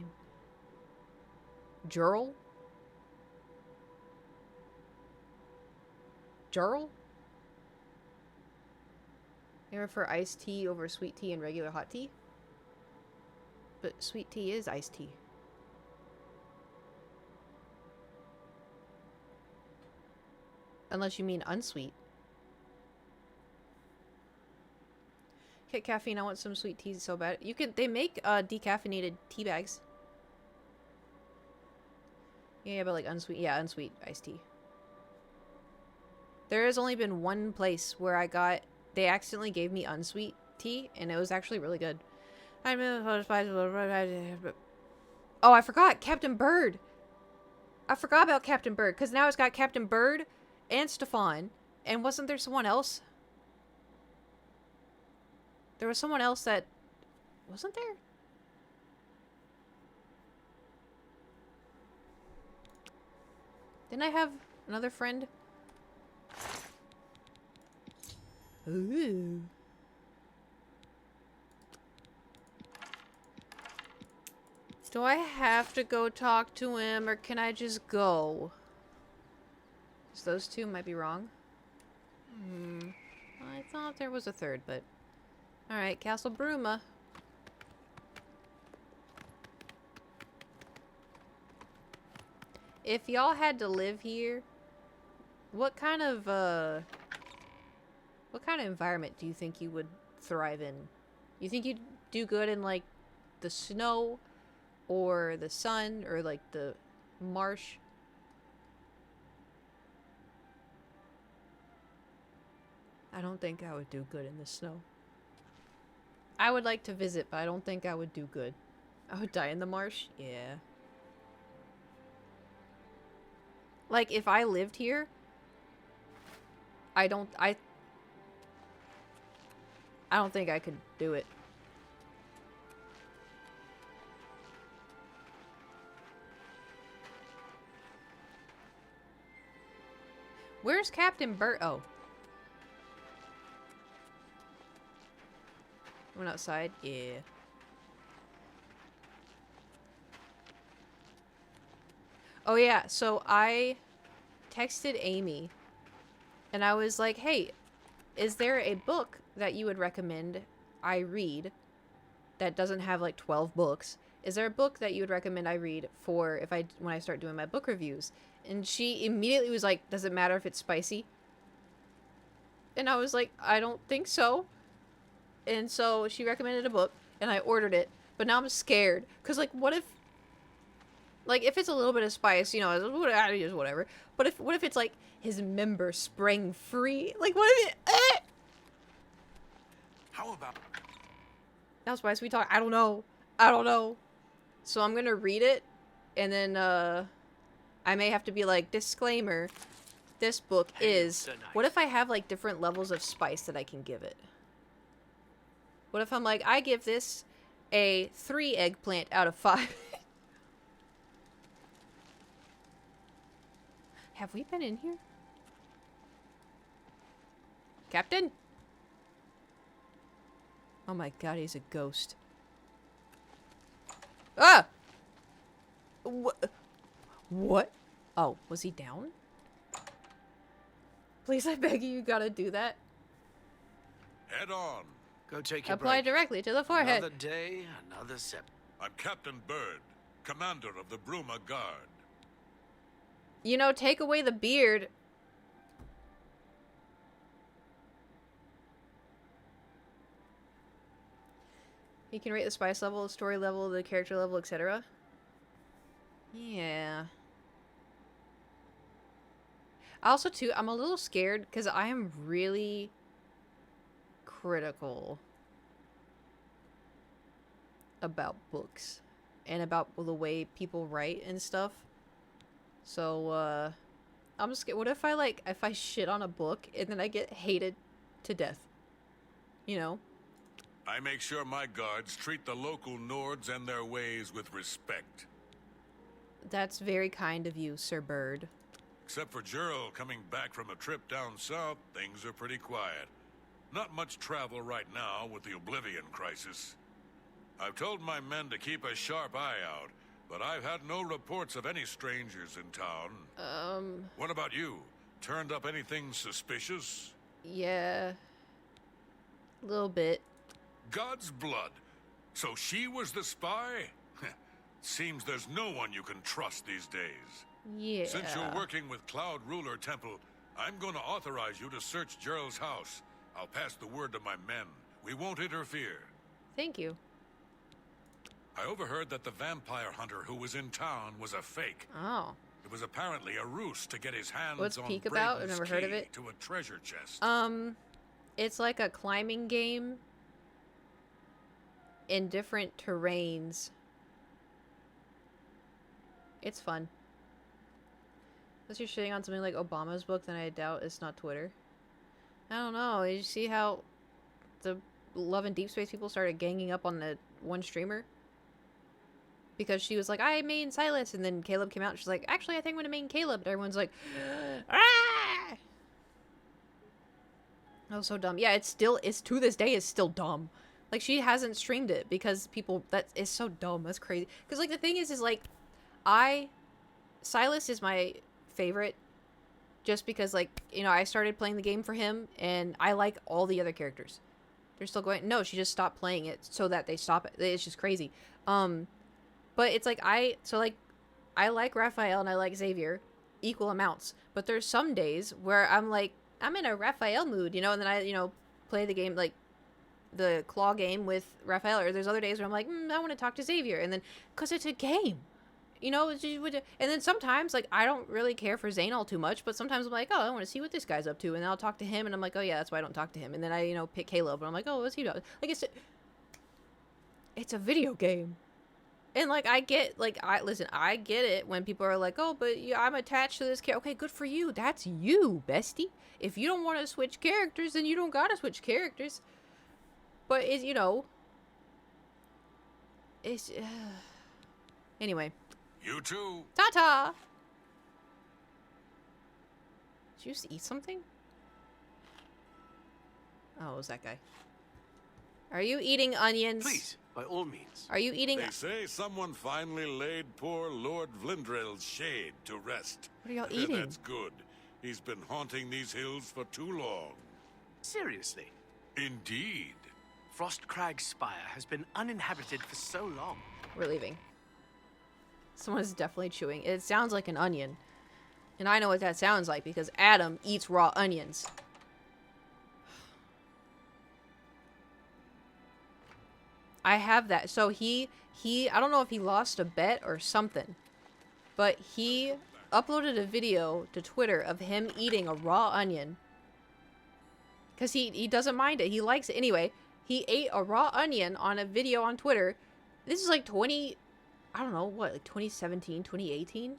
Jurl? Jurl? They prefer iced tea over sweet tea and regular hot tea? But sweet tea is iced tea. Unless you mean unsweet. Okay, caffeine, I want some sweet tea so bad. You can, they make decaffeinated tea bags. Yeah, but like unsweet, yeah, unsweet iced tea. There has only been one place where I got, they accidentally gave me unsweet tea, and it was actually really good. Oh, I forgot Captain Bird. I forgot about Captain Bird, because now it's got Captain Bird and Stefan. And wasn't there someone else? There was someone else that... Wasn't there? Didn't I have another friend? Ooh. Do I have to go talk to him, or can I just go? 'Cause those two might be wrong. I thought there was a third, but... Alright, Castle Bruma. If y'all had to live here, what kind of environment do you think you would thrive in? You think you'd do good in, like, the snow, or the sun, or, like, the marsh? I don't think I would do good in the snow. I would like to visit, but I don't think I would do good. I would die in the marsh? Yeah. Like, if I lived here, I don't think I could do it. Where's Captain Bert? Oh. Went outside? Yeah. Oh yeah, so I texted Amy and I was like, hey, is there a book that you would recommend I read that doesn't have like 12 books? Is there a book that you would recommend I read for when I start doing my book reviews? And she immediately was like, does it matter if it's spicy? And I was like, I don't think so. And so she recommended a book and I ordered it, but now I'm scared because, like, what if, like, if it's a little bit of spice, you know, it's whatever. But what if it's like his member sprang free? Like, what if it? How about... How spicy we talk? I don't know. So I'm gonna read it, and then I may have to be like, disclaimer. This book is. What if I have like different levels of spice that I can give it? What if I'm like, I give this a 3 eggplant out of 5? Have we been in here? Captain? Oh my god, he's a ghost. Ah! What? Oh, was he down? Please, I beg you gotta do that. Head on. Go take your Apply break. directly to the forehead. Another day, another sip. I'm Captain Bird, commander of the Bruma Guard. You know, take away the beard. You can rate the spice level, story level, the character level, etc. Yeah. Also, too, I'm a little scared because I am really critical about books and about the way people write and stuff. So, I'm scared. What if I shit on a book and then I get hated to death? You know? I make sure my guards treat the local Nords and their ways with respect. That's very kind of you, Sir Bird. Except for Gerald coming back from a trip down south, things are pretty quiet. Not much travel right now with the Oblivion crisis. I've told my men to keep a sharp eye out, but I've had no reports of any strangers in town. What about you? Turned up anything suspicious? Yeah. A little bit. God's blood. So she was the spy? Seems there's no one you can trust these days. Yeah. Since you're working with Cloud Ruler Temple, I'm going to authorize you to search Gerald's house. I'll pass the word to my men. We won't interfere. Thank you. I overheard that the vampire hunter who was in town was a fake. Oh. It was apparently a ruse to get his hands What's on Peek about? I've Braden's never heard of key it. to a treasure chest. It's like a climbing game in different terrains. It's fun. Unless you're shitting on something like Obama's book, then I doubt it's not Twitter. I don't know. Did you see how the Love and Deep Space people started ganging up on the one streamer? Because she was like, I main Silas, and then Caleb came out and she's like, actually, I think I'm gonna main Caleb. And everyone's like, ah! Oh, so dumb. Yeah, it's to this day is still dumb. Like, she hasn't streamed it because people, that is so dumb. That's crazy. Because, like, the thing is like, Silas is my favorite just because, like, you know, I started playing the game for him and I like all the other characters. They're still going, no, she just stopped playing it so that they stop it. It's just crazy. But it's like, I like Raphael and I like Xavier equal amounts. But there's some days where I'm like, I'm in a Raphael mood, you know, and then I, you know, play the game, like, the claw game with Raphael, or there's other days where I'm like, I want to talk to Xavier, and then, because it's a game, you know, and then sometimes, like, I don't really care for Zane all too much, but sometimes I'm like, oh, I want to see what this guy's up to, and then I'll talk to him, and I'm like, oh yeah, that's why I don't talk to him, and then I, you know, pick Caleb, and I'm like, oh, what's he doing? Like, it's a video game. And, like, I get, like, I get it when people are like, oh, but yeah, I'm attached to this character. Okay, good for you. That's you, bestie. If you don't want to switch characters, then you don't gotta switch characters. But, it's, you know, it's, anyway. You too. Ta-ta! Did you just eat something? Oh, it was that guy. Are you eating onions? Please, by all means. Are you eating... They say someone finally laid poor Lord Vlindrel's shade to rest. What are y'all eating? That's good. He's been haunting these hills for too long. Seriously, Indeed. Frost Crag Spire has been uninhabited for so long. We're leaving. Someone's definitely chewing. It sounds like an onion. And I know what that sounds like because Adam eats raw onions. I have that. So he I don't know if he lost a bet or something, but he uploaded a video to Twitter of him eating a raw onion. Because he doesn't mind it. He likes it. Anyway, he ate a raw onion on a video on Twitter. This is like I don't know, what, like 2017, 2018?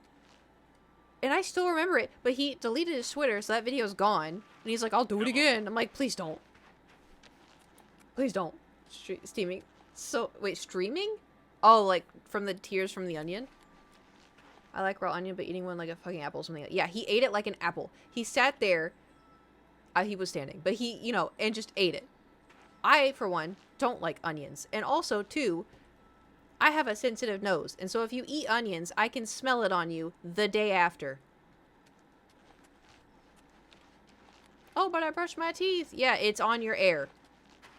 And I still remember it, but he deleted his Twitter, so that video's gone. And he's like, I'll do it again. I'm like, please don't. Please don't. Steaming. So, wait, streaming? Oh, like, from the tears from the onion? I like raw onion, but eating one like a fucking apple or something. Yeah, he ate it like an apple. He sat there. He was standing, but he, you know, and just ate it. I, for one, don't like onions. And also, too, I have a sensitive nose. And so if you eat onions, I can smell it on you the day after. Oh, but I brushed my teeth. Yeah, it's on your air.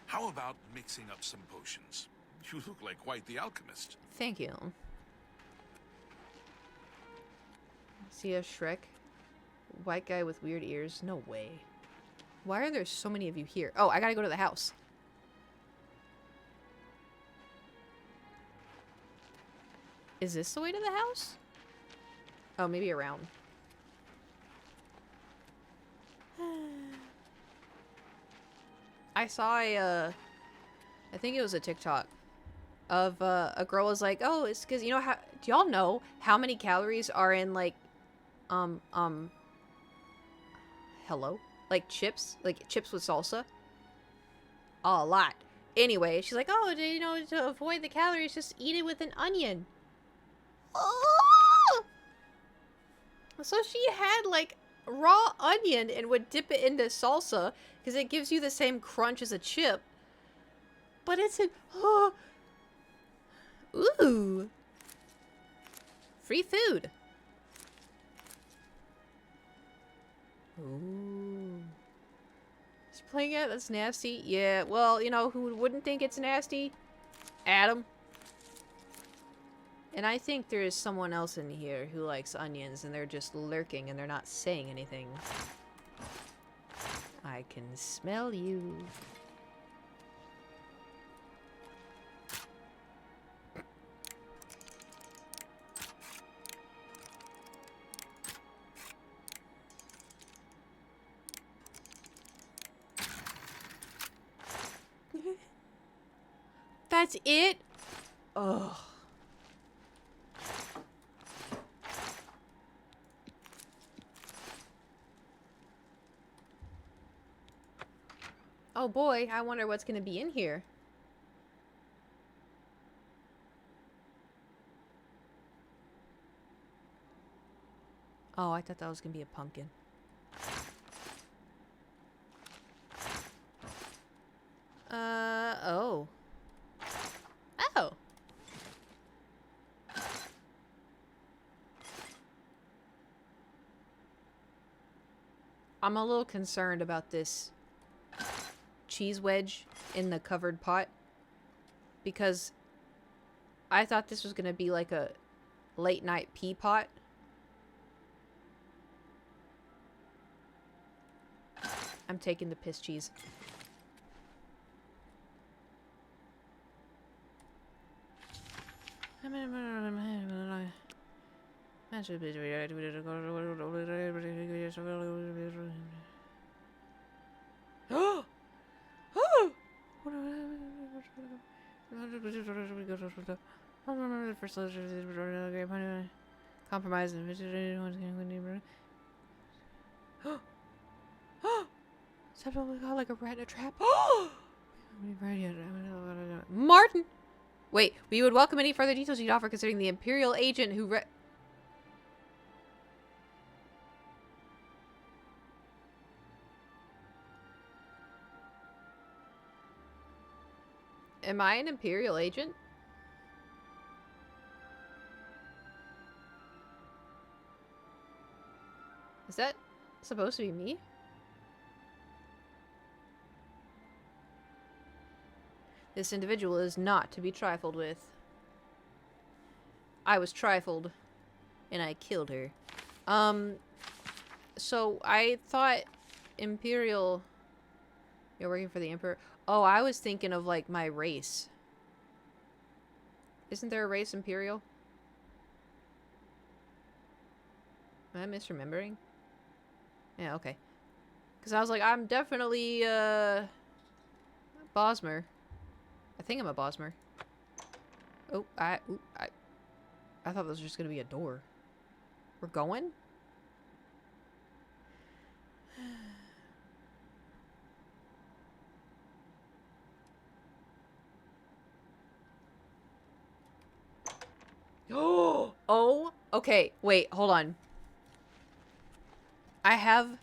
How about mixing up some potions? You look like quite the alchemist. Thank you. See a Shrek? White guy with weird ears? No way. Why are there so many of you here? Oh, I gotta go to the house. Is this the way to the house? Oh, maybe around. I saw I think it was a TikTok of a girl was like, oh, it's because, you know, how do y'all know how many calories are in, like, hello? Like chips with salsa? Oh, a lot. Anyway, she's like, oh, you know, to avoid the calories, just eat it with an onion. Oh! So she had, like, raw onion and would dip it into salsa because it gives you the same crunch as a chip. But it's an... Oh. Ooh. Free food. Ooh. She's playing it? That's nasty. Yeah, well, you know, who wouldn't think it's nasty? Adam. And I think there is someone else in here who likes onions and they're just lurking and they're not saying anything. I can smell you. That's it? Ugh. Oh boy, I wonder what's gonna be in here. Oh, I thought that was gonna be a pumpkin. Oh. Oh. I'm a little concerned about this cheese wedge in the covered pot because I thought this was going to be like a late night pea pot. I'm taking the piss cheese. Compromise and oh my god, like a rat in a trap. Martin! Wait, we would welcome any further details you'd offer considering the Imperial agent who Am I an Imperial agent? Is that supposed to be me? This individual is not to be trifled with. I was trifled, and I killed her. So I thought Imperial... You're working for the Emperor? Oh, I was thinking of, like, my race. Isn't there a race Imperial? Am I misremembering? Yeah, okay. Because I was like, I'm definitely, Bosmer. I think I'm a Bosmer. Oh, I thought this was just gonna be a door. We're going? Oh, okay. Wait, hold on. I have,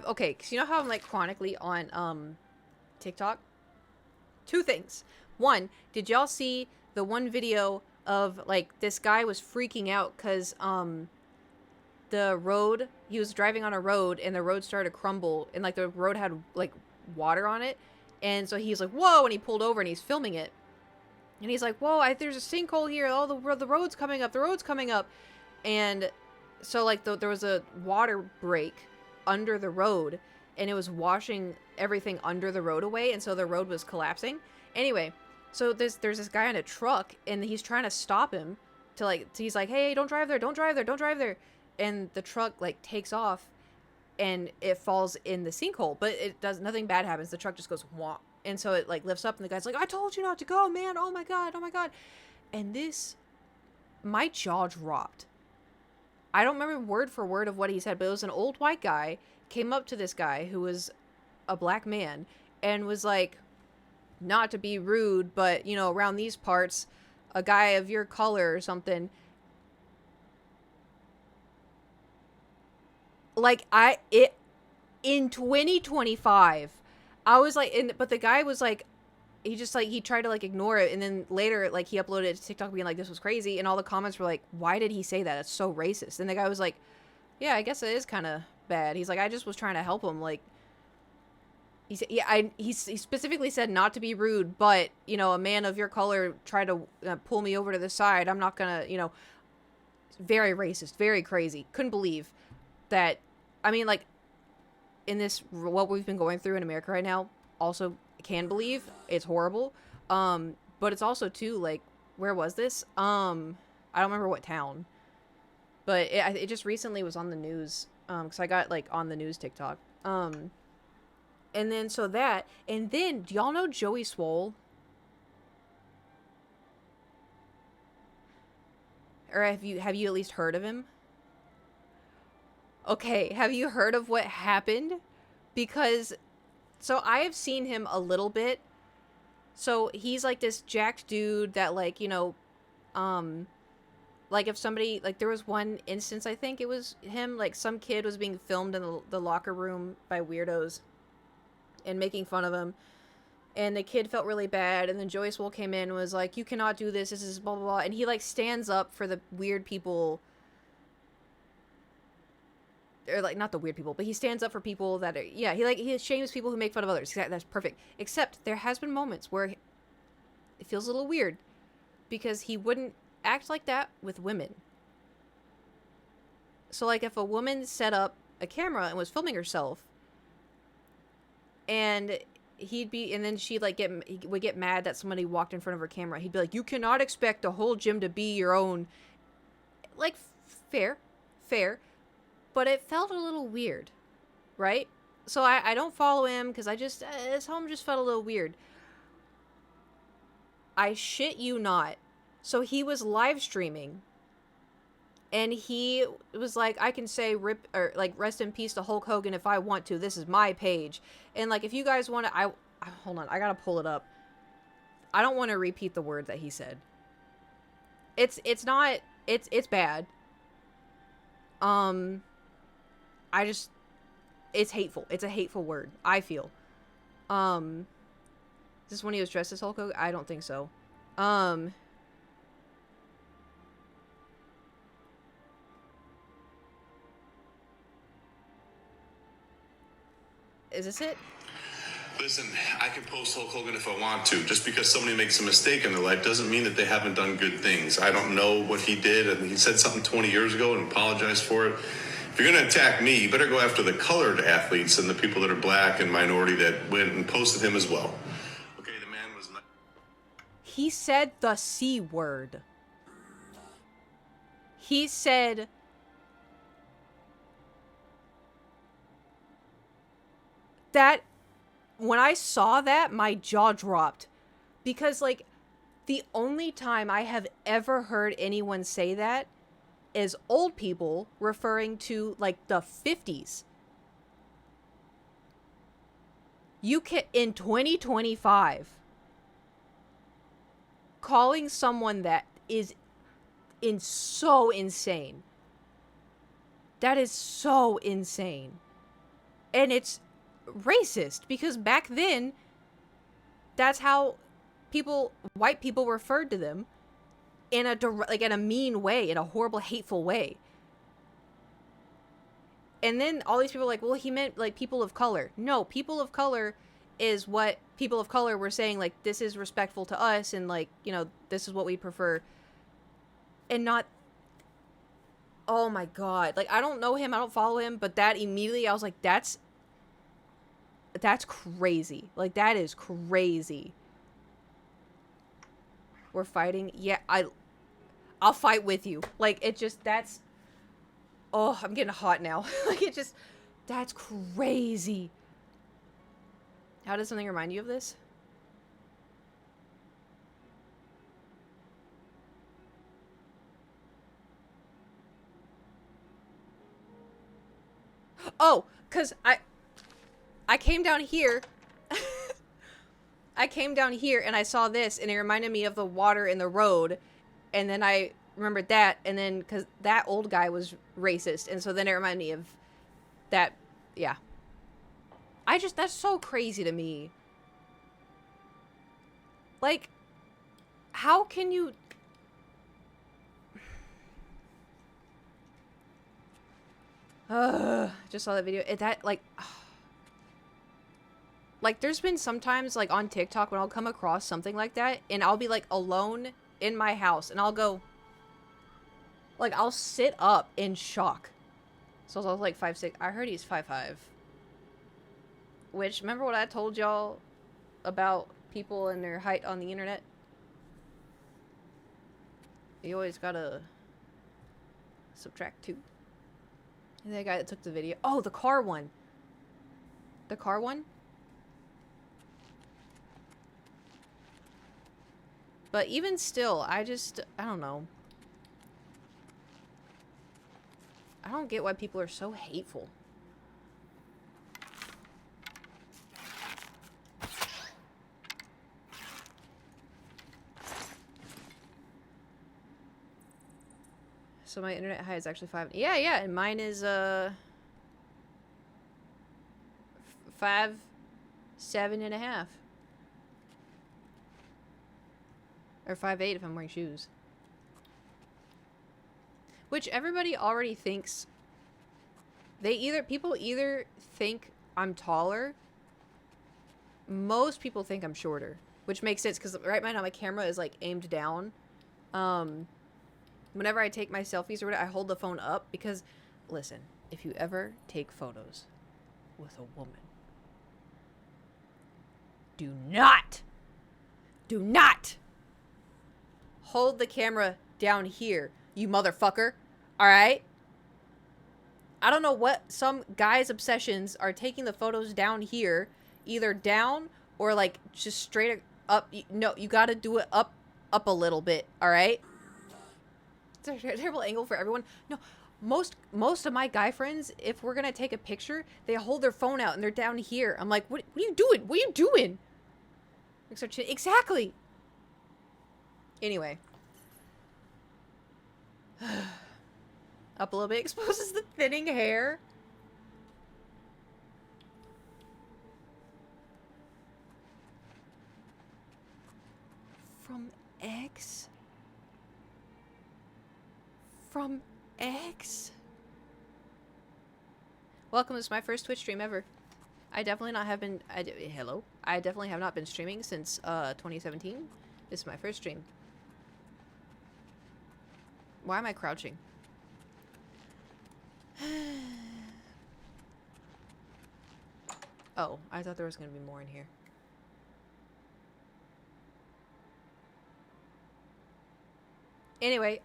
okay, because you know how I'm, like, chronically on, TikTok? Two things. One, did y'all see the one video of, like, this guy was freaking out because, the road, he was driving on a road and the road started to crumble and, like, the road had, like, water on it. And so he's like, whoa, and he pulled over and he's filming it. And he's like, whoa, there's a sinkhole here. Oh, the road's coming up. The road's coming up. And so, like, there was a water break under the road. And it was washing everything under the road away. And so the road was collapsing. Anyway, so there's this guy in a truck. And he's trying to stop him. He's like, hey, don't drive there. Don't drive there. Don't drive there. And the truck, like, takes off. And it falls in the sinkhole. But nothing bad happens. The truck just goes, wah. And so it, like, lifts up, and the guy's like, I told you not to go, man. Oh, my God. Oh, my God. And my jaw dropped. I don't remember word for word of what he said, but it was an old white guy came up to this guy who was a black man and was like, not to be rude, but, you know, around these parts, a guy of your color or something. Like, in 2025... I was like, but the guy was like, he tried to, like, ignore it, and then later, like, he uploaded it to TikTok being like, this was crazy, and all the comments were like, why did he say that? It's so racist. And the guy was like, yeah, I guess it is kind of bad. He's like, I just was trying to help him, like, he said, yeah, he specifically said not to be rude, but, you know, a man of your color tried to pull me over to the side. I'm not gonna, you know, very racist, very crazy. Couldn't believe that, I mean, like, in this, what we've been going through in America right now, also can believe it's horrible. But it's also too, like, where was this? I don't remember what town, but it just recently was on the news. Cause I got, like, on the news TikTok. And then so that, and then do y'all know Joey Swole? Or have you at least heard of him? Okay, have you heard of what happened? Because, so I have seen him a little bit. So he's like this jacked dude that, like, you know, like if somebody, like there was one instance, I think it was him, like some kid was being filmed in the locker room by weirdos and making fun of him. And the kid felt really bad, and then Joey Swoll came in and was like, you cannot do this, this is blah, blah, blah. And he, like, stands up for the weird people. Or, like, not the weird people, but he stands up for people that are, yeah, he shames people who make fun of others. That's perfect. Except, there has been moments where it feels a little weird. Because he wouldn't act like that with women. So, like, if a woman set up a camera and was filming herself, and then she'd, like, he would get mad that somebody walked in front of her camera. He'd be like, you cannot expect the whole gym to be your own. Like, fair. But it felt a little weird, right? So I don't follow him, because his home just felt a little weird. I shit you not. So he was live streaming, and he was like, I can say rest in peace to Hulk Hogan if I want to. This is my page. And, like, if you guys want to, hold on, I gotta pull it up. I don't want to repeat the word that he said. It's bad. It's hateful. It's a hateful word, I feel. Is this when he was dressed as Hulk Hogan? I don't think so. Is this it? Listen, I can post Hulk Hogan if I want to. Just because somebody makes a mistake in their life doesn't mean that they haven't done good things. I don't know what he did, and he said something 20 years ago and apologized for it. If you're going to attack me, you better go after the colored athletes and the people that are black and minority that went and posted him as well. Okay, the man was not... He said the C word. He said... that... When I saw that, my jaw dropped. Because, like, the only time I have ever heard anyone say that is old people referring to, like, the 50s. You can, in 2025, calling someone that is so insane. That is so insane. And it's racist, because back then, that's how white people referred to them, in a mean way, in a horrible, hateful way. And then all these people are like, well, he meant, like, people of color. No, people of color is what people of color were saying, like, this is respectful to us, and, like, you know, this is what we prefer. And not... Oh my god. Like, I don't know him, I don't follow him, but that immediately, I was like, that's crazy. Like, that is crazy. We're fighting? Yeah, I'll fight with you. Like, it just, that's... Oh, I'm getting hot now. Like, it just... That's crazy. How does something remind you of this? Oh, because I came down here. I came down here and I saw this, and it reminded me of the water in the road. And then I remembered that, and then, because that old guy was racist, and so then it reminded me of that, yeah. That's so crazy to me. Like, how can you... Just saw that video. Like, there's been sometimes, like, on TikTok when I'll come across something like that, and I'll be, like, alone in my house, and I'll go... Like, I'll sit up in shock. So I was like 5'6". I heard he's 5'5". Which, remember what I told y'all about people and their height on the internet? You always gotta subtract 2. And that guy that took the video. Oh, the car one. The car one? But even still, I don't know. I don't get why people are so hateful. So my internet high is actually 5. Yeah, and mine is 5, 7.5. Or 5'8" if I'm wearing shoes. Which everybody already thinks. People either think I'm taller. Most people think I'm shorter. Which makes sense because right now my camera is like aimed down. Whenever I take my selfies or whatever, I hold the phone up because, listen, if you ever take photos with a woman, do not hold the camera down here, you motherfucker. Alright? I don't know what some guys' obsessions are taking the photos down here, either down or like just straight up. No, you gotta do it up a little bit, alright? It's a terrible angle for everyone. No, most of my guy friends, if we're gonna take a picture, they hold their phone out and they're down here. I'm like, what are you doing? What are you doing? Exactly. Anyway. Up a little bit, exposes the thinning hair. From X? From X? Welcome, this is my first Twitch stream ever. I definitely hello? I definitely have not been streaming since 2017. This is my first stream. Why am I crouching? Oh, I thought there was gonna be more in here. Anyway,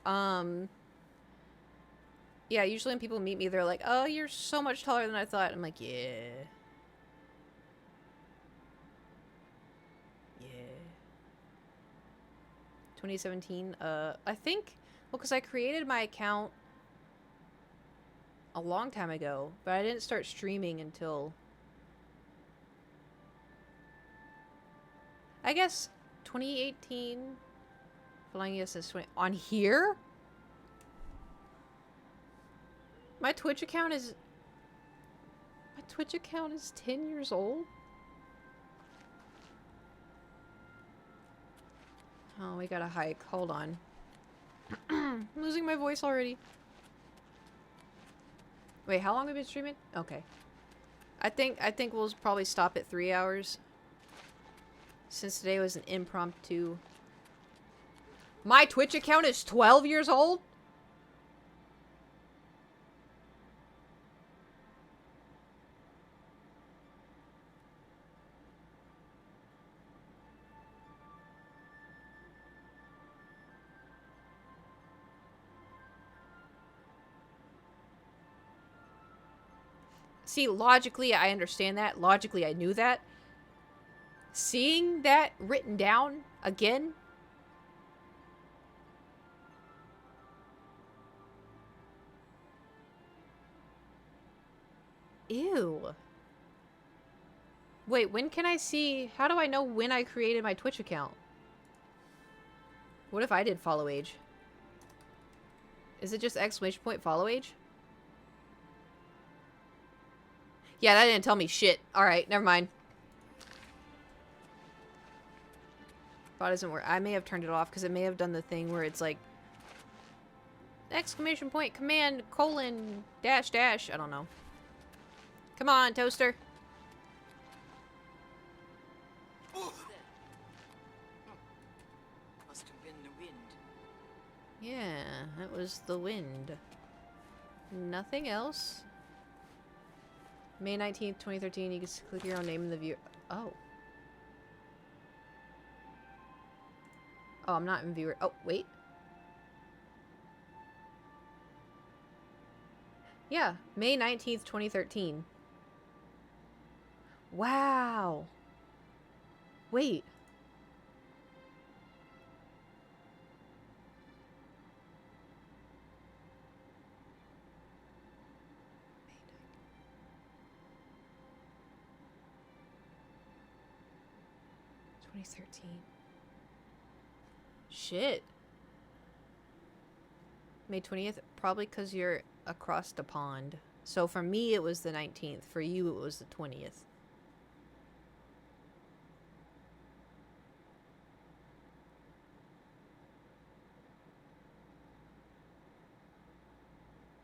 yeah, usually when people meet me, they're like, oh, you're so much taller than I thought. I'm like, yeah. Yeah. 2017, I think, well, because I created my account a long time ago, but I didn't start streaming until, I guess, 2018. Flying yes is 20 on here. My Twitch account is 10 years old. Oh, we gotta hike. Hold on. I'm losing my voice already. Wait, how long have we been streaming? Okay. I think we'll probably stop at 3 hours. Since today was an impromptu. My Twitch account is 12 years old? See, logically, I understand that. Logically, I knew that. Seeing that written down again. Ew. Wait, when can I see... How do I know when I created my Twitch account? What if I did follow age? Is it just exclamation point follow age? Yeah, that didn't tell me shit. Alright, never mind. Bot doesn't work. I may have turned it off because it may have done the thing where it's like... Exclamation point, command, colon, dash, dash. I don't know. Come on, toaster. Must have been the wind. Yeah, that was the wind. Nothing else. May 19th, 2013. You can click your own name in the view. Oh. Oh, I'm not in viewer. Oh, wait. Yeah, May 19th, 2013. Wow. Wait. May 2013. Shit. May 20th? Probably because you're across the pond. So for me, it was the 19th. For you, it was the 20th.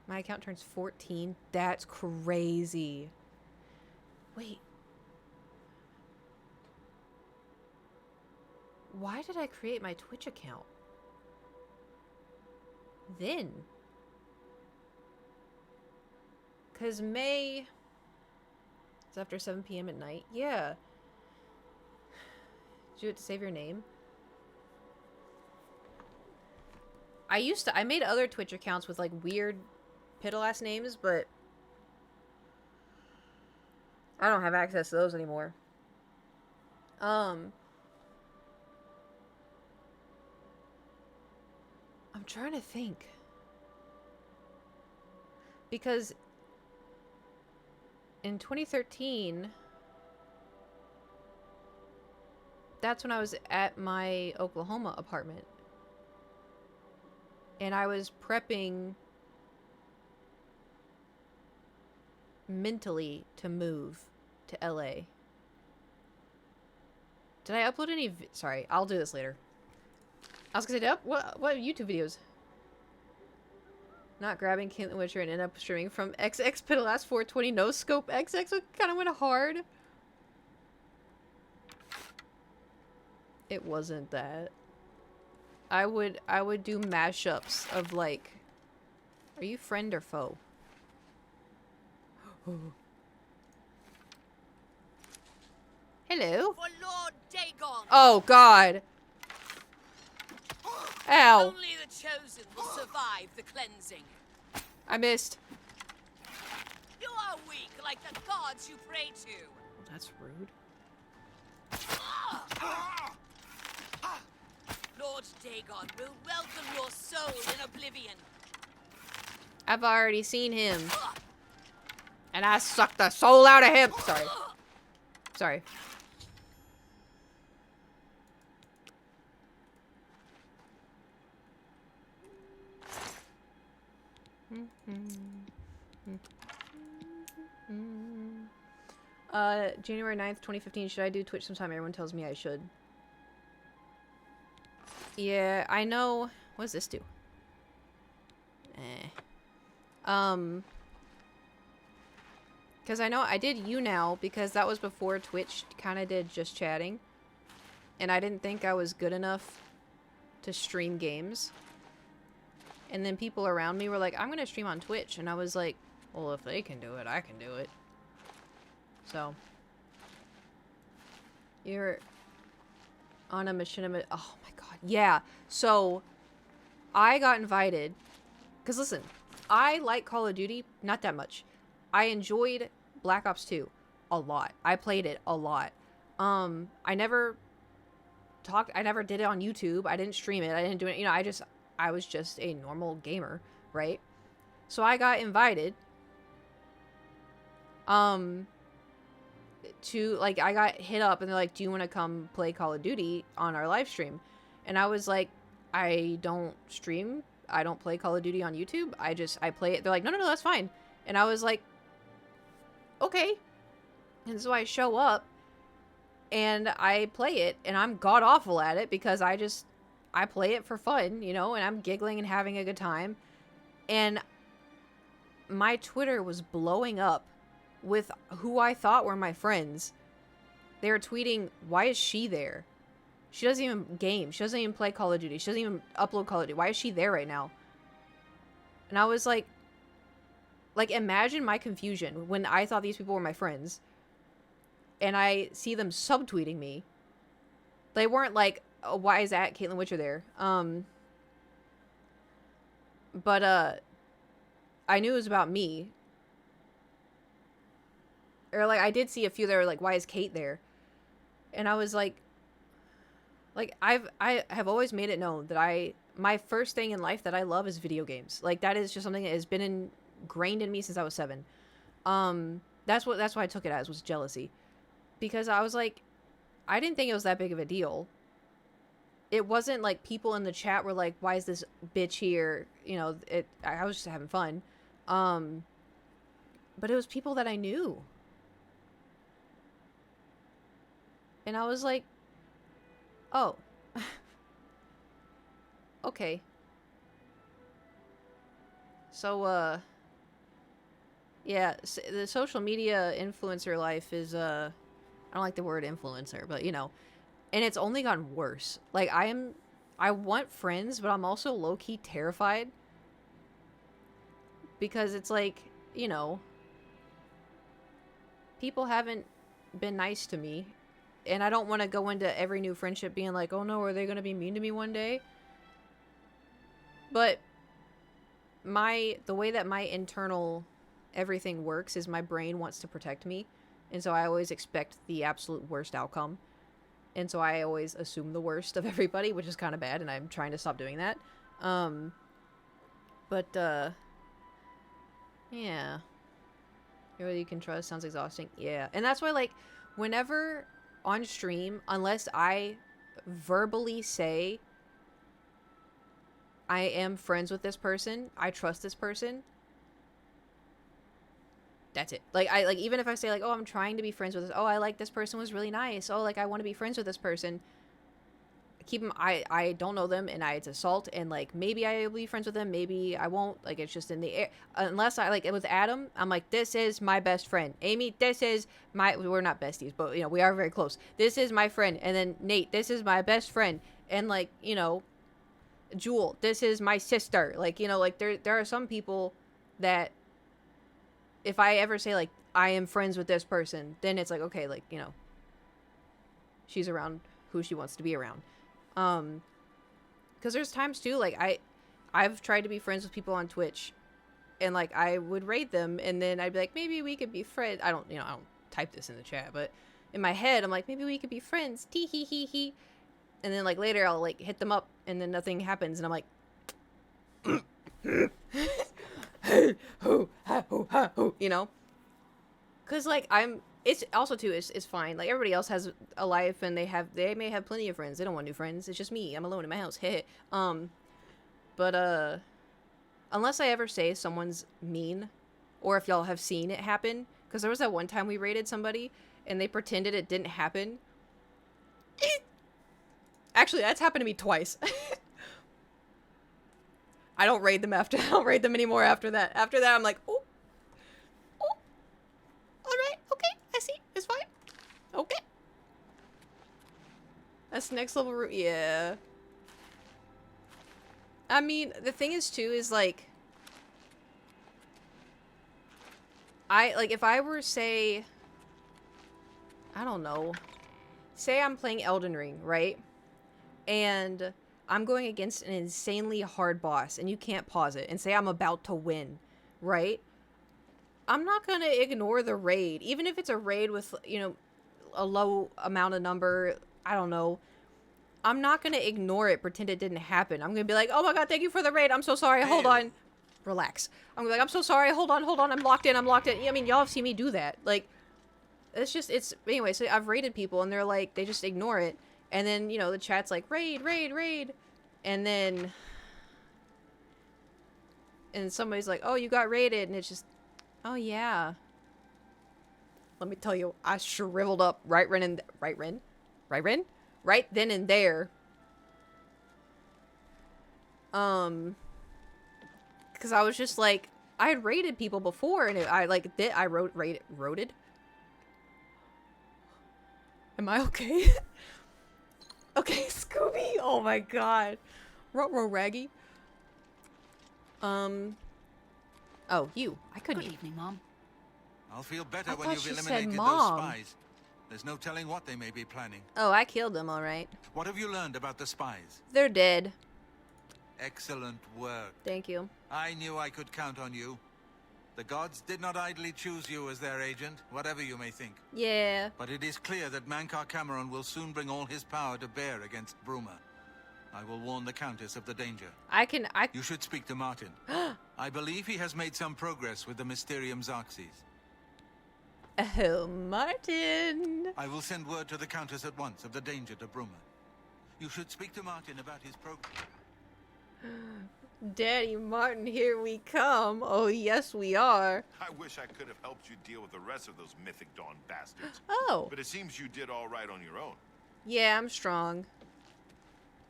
My account turns 14. That's crazy. Wait. Why did I create my Twitch account? Then. Because May... It's after 7 p.m. at night. Yeah. Did you do it to save your name? I made other Twitch accounts with like weird piddle-ass names, but I don't have access to those anymore. I'm trying to think. Because in 2013, that's when I was at my Oklahoma apartment. And I was prepping mentally to move to LA. Did I upload any... Sorry, I'll do this later. I was gonna say, what YouTube videos? Not grabbing Caitlyn Witcher and end up streaming from XX Piddlelass 420 no scope XX. It kind of went hard. It wasn't that. I would do mashups of like, are you friend or foe? Hello. For Lord Dagon. Oh God. Ow. Only the chosen will survive the cleansing. I missed. You are weak like the gods you pray to. That's rude. Lord Dagon will welcome your soul in oblivion. I've already seen him. And I sucked the soul out of him. Sorry. Sorry. January 9th, 2015. Should I do Twitch sometime? Everyone tells me I should. Yeah, I know. What does this do? Because I know I did YouNow because that was before Twitch kind of did just chatting. And I didn't think I was good enough to stream games. And then people around me were like, I'm going to stream on Twitch. And I was like, well, if they can do it, I can do it. So. You're on a machinima. Oh my God. Yeah. So, I got invited. Because listen, I like Call of Duty. Not that much. I enjoyed Black Ops 2 a lot. I played it a lot. I never did it on YouTube. I didn't stream it. I didn't do it. You know, I was just a normal gamer, right? So I got invited to, like, I got hit up and they're like, do you want to come play Call of Duty on our live stream? And I was like, I don't stream. I don't play Call of Duty on YouTube. I play it. They're like, no, that's fine. And I was like, okay. And so I show up and I play it and I'm god awful at it because I play it for fun, you know, and I'm giggling and having a good time. And my Twitter was blowing up with who I thought were my friends. They were tweeting, why is she there? She doesn't even game. She doesn't even play Call of Duty. She doesn't even upload Call of Duty. Why is she there right now? And I was like, imagine my confusion when I thought these people were my friends. And I see them subtweeting me. They weren't like, oh, why is that Caitlyn Witcher there? But I knew it was about me. Or, like, I did see a few that were like, why is Kate there? And I was like, I have always made it known that my first thing in life that I love is video games. Like, that is just something that has been ingrained in me since I was 7. That's why I took it as, was jealousy. Because I was like, I didn't think it was that big of a deal. It wasn't like people in the chat were like, why is this bitch here? You know, I was just having fun. But it was people that I knew. And I was like, oh. Okay. So, Yeah, the social media influencer life is I don't like the word influencer, but you know, and it's only gotten worse. Like I want friends, but I'm also low-key terrified because it's like, you know, people haven't been nice to me, and I don't want to go into every new friendship being like, "Oh no, are they going to be mean to me one day?" But the way that my internal everything works is my brain wants to protect me, and so I always expect the absolute worst outcome, and so I always assume the worst of everybody, which is kind of bad, and I'm trying to stop doing that. Yeah, everybody you can trust sounds exhausting. Yeah, and that's why, like, whenever on stream, unless I verbally say I am friends with this person, I trust this person, that's it. Like, even if I say, like, oh, I'm trying to be friends with this, oh, I like this person was really nice, oh, like, I want to be friends with this person, keep them, I don't know them, and it's assault, and, like, maybe I will be friends with them, maybe I won't, like, it's just in the air, unless I, like, with Adam, I'm like, this is my best friend, Amy, this is we're not besties, but, you know, we are very close, this is my friend, and then Nate, this is my best friend, and, like, you know, Jewel, this is my sister, like, you know, like, there are some people that if I ever say, like, I am friends with this person, then it's like, okay, like, you know, she's around who she wants to be around. Because there's times, too, like, I've tried to be friends with people on Twitch, and, like, I would raid them, and then I'd be like, maybe we could be friends. I don't type this in the chat, but in my head, I'm like, maybe we could be friends, tee hee hee hee. And then, like, later, I'll, like, hit them up, and then nothing happens, and I'm like, you know, because, like, it's also, too, it's fine, like, everybody else has a life, and they may have plenty of friends, they don't want new friends, it's just me, I'm alone in my house, but, unless I ever say someone's mean, or if y'all have seen it happen, because there was that one time we raided somebody, and they pretended it didn't happen. Actually, that's happened to me twice. I don't raid them anymore after that. After that, I'm like, oh, alright, okay, I see, it's fine. Okay. That's next level route, yeah. I mean, the thing is, too, is, like, if I were, say, I don't know, say I'm playing Elden Ring, right? And I'm going against an insanely hard boss, and you can't pause it, and say I'm about to win, right? I'm not gonna ignore the raid, even if it's a raid with, you know, a low amount of number, I don't know. I'm not gonna ignore it, pretend it didn't happen. I'm gonna be like, oh my god, thank you for the raid, I'm so sorry, hold on. Relax. I'm gonna be like, I'm so sorry, hold on, I'm locked in. I mean, y'all have seen me do that. Like, anyway, so I've raided people, and they're like, they just ignore it. And then, you know, the chat's like, raid, raid, raid. And then... And somebody's like, oh, you got raided. And it's just, oh, yeah. Let me tell you, I shriveled up right then and there. Because I was just like, I had raided people before, and I raided. Am I okay? Okay, Scooby! Oh my god. Ruh-roh, Raggy. Oh, you. I couldn't. Good evening, Mom. I'll feel better I when thought you've she said eliminated those Mom. spies. There's no telling what they may be planning. Oh, I killed them, alright. What have you learned about the spies? They're dead. Excellent work. Thank you. I knew I could count on you. The gods did not idly choose you as their agent, whatever you may think. Yeah. But it is clear that Mankar Cameron will soon bring all his power to bear against Bruma. I will warn the Countess of the danger. You should speak to Martin. I believe he has made some progress with the Mysterium Xarxes. Oh, Martin. I will send word to the Countess at once of the danger to Bruma. You should speak to Martin about his progress. Daddy Martin, here we come. Oh, yes, we are. I wish I could have helped you deal with the rest of those Mythic Dawn bastards. Oh. But it seems you did all right on your own. Yeah, I'm strong.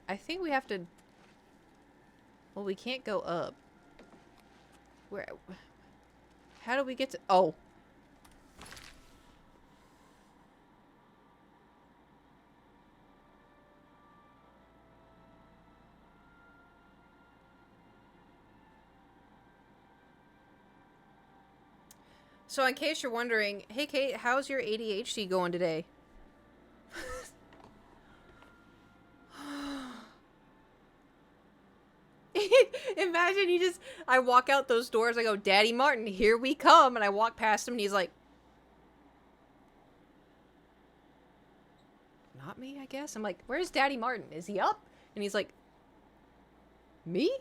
I think we have to... Well, we can't go up. Where... How do we get to... Oh. So in case you're wondering, hey Kate, how's your ADHD going today? Imagine you just, I walk out those doors, I go, Daddy Martin, here we come, and I walk past him and he's like, not me, I guess? I'm like, where's Daddy Martin? Is he up? And he's like, me?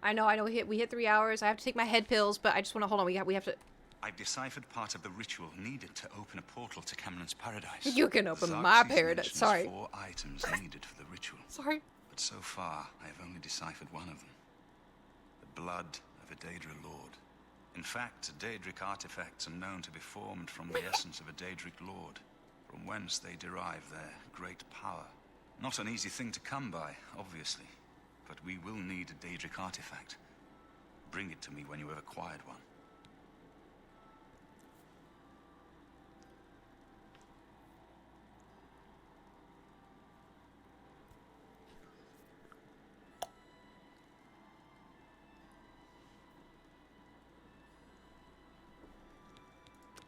I know, we hit 3 hours. I have to take my head pills, but I just want to hold on. We have to. I've deciphered part of the ritual needed to open a portal to Cameron's paradise. You can open Xerxes my paradise. mentions Sorry. 4 items needed for the ritual. Sorry. But so far, I have only deciphered one of them. The blood of a Daedra lord. In fact, Daedric artifacts are known to be formed from the essence of a Daedric lord, from whence they derive their great power. Not an easy thing to come by, obviously. But we will need a Daedric artifact. Bring it to me when you have acquired one.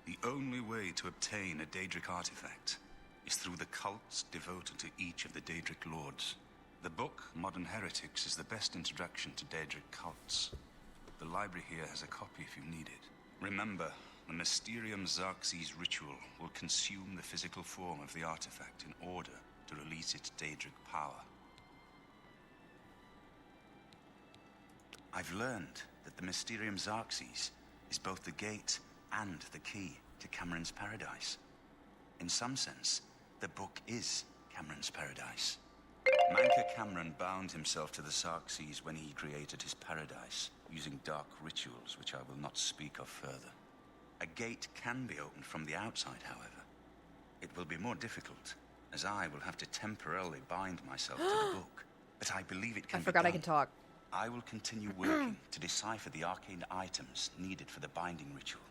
The only way to obtain a Daedric artifact is through the cults devoted to each of the Daedric lords. The book, Modern Heretics, is the best introduction to Daedric cults. The library here has a copy if you need it. Remember, the Mysterium Xerxes ritual will consume the physical form of the artifact in order to release its Daedric power. I've learned that the Mysterium Xerxes is both the gate and the key to Cameron's paradise. In some sense, the book is Cameron's paradise. Manka Cameron bound himself to the Xerxes when he created his paradise, using dark rituals which I will not speak of further. A gate can be opened from the outside, however. It will be more difficult, as I will have to temporarily bind myself to the book. But I believe it can be done. I forgot I can talk. I will continue working to decipher the arcane items needed for the binding ritual.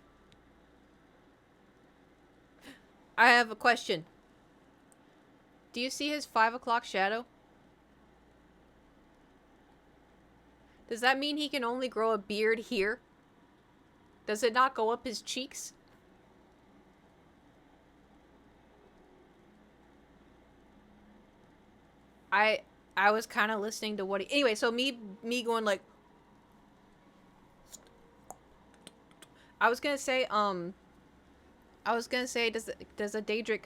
I have a question. Do you see his 5 o'clock shadow? Does that mean he can only grow a beard here? Does it not go up his cheeks? I was kind of listening to what he... Anyway, so me going like... I was gonna say, does a Daedra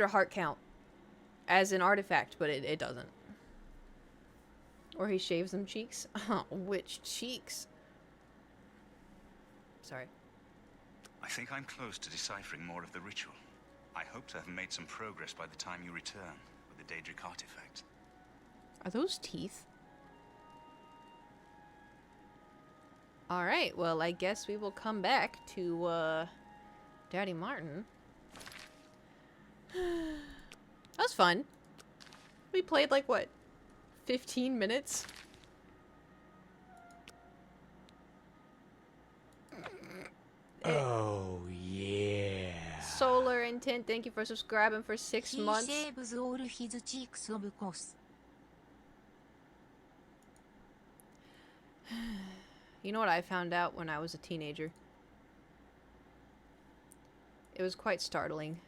heart count as an artifact, but it doesn't. Or he shaves them cheeks. Which cheeks? Sorry. I think I'm close to deciphering more of the ritual. I hope to have made some progress by the time you return with the Daedric artifact. Are those teeth? Alright, well, I guess we will come back to, Daddy Martin. That was fun. We played, like, what? 15 minutes? Oh, yeah. Solar Intent, thank you for subscribing for 6 months. He shaves all his cheeks, of course. You know what I found out when I was a teenager? It was quite startling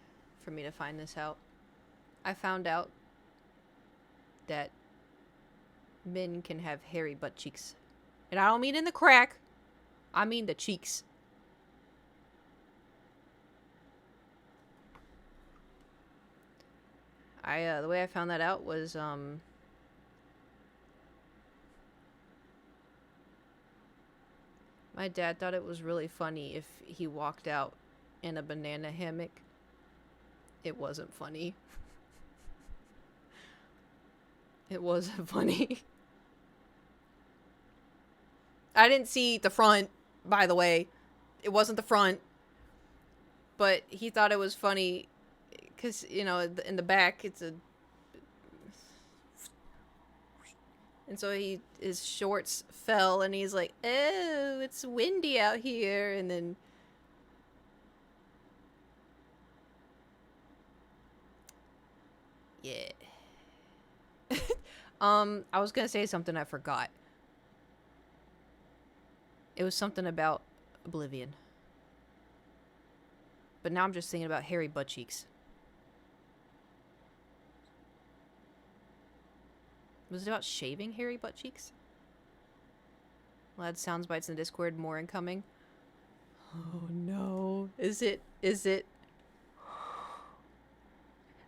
for me to find this out. I found out that men can have hairy butt cheeks. And I don't mean in the crack. I mean the cheeks. The way I found that out was, my dad thought it was really funny if he walked out in a banana hammock. It wasn't funny. It wasn't funny. I didn't see the front, by the way. It wasn't the front. But he thought it was funny because, you know, in the back, it's a... And so his shorts fell, and he's like, "Oh, it's windy out here." And then, yeah. I was gonna say something I forgot. It was something about Oblivion. But now I'm just thinking about hairy butt cheeks. Was it about shaving hairy butt cheeks? Loud sounds bites in the Discord, more incoming. Oh no. Is it?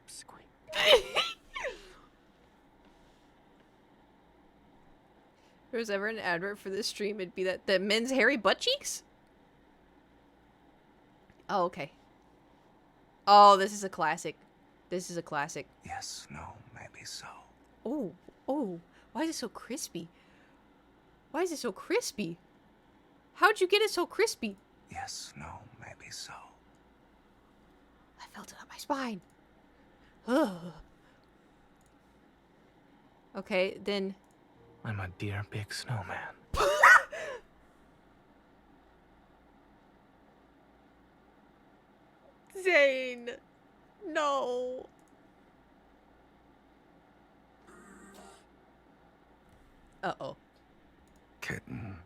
Squeak. If there was ever an advert for this stream, it'd be that men's hairy butt cheeks? Oh, okay. Oh, this is a classic. This is a classic. Yes, no, maybe so. Oh, why is it so crispy? Why is it so crispy? How'd you get it so crispy? Yes, no, maybe so. I felt it up my spine. Ugh. Okay, then... I'm a dear big snowman. Zane! No! Uh-oh. Kitten.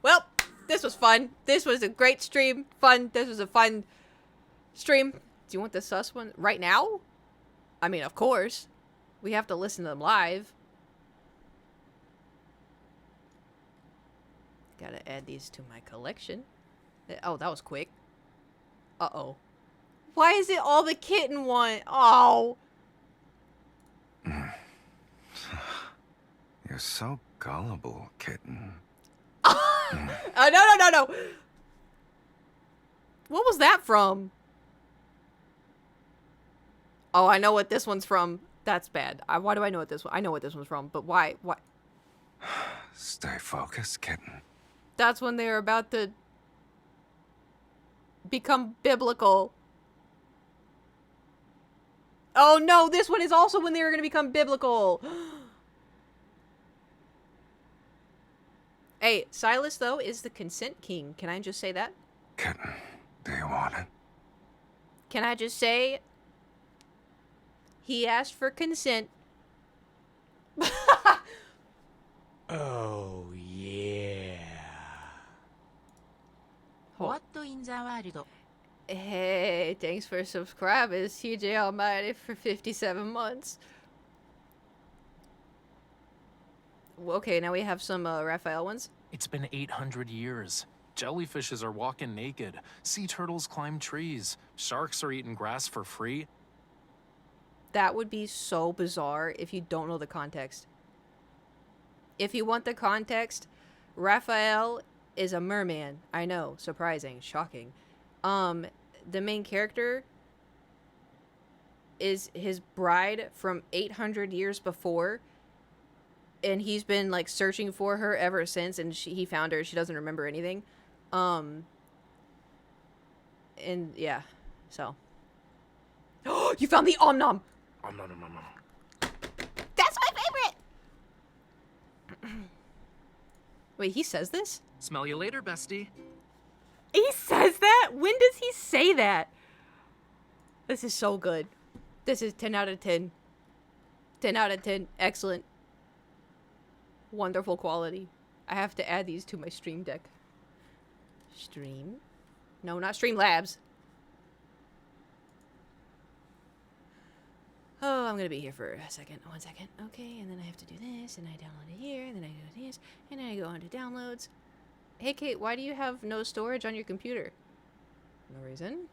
Well, this was fun. This was a great stream. This was a fun stream. Do you want the sus one right now? I mean, of course. We have to listen to them live. Gotta add these to my collection. Oh, that was quick. Uh-oh. Why is it all the kitten one? Oh. You're so gullible, kitten. No. What was that from? Oh, I know what this one's from. That's bad. Why do I know what this one? I know what this one's from, but why? Stay focused, kitten. That's when they're about to become biblical. Oh no, this one is also when they were going to become biblical. Hey, Silas, though, is the consent king. Can I just say that? Kitten, do you want it? Can I just say... he asked for consent. Oh, yeah. What in the world? Hey, thanks for subscribing, CJ Almighty, for 57 months. Okay, now we have some Raphael ones. It's been 800 years. Jellyfishes are walking naked. Sea turtles climb trees. Sharks are eating grass for free. That would be so bizarre if you don't know the context. If you want the context, Raphael is a merman. I know, surprising, shocking. The main character is his bride from 800 years before, and he's been like searching for her ever since, and he found her. She doesn't remember anything. And yeah, so. Oh, you found the Om-Nom! That's my favorite! Wait, he says this? Smell you later, bestie. He says that? When does he say that? This is so good. This is 10 out of 10. 10 out of 10. Excellent. Wonderful quality. I have to add these to my stream deck. Stream? No, not Streamlabs. Oh, I'm gonna be here for a second. 1 second. Okay, and then I have to do this, and I download it here, and then I do this, and then I go on to downloads. Hey, Kate, why do you have no storage on your computer? No reason.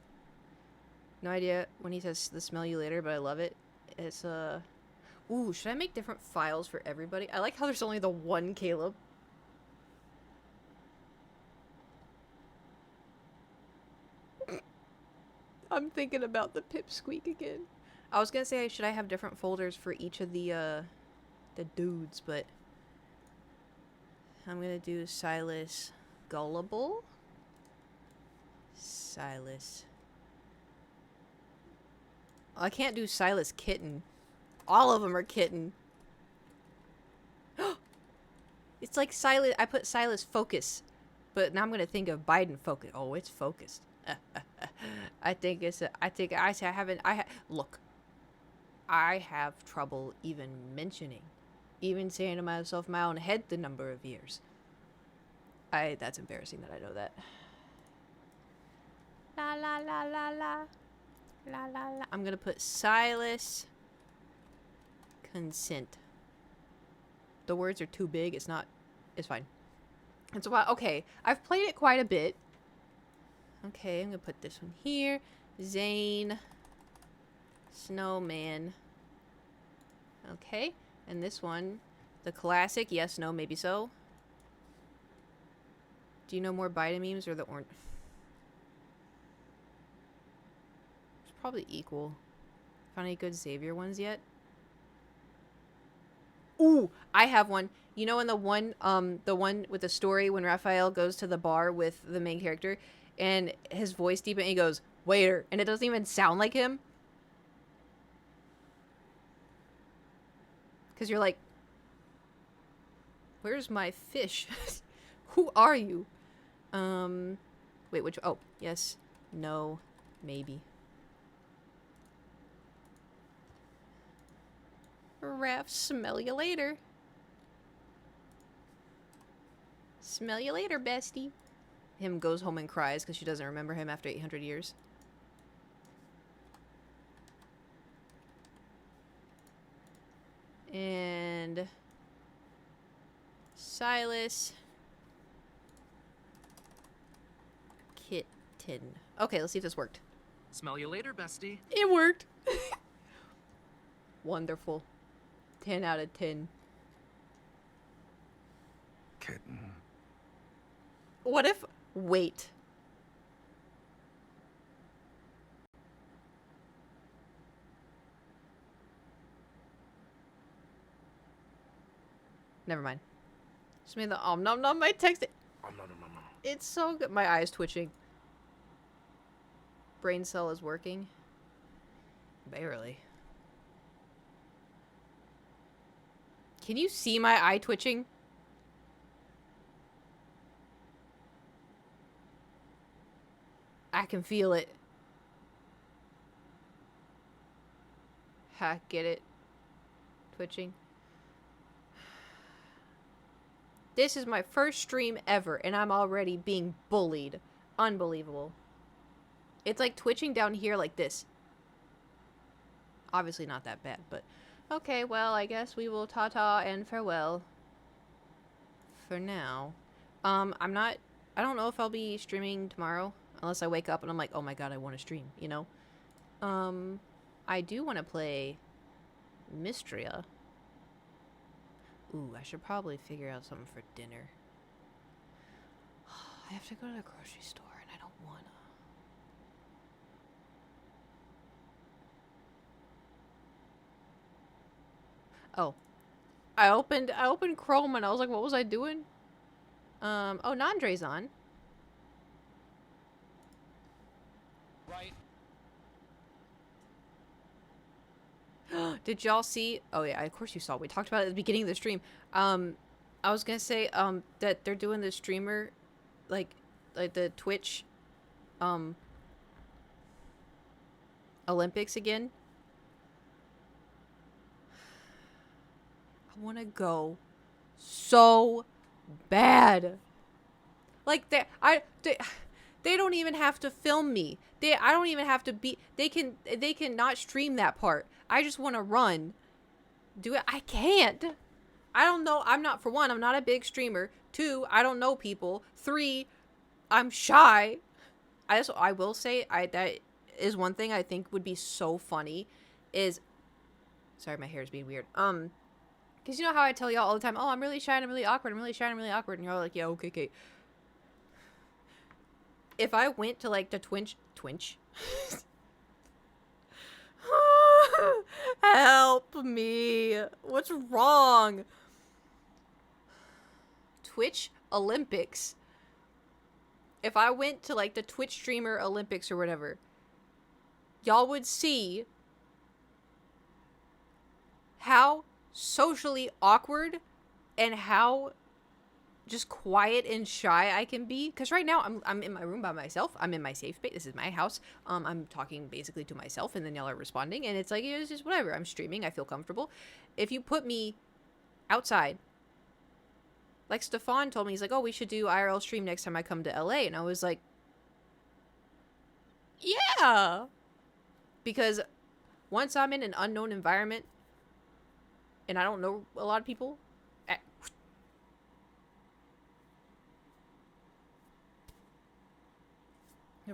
No idea when he says the smell you later, but I love it. It's, ooh, should I make different files for everybody? I like how there's only the one Caleb. I'm thinking about the pipsqueak again. I was gonna say, should I have different folders for each of the dudes, but I'm gonna do Silas Gullible. Silas. I can't do Silas Kitten. All of them are kitten. It's like Silas. I put Silas Focus, but now I'm gonna think of Biden Focus. Oh, it's focused. I think it's. Look. I have trouble even mentioning, even saying to myself in my own head the number of years. That's embarrassing that I know that. La la la la la. La la la. I'm gonna put Silas Consent. The words are too big. It's not. It's fine. It's a while. Okay, I've played it quite a bit. Okay, I'm gonna put this one here. Zane Snowman. Okay, and this one, the classic. Yes, no, maybe so. Do you know more Biden memes or the orange? It's probably equal. Found any good Xavier ones yet? Ooh, I have one. You know, in the one with the story when Raphael goes to the bar with the main character, and his voice deep, and he goes, "Waiter," and it doesn't even sound like him. Because you're like, where's my fish? Who are you? Wait, which? Oh, yes, no, maybe. Raph, smell you later. Smell you later, bestie. Him goes home and cries because she doesn't remember him after 800 years. And Silas Kitten. Okay, let's see if this worked. Smell you later, bestie. It worked. Wonderful. 10 out of 10. Kitten. What if... Wait. Never mind. Just made the nom nom my text. It's so good. My eye's twitching. Brain cell is working. Barely. Can you see my eye twitching? I can feel it. Ha, get it? Twitching. This is my first stream ever, and I'm already being bullied. Unbelievable. It's like twitching down here like this. Obviously not that bad, but... Okay, well, I guess we will ta-ta and farewell. For now. I don't know if I'll be streaming tomorrow. Unless I wake up and I'm like, oh my god, I want to stream, you know? I do want to play Mystria. Ooh, I should probably figure out something for dinner. I have to go to the grocery store and I don't wanna. Oh. I opened Chrome and I was like, what was I doing? Oh, Nandre's on. Right. Did y'all see? Oh yeah, of course you saw. We talked about it at the beginning of the stream. I was gonna say that they're doing the streamer, like the Twitch, Olympics again. I want to go so bad. Like they don't even have to film me. I don't even have to be. They can not stream that part. I just want to run. Do it. I can't. I don't know. I'm not, for one, I'm not a big streamer. 2, I don't know people. 3, I'm shy. I will say that is one thing I think would be so funny is, sorry, my hair is being weird. Because you know how I tell y'all all the time, oh, I'm really shy and I'm really awkward. I'm really shy and I'm really awkward. And you're all like, yeah, okay. If I went to like the Twitch. Help me. What's wrong? Twitch Olympics. If I went to like the Twitch streamer Olympics or whatever, y'all would see how socially awkward and how just quiet and shy I can be. Because right now I'm in my room by myself. I'm in my safe space. This is my house. I'm talking basically to myself, and then y'all are responding, and it's like, it's just whatever. I'm streaming. I feel comfortable. If you put me outside, like Stefan told me, he's like, oh, we should do IRL stream next time I come to LA, and I was like, yeah, because once I'm in an unknown environment and I don't know a lot of people, a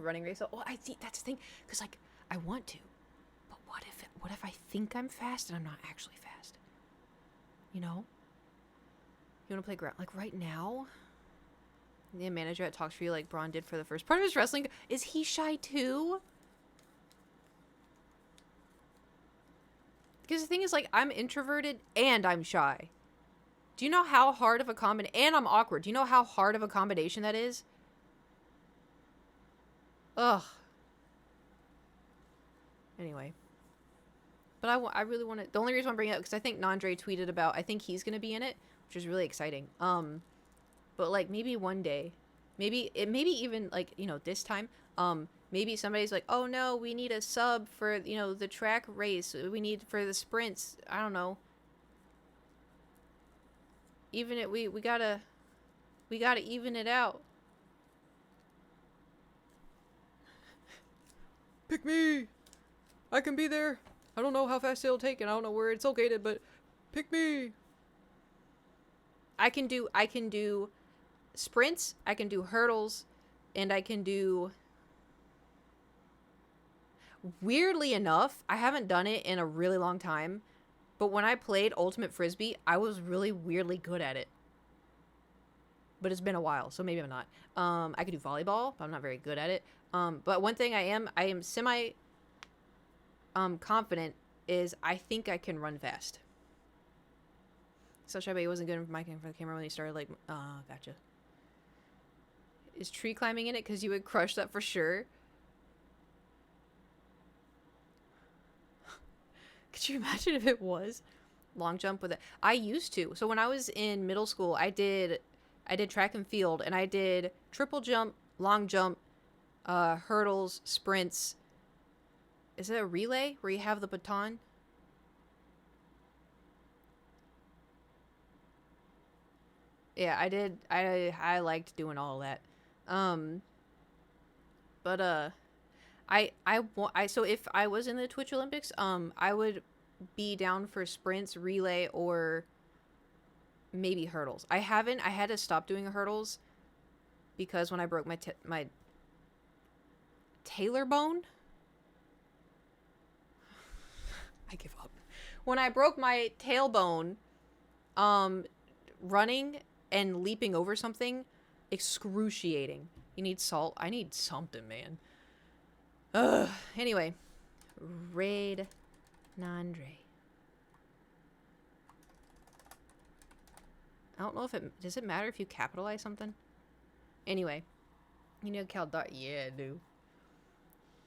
running race. Oh, I see. That's the thing, because like I want to, but what if I think I'm fast and I'm not actually fast? You know? You want to play ground like right now? The manager that talks for you like Braun did for the first part of his wrestling. Is he shy too? Because the thing is, like, I'm introverted and I'm shy. Do you know how hard of a combination? And I'm awkward. Do you know how hard of a combination that is? Ugh. Anyway. But I really want to... The only reason I'm bringing it up, because I think Nandre tweeted about... I think he's going to be in it, which is really exciting. But, like, maybe one day... Maybe even, like, you know, this time... Maybe somebody's like, oh no, we need a sub for, you know, the track race. We need for the sprints. I don't know. Even it, we gotta even it out. Pick me. I can be there. I don't know how fast it'll take, and I don't know where it's located, but pick me. I can do sprints. I can do hurdles, and I can do. Weirdly enough, I haven't done it in a really long time, but when I played Ultimate Frisbee, I was really weirdly good at it. But it's been a while, so maybe I'm not. I could do volleyball, but I'm not very good at it. But one thing I am semi confident is I think I can run fast. So shy, but he wasn't good for the camera when he started like, gotcha. Is tree climbing in it? Because you would crush that for sure. Could you imagine if it was long jump with it? I used to. So when I was in middle school, I did track and field, and I did triple jump, long jump, hurdles, sprints. Is it a relay where you have the baton? Yeah, I did. I liked doing all of that. So if I was in the Twitch Olympics, I would be down for sprints, relay, or maybe hurdles. I had to stop doing hurdles because when I broke my tailor bone, I give up. When I broke my tailbone, running and leaping over something, excruciating. You need salt? I need something, man. Ugh. Anyway, Raid Nandre. I don't know if does it matter if you capitalize something? Anyway, you know Cal Dart. Yeah, dude.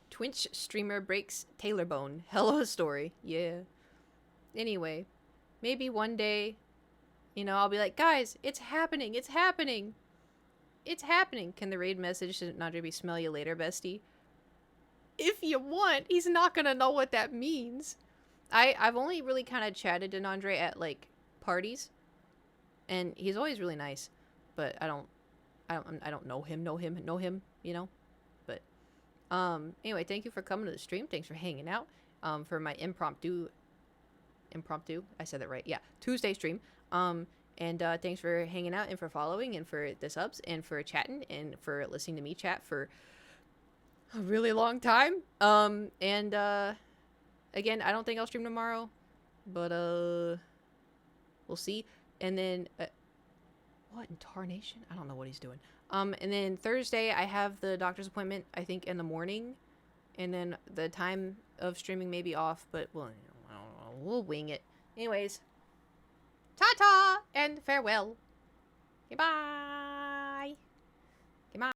Twitch streamer breaks tailor bone. Hello story. Yeah. Anyway, maybe one day, you know, I'll be like, guys, it's happening. It's happening. It's happening. Can the raid message to Nandre be smell you later, bestie? If you want, he's not gonna know what that means. I've only really kind of chatted to Nandre at like parties, and he's always really nice, but I don't know him, you know. But anyway, thank you for coming to the stream. Thanks for hanging out. For my impromptu, I said that right. Yeah, Tuesday stream. And thanks for hanging out and for following and for the subs and for chatting and for listening to me chat for a really long time. Again, I don't think I'll stream tomorrow, but we'll see. And then what in tarnation? I don't know what he's doing. And then Thursday I have the doctor's appointment, I think in the morning, and then the time of streaming may be off, but well, I don't know, we'll wing it. Anyways, ta-ta and farewell. Goodbye.